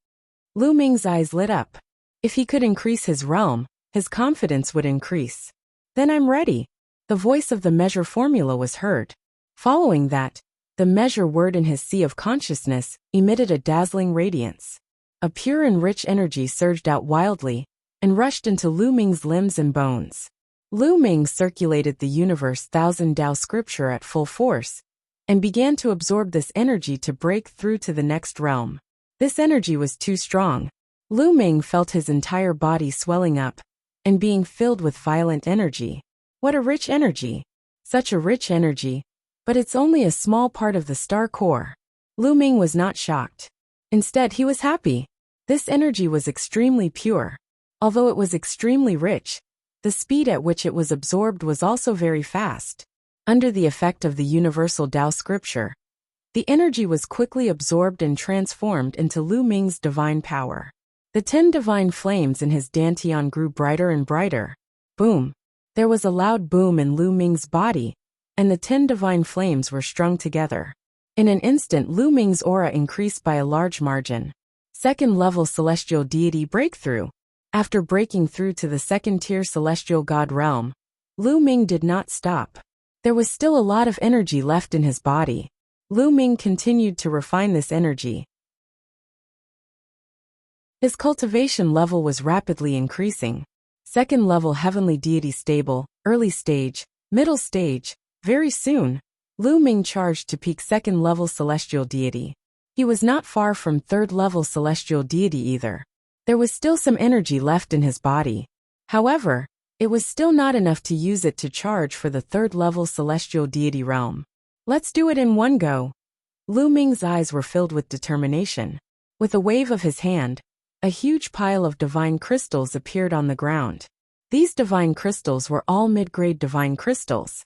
Lu Ming's eyes lit up. If he could increase his realm, his confidence would increase. Then I'm ready. The voice of the measure formula was heard. Following that, the measure word in his sea of consciousness emitted a dazzling radiance. A pure and rich energy surged out wildly and rushed into Lu Ming's limbs and bones. Lu Ming circulated the universe thousand Tao scripture at full force and began to absorb this energy to break through to the next realm. This energy was too strong. Lu Ming felt his entire body swelling up and being filled with violent energy. What a rich energy! Such a rich energy, but it's only a small part of the star core. Lu Ming was not shocked. Instead, he was happy. This energy was extremely pure. Although it was extremely rich, the speed at which it was absorbed was also very fast. Under the effect of the universal Tao scripture, the energy was quickly absorbed and transformed into Lu Ming's divine power. The 10 divine flames in his dantian grew brighter and brighter. Boom! There was a loud boom in Lu Ming's body, and the 10 divine flames were strung together. In an instant, Lu Ming's aura increased by a large margin. Second-level celestial deity breakthrough. After breaking through to the second-tier celestial god realm, Lu Ming did not stop. There was still a lot of energy left in his body. Lu Ming continued to refine this energy. His cultivation level was rapidly increasing. Second-level heavenly deity stable, early stage, middle stage. Very soon, Lu Ming charged to peak second-level celestial deity. He was not far from third-level celestial deity either. There was still some energy left in his body. However, it was still not enough to use it to charge for the third-level celestial deity realm. Let's do it in one go. Lu Ming's eyes were filled with determination. With a wave of his hand, a huge pile of divine crystals appeared on the ground. These divine crystals were all mid-grade divine crystals,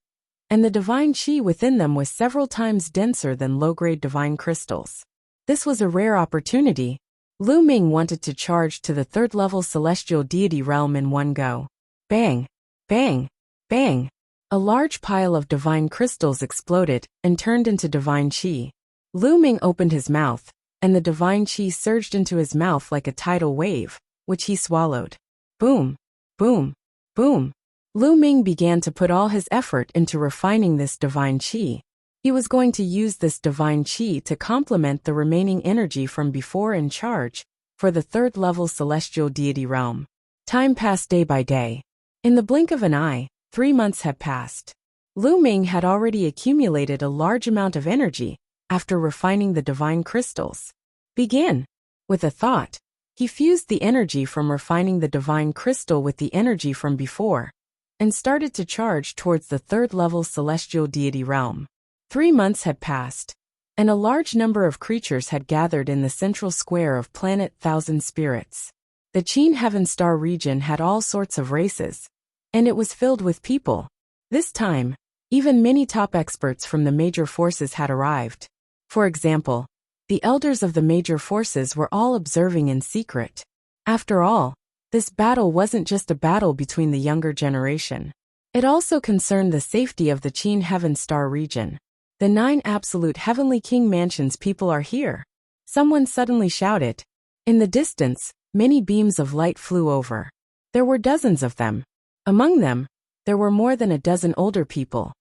and the divine chi within them was several times denser than low-grade divine crystals. This was a rare opportunity. Lu Ming wanted to charge to the third-level celestial deity realm in one go. Bang! Bang! Bang! A large pile of divine crystals exploded and turned into divine chi. Lu Ming opened his mouth, and the divine chi surged into his mouth like a tidal wave, which he swallowed. Boom! Boom! Boom! Lu Ming began to put all his effort into refining this divine chi. He was going to use this divine chi to complement the remaining energy from before and charge for the third-level celestial deity realm. Time passed day by day. In the blink of an eye, 3 months had passed. Lu Ming had already accumulated a large amount of energy after refining the divine crystals. Begin. With a thought, he fused the energy from refining the divine crystal with the energy from before, and started to charge towards the third-level celestial deity realm. 3 months had passed, and a large number of creatures had gathered in the central square of planet Thousand Spirits. The Qin Heaven Star region had all sorts of races, and it was filled with people. This time, even many top experts from the major forces had arrived. For example, the elders of the major forces were all observing in secret. After all, this battle wasn't just a battle between the younger generation. It also concerned the safety of the Qin Heaven Star region. The 9 absolute heavenly king mansions people are here. Someone suddenly shouted. In the distance, many beams of light flew over. There were dozens of them. Among them, there were more than a dozen older people,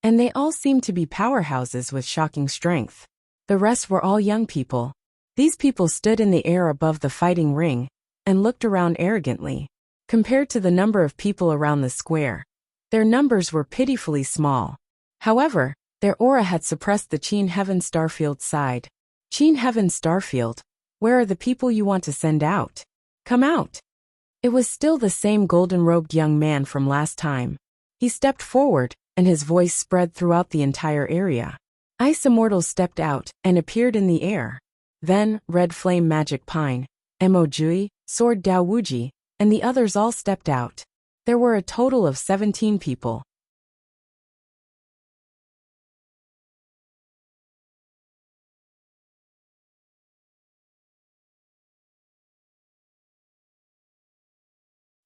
and they all seemed to be powerhouses with shocking strength. The rest were all young people. These people stood in the air above the fighting ring and looked around arrogantly. Compared to the number of people around the square, their numbers were pitifully small. However, their aura had suppressed the Qin Heaven Starfield side. Qin Heaven Starfield, where are the people you want to send out? Come out. It was still the same golden-robed young man from last time. He stepped forward, and his voice spread throughout the entire area. Ice Immortals stepped out and appeared in the air. Then, Red Flame Magic Pine, Mo Jui, Sword Dao Wuji, and the others all stepped out. There were a total of 17 people.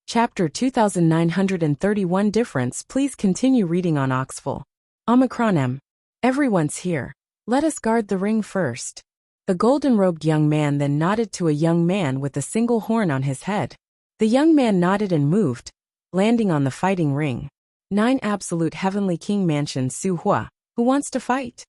Chapter 2931 Difference. Please continue reading on Oxful. Omicron M. Everyone's here. Let us guard the ring first. The golden-robed young man then nodded to a young man with a single horn on his head. The young man nodded and moved, landing on the fighting ring. 9 absolute heavenly king mansions. Su Hua, who wants to fight?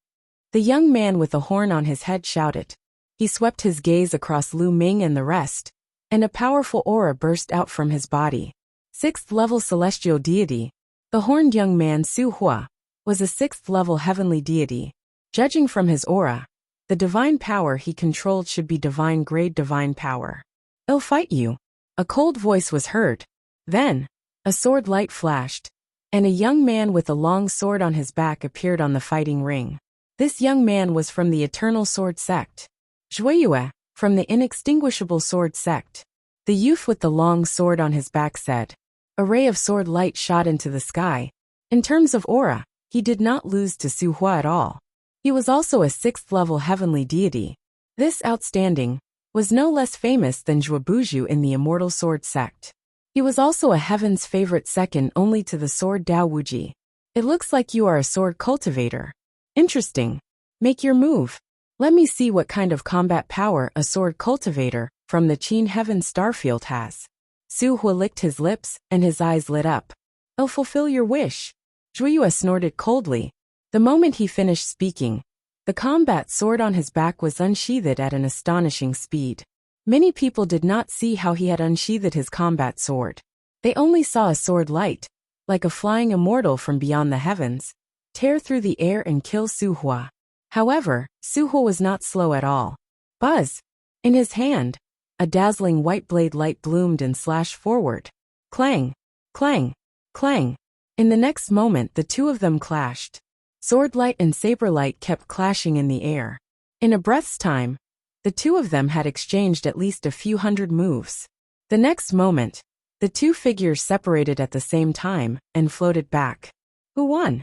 The young man with the horn on his head shouted. He swept his gaze across Lu Ming and the rest, and a powerful aura burst out from his body. 6th-level celestial deity. The horned young man Su Hua was a 6th-level heavenly deity. Judging from his aura, the divine power he controlled should be divine-grade divine power. I'll fight you. A cold voice was heard. Then, a sword light flashed, and a young man with a long sword on his back appeared on the fighting ring. This young man was from the Eternal Sword Sect. Zhuiyue, from the Inextinguishable Sword Sect. The youth with the long sword on his back said. A ray of sword light shot into the sky. In terms of aura, he did not lose to Su Hua at all. He was also a 6th-level heavenly deity. This outstanding was no less famous than Zhuobuju in the Immortal Sword Sect. He was also a heaven's favorite second only to the Sword Dao Wuji. It looks like you are a sword cultivator. Interesting. Make your move. Let me see what kind of combat power a sword cultivator from the Qin Heaven Starfield has. Su Hua licked his lips and his eyes lit up. I'll fulfill your wish. Zhuiyue snorted coldly. The moment he finished speaking, the combat sword on his back was unsheathed at an astonishing speed. Many people did not see how he had unsheathed his combat sword. They only saw a sword light, like a flying immortal from beyond the heavens, tear through the air and kill Su Hua. However, Su Hua was not slow at all. Buzz! In his hand, a dazzling white blade light bloomed and slashed forward. Clang! Clang! Clang! In the next moment the two of them clashed. Sword light and saber light kept clashing in the air. In a breath's time, the two of them had exchanged at least a few hundred moves. The next moment, the two figures separated at the same time and floated back. Who won?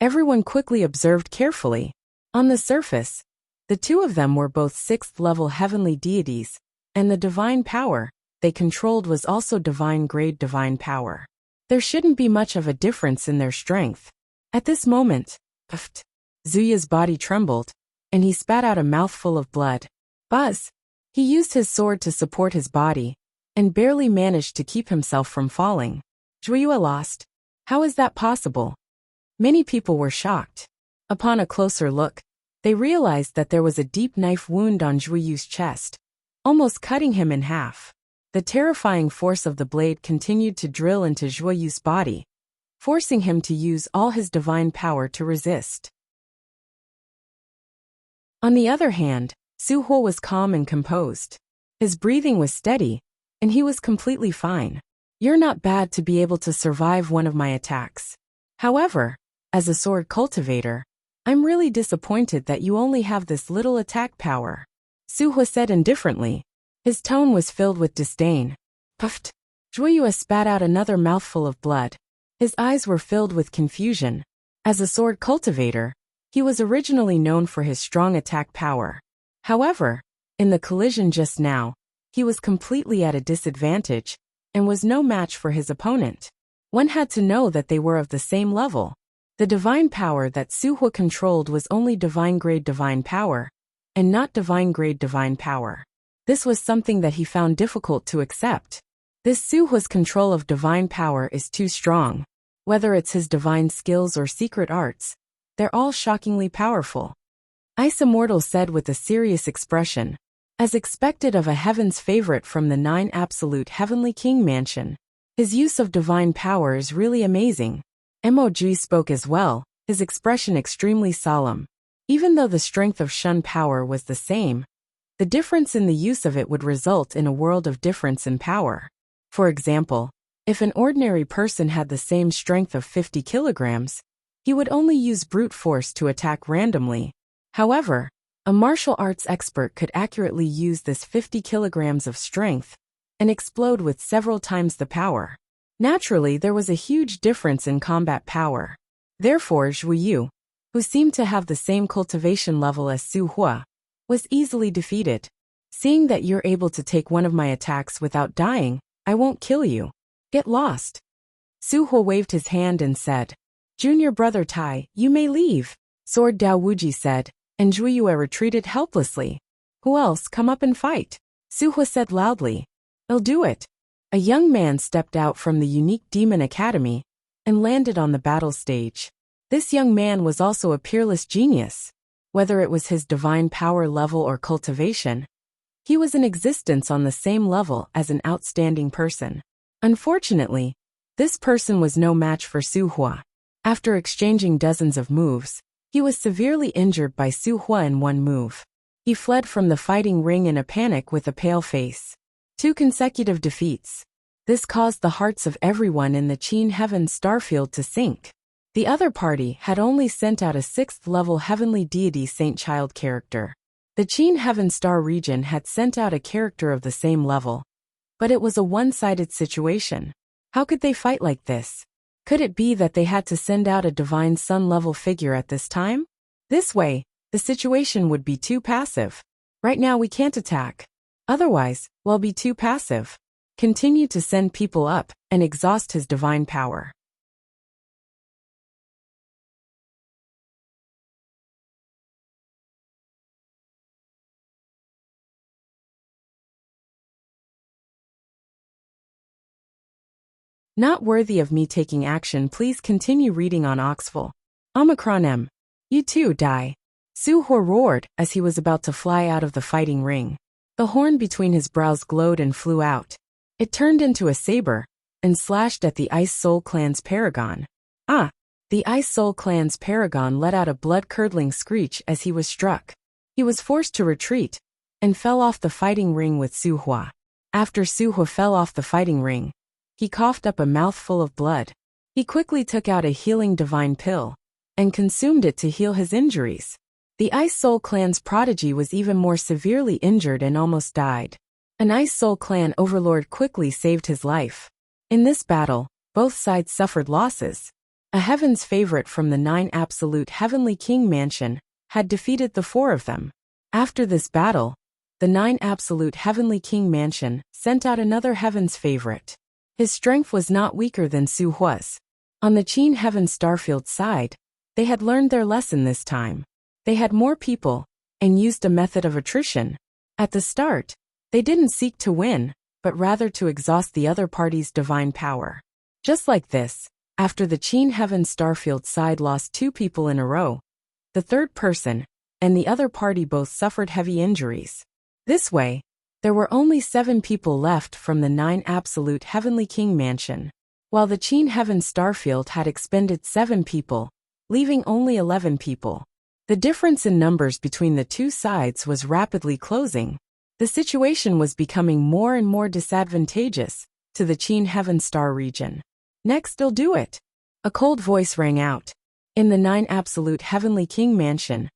Everyone quickly observed carefully. On the surface, the two of them were both 6th-level heavenly deities, and the divine power they controlled was also divine-grade divine power. There shouldn't be much of a difference in their strength. At this moment, Zhuiyue's body trembled, and he spat out a mouthful of blood. Buzz! He used his sword to support his body, and barely managed to keep himself from falling. Zhuiyue lost. How is that possible? Many people were shocked. Upon a closer look, they realized that there was a deep knife wound on Zhuiyue's chest, almost cutting him in half. The terrifying force of the blade continued to drill into Zhuoyu's body, forcing him to use all his divine power to resist. On the other hand, Su Huo was calm and composed. His breathing was steady, and he was completely fine. You're not bad to be able to survive one of my attacks. However, as a sword cultivator, I'm really disappointed that you only have this little attack power. Su Huo said indifferently. His tone was filled with disdain. Puffed. Zhuoyu spat out another mouthful of blood. His eyes were filled with confusion. As a sword cultivator, he was originally known for his strong attack power. However, in the collision just now, he was completely at a disadvantage and was no match for his opponent. One had to know that they were of the same level. The divine power that Su Huo controlled was only divine-grade divine power, and not divine-grade divine power. This was something that he found difficult to accept. This Su Huo's control of divine power is too strong. Whether it's his divine skills or secret arts, they're all shockingly powerful. Ice Immortal said with a serious expression. As expected of a heaven's favorite from the 9 Absolute Heavenly King Mansion, his use of divine power is really amazing. Mog spoke as well, his expression extremely solemn. Even though the strength of Shun power was the same, the difference in the use of it would result in a world of difference in power. For example, if an ordinary person had the same strength of 50 kilograms, he would only use brute force to attack randomly. However, a martial arts expert could accurately use this 50 kilograms of strength and explode with several times the power. Naturally, there was a huge difference in combat power. Therefore, Zhuoyu, who seemed to have the same cultivation level as Su Huo, was easily defeated. Seeing that you're able to take one of my attacks without dying, I won't kill you. Get lost. Su Huo waved his hand and said, Junior brother Tai, you may leave. Sword Dao Wuji said, and Zhuoyu retreated helplessly. Who else come up and fight? Su Huo said loudly. I'll do it. A young man stepped out from the unique demon academy and landed on the battle stage. This young man was also a peerless genius. Whether it was his divine power level or cultivation, he was in existence on the same level as an outstanding person. Unfortunately, this person was no match for Su Huo. After exchanging dozens of moves, he was severely injured by Su Huo in one move. He fled from the fighting ring in a panic with a pale face. 2 consecutive defeats. This caused the hearts of everyone in the Qin Heaven Starfield to sink. The other party had only sent out a 6th-level heavenly deity Saint Child character. The Qin Heaven Star region had sent out a character of the same level, but it was a one-sided situation. How could they fight like this? Could it be that they had to send out a divine sun-level figure at this time? This way, the situation would be too passive. Right now we can't attack. Otherwise, we'll be too passive. Continue to send people up and exhaust his divine power. Not worthy of me taking action. Please continue reading on Oxful. Omicron M. You too, die. Su Huo roared as he was about to fly out of the fighting ring. The horn between his brows glowed and flew out. It turned into a saber and slashed at the Ice Soul Clan's paragon. Ah! The Ice Soul Clan's paragon let out a blood-curdling screech as he was struck. He was forced to retreat and fell off the fighting ring with Su Huo. After Su Huo fell off the fighting ring, he coughed up a mouthful of blood. He quickly took out a healing divine pill and consumed it to heal his injuries. The Ice Soul Clan's prodigy was even more severely injured and almost died. An Ice Soul Clan overlord quickly saved his life. In this battle, both sides suffered losses. A heaven's favorite from the 9 Absolute Heavenly King Mansion had defeated the 4 of them. After this battle, the 9 Absolute Heavenly King Mansion sent out another heaven's favorite. His strength was not weaker than Su Huo's. On the Qin Heaven Starfield side, they had learned their lesson this time. They had more people and used a method of attrition. At the start, they didn't seek to win, but rather to exhaust the other party's divine power. Just like this, after the Qin Heaven Starfield side lost 2 people in a row, the third person and the other party both suffered heavy injuries. This way, There were only 7 people left from the 9 absolute Heavenly King mansion, while the Qin Heaven Starfield had expended 7 people, leaving only 11 people. The difference in numbers between the two sides was rapidly closing. The situation was becoming more and more disadvantageous to the Qin Heaven Star region. Next, they'll do it. A cold voice rang out. In the 9 absolute Heavenly King mansion,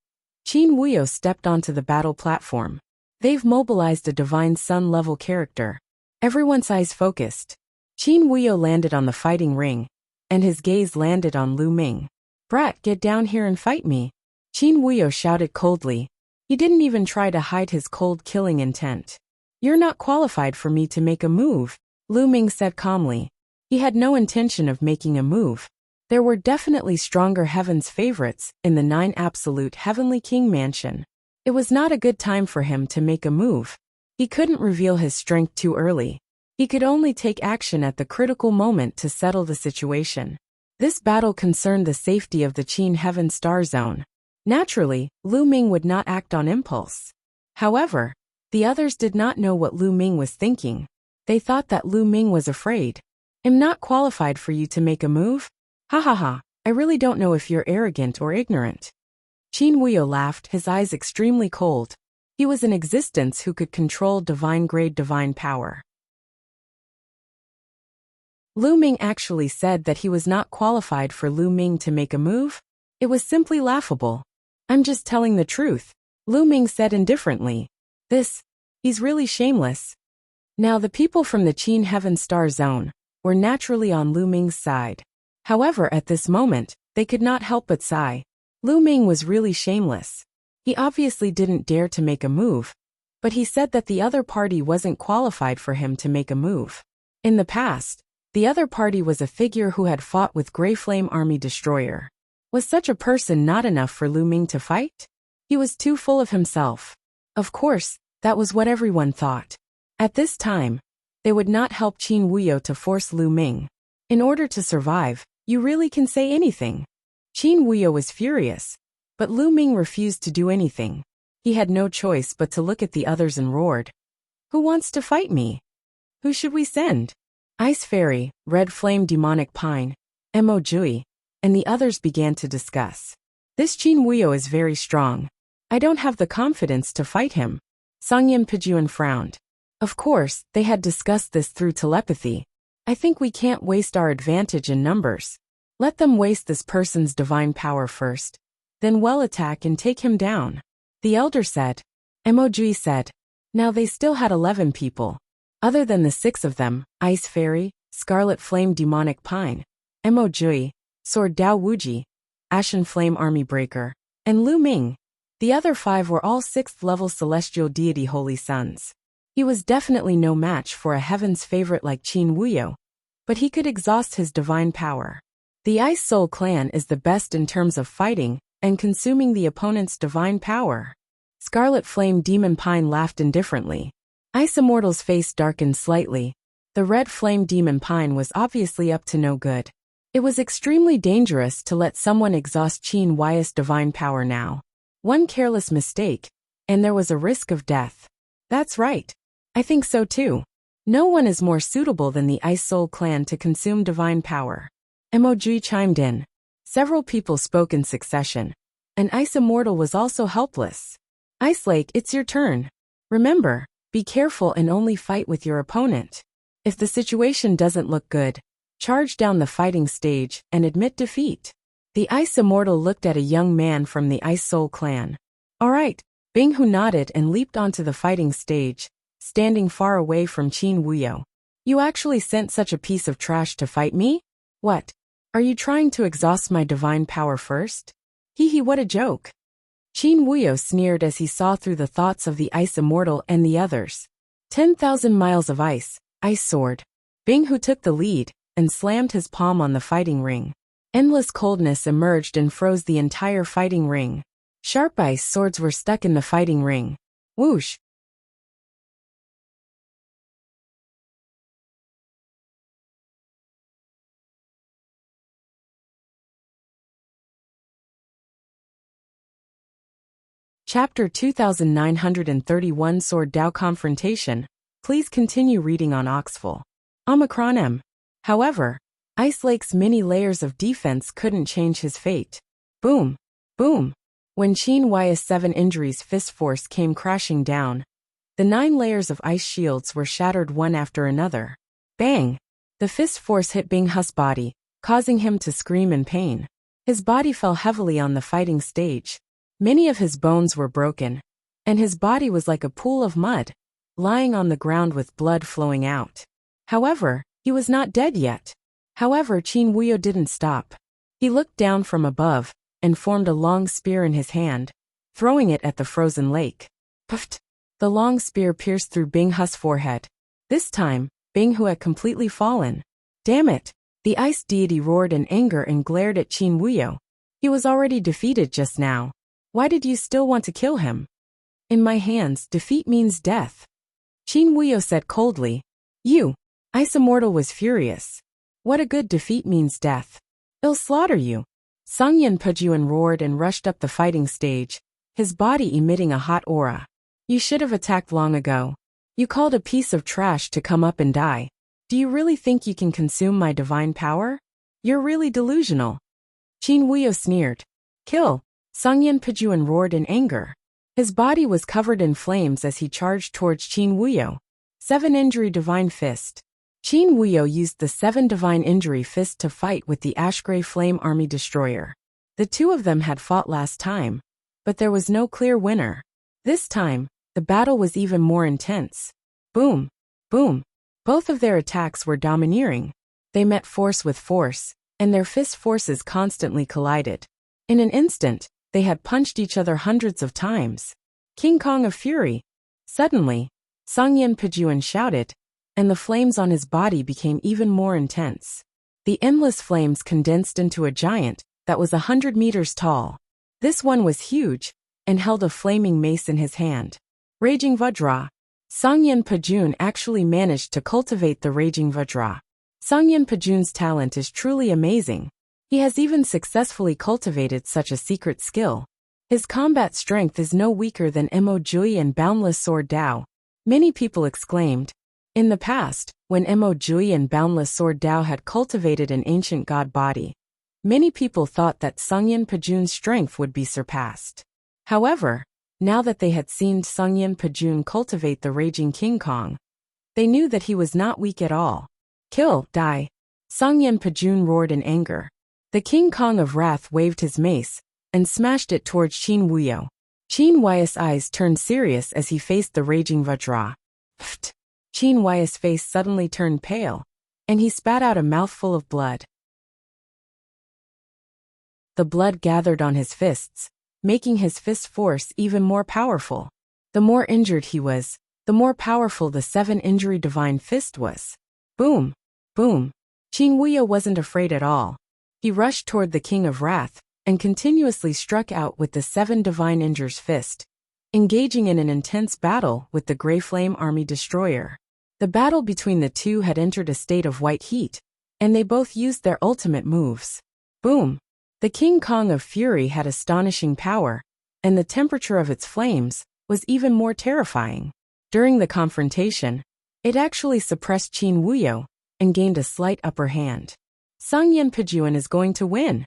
Qin Wuyo stepped onto the battle platform. They've mobilized a Divine Sun-level character. Everyone's eyes focused. Qin Wuyo landed on the fighting ring, and his gaze landed on Lu Ming. "Brat, get down here and fight me," Qin Wuyo shouted coldly. He didn't even try to hide his cold killing intent. "You're not qualified for me to make a move," Lu Ming said calmly. He had no intention of making a move. There were definitely stronger Heaven's favorites in the 9 absolute Heavenly King mansion. It was not a good time for him to make a move. He couldn't reveal his strength too early. He could only take action at the critical moment to settle the situation. This battle concerned the safety of the Qin Heaven Star Zone. Naturally, Lu Ming would not act on impulse. However, the others did not know what Lu Ming was thinking. They thought that Lu Ming was afraid. "I'm not qualified for you to make a move? Ha ha ha, I really don't know if you're arrogant or ignorant." Qin Wuyo laughed, his eyes extremely cold. He was an existence who could control divine-grade divine power. Lu Ming actually said that he was not qualified for Lu Ming to make a move? It was simply laughable. "I'm just telling the truth," Lu Ming said indifferently. He's really shameless. Now the people from the Qin Heaven Star Zone were naturally on Lu Ming's side. However, at this moment, they could not help but sigh. Lu Ming was really shameless. He obviously didn't dare to make a move, but he said that the other party wasn't qualified for him to make a move. In the past, the other party was a figure who had fought with Grey Flame Army Destroyer. Was such a person not enough for Lu Ming to fight? He was too full of himself. Of course, that was what everyone thought. At this time, they would not help Qin Wuyo to force Lu Ming. In order to survive, you really can say anything. Qin Wuyo was furious, but Lu Ming refused to do anything. He had no choice but to look at the others and roared. "Who wants to fight me? Who should we send?" Ice Fairy, Red Flame Demonic Pine, Mo Jui, and the others began to discuss. "This Qin Wuyo is very strong. I don't have the confidence to fight him." Songyim Pijuan frowned. Of course, they had discussed this through telepathy. "I think we can't waste our advantage in numbers. Let them waste this person's divine power first. Then we'll attack and take him down," the elder said. Mo Jui said. Now they still had 11 people. Other than the 6 of them, Ice Fairy, Scarlet Flame Demonic Pine, Mo Jui, Sword Dao Wuji, Ashen Flame Army Breaker, and Lu Ming. The other 5 were all 6th level Celestial Deity Holy Sons. He was definitely no match for a Heaven's favorite like Qin Wuyo, but he could exhaust his divine power. The Ice Soul clan is the best in terms of fighting and consuming the opponent's divine power. Scarlet Flame Demon Pine laughed indifferently. Ice Immortal's face darkened slightly. The Red Flame Demon Pine was obviously up to no good. It was extremely dangerous to let someone exhaust Qin Wuyo's divine power now. One careless mistake, and there was a risk of death. That's right. I think so too. No one is more suitable than the Ice Soul clan to consume divine power. Mo Jui chimed in. Several people spoke in succession, and Ice Immortal was also helpless. Ice Lake, it's your turn. Remember, be careful and only fight with your opponent. If the situation doesn't look good, charge down the fighting stage and admit defeat. The Ice Immortal looked at a young man from the Ice Soul clan. All right, Bing Hu nodded and leaped onto the fighting stage, standing far away from Qin Wuyo. You actually sent such a piece of trash to fight me? What? Are you trying to exhaust my divine power first? Hee hee, what a joke. Qin Wuyo sneered as he saw through the thoughts of the Ice Immortal and the others. 10,000 miles of ice, Ice Sword. Bing Hu took the lead and slammed his palm on the fighting ring. Endless coldness emerged and froze the entire fighting ring. Sharp ice swords were stuck in the fighting ring. Whoosh! Chapter 2931 Sword Dao Confrontation. Please continue reading on Oxful. Omicron M. However, Ice Lake's many layers of defense couldn't change his fate. Boom. Boom. When Qin Huai's 7 injuries fist force came crashing down, the 9 layers of ice shields were shattered one after another. Bang! The fist force hit Bing Hu's body, causing him to scream in pain. His body fell heavily on the fighting stage. Many of his bones were broken, and his body was like a pool of mud, lying on the ground with blood flowing out. However, he was not dead yet. However, Qin Wuyo didn't stop. He looked down from above and formed a long spear in his hand, throwing it at the frozen lake. Puffed! The long spear pierced through Bing Hu's forehead. This time, Bing Hu had completely fallen. Damn it! The ice deity roared in anger and glared at Qin Wuyo. He was already defeated just now. Why did you still want to kill him? In my hands, defeat means death. Qin Wuyo said coldly. You! Ice Immortal was furious. What a good defeat means death. He'll slaughter you. Sungyan Pejuan roared and rushed up the fighting stage, his body emitting a hot aura. You should have attacked long ago. You called a piece of trash to come up and die. Do you really think you can consume my divine power? You're really delusional. Qin Wuyo sneered. Kill! Sungyan Pejuan roared in anger. His body was covered in flames as he charged towards Qin Wuyo. 7 Injury Divine Fist. Qin Wuyo used the 7 Divine Injury Fist to fight with the Ashgrey Flame Army Destroyer. The two of them had fought last time, but there was no clear winner. This time, the battle was even more intense. Boom! Boom! Both of their attacks were domineering. They met force with force, and their fist forces constantly collided. In an instant, they had punched each other hundreds of times. King Kong of Fury! Suddenly, Sungyan Pejuan shouted, and the flames on his body became even more intense. The endless flames condensed into a giant that was 100 meters tall. This one was huge, and held a flaming mace in his hand. Raging Vajra. Sungyan Pejuan actually managed to cultivate the Raging Vajra. Sungyan Pejuan's talent is truly amazing. He has even successfully cultivated such a secret skill. His combat strength is no weaker than Mo Jui and Boundless Sword Dao. Many people exclaimed. In the past, when Mo Jui and Boundless Sword Dao had cultivated an ancient god body, many people thought that Sungyan Pejuan's strength would be surpassed. However, now that they had seen Sungyan Pejuan cultivate the Raging King Kong, they knew that he was not weak at all. Kill, die! Sungyan Pejuan roared in anger. The King Kong of Wrath waved his mace and smashed it towards Qin Wuyo. Qin Huai's eyes turned serious as he faced the Raging Vajra. Pfft! Qin Huai's face suddenly turned pale, and he spat out a mouthful of blood. The blood gathered on his fists, making his fist force even more powerful. The more injured he was, the more powerful the 7 Injury Divine Fist was. Boom! Boom! Qin Wuyo wasn't afraid at all. He rushed toward the King of Wrath, and continuously struck out with the 7 Divine Injures Fist, engaging in an intense battle with the Grey Flame Army Destroyer. The battle between the two had entered a state of white heat, and they both used their ultimate moves. Boom! The King Kong of Fury had astonishing power, and the temperature of its flames was even more terrifying. During the confrontation, it actually suppressed Qin Wuyo and gained a slight upper hand. Sungyan Pejuan is going to win.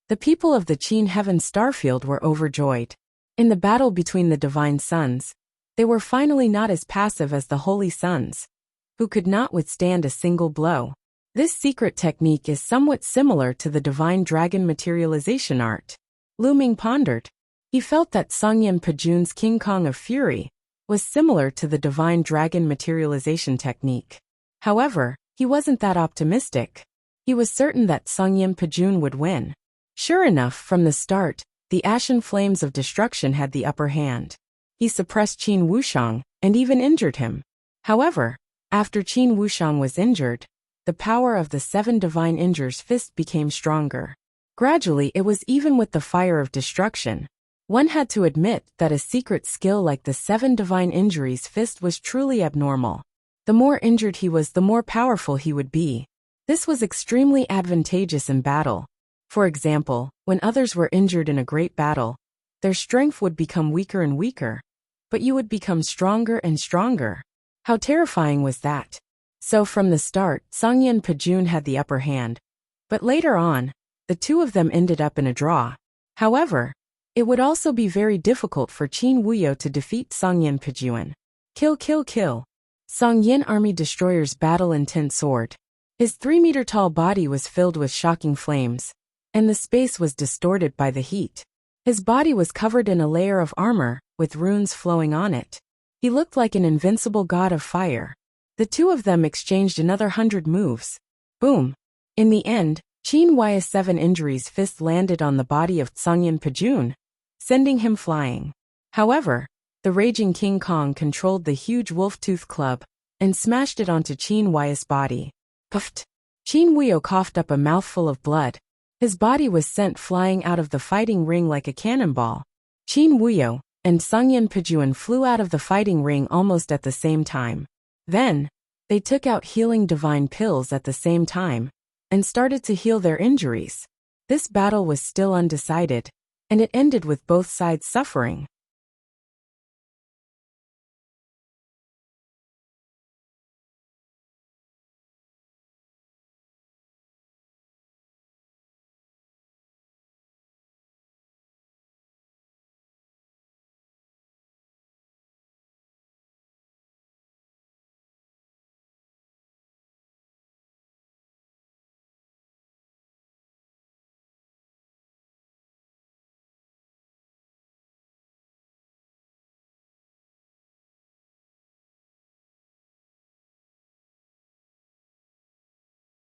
The people of the Qin Heaven Starfield were overjoyed. In the battle between the Divine Sons, they were finally not as passive as the Holy Sons, who could not withstand a single blow. This secret technique is somewhat similar to the Divine Dragon materialization art. Lu Ming pondered. He felt that Sungyan Pejuan's King Kong of Fury was similar to the Divine Dragon materialization technique. However, he wasn't that optimistic. He was certain that Sungyan Pejuan would win. Sure enough, from the start, the ashen flames of destruction had the upper hand. He suppressed Qin Wushang and even injured him. However, after Qin Wushang was injured, the power of the 7 Divine Injures Fist became stronger. Gradually, it was even with the fire of destruction. One had to admit that a secret skill like the 7 Divine Injuries Fist was truly abnormal. The more injured he was, the more powerful he would be. This was extremely advantageous in battle. For example, when others were injured in a great battle, their strength would become weaker and weaker, but you would become stronger and stronger. How terrifying was that? So from the start, Sangyan Pajun had the upper hand. But later on, the two of them ended up in a draw. However, it would also be very difficult for Qin Wuyo to defeat Sangyan Pajun. Kill, kill, kill. Sangyan Army Destroyer's battle-intent sword. His 3-meter-tall body was filled with shocking flames, and the space was distorted by the heat. His body was covered in a layer of armor, with runes flowing on it. He looked like an invincible god of fire. The two of them exchanged another 100 moves. Boom! In the end, Qin Wuyo's 7 injuries fist landed on the body of Sangyan Pajun, sending him flying. However, the raging King Kong controlled the huge wolf-tooth club and smashed it onto Qin Wuyo's body. Puffed! Qin Wuyo coughed up a mouthful of blood. His body was sent flying out of the fighting ring like a cannonball. Qin Wuyo and Sangyan Pajun flew out of the fighting ring almost at the same time. Then, they took out healing divine pills at the same time and started to heal their injuries. This battle was still undecided, and it ended with both sides suffering.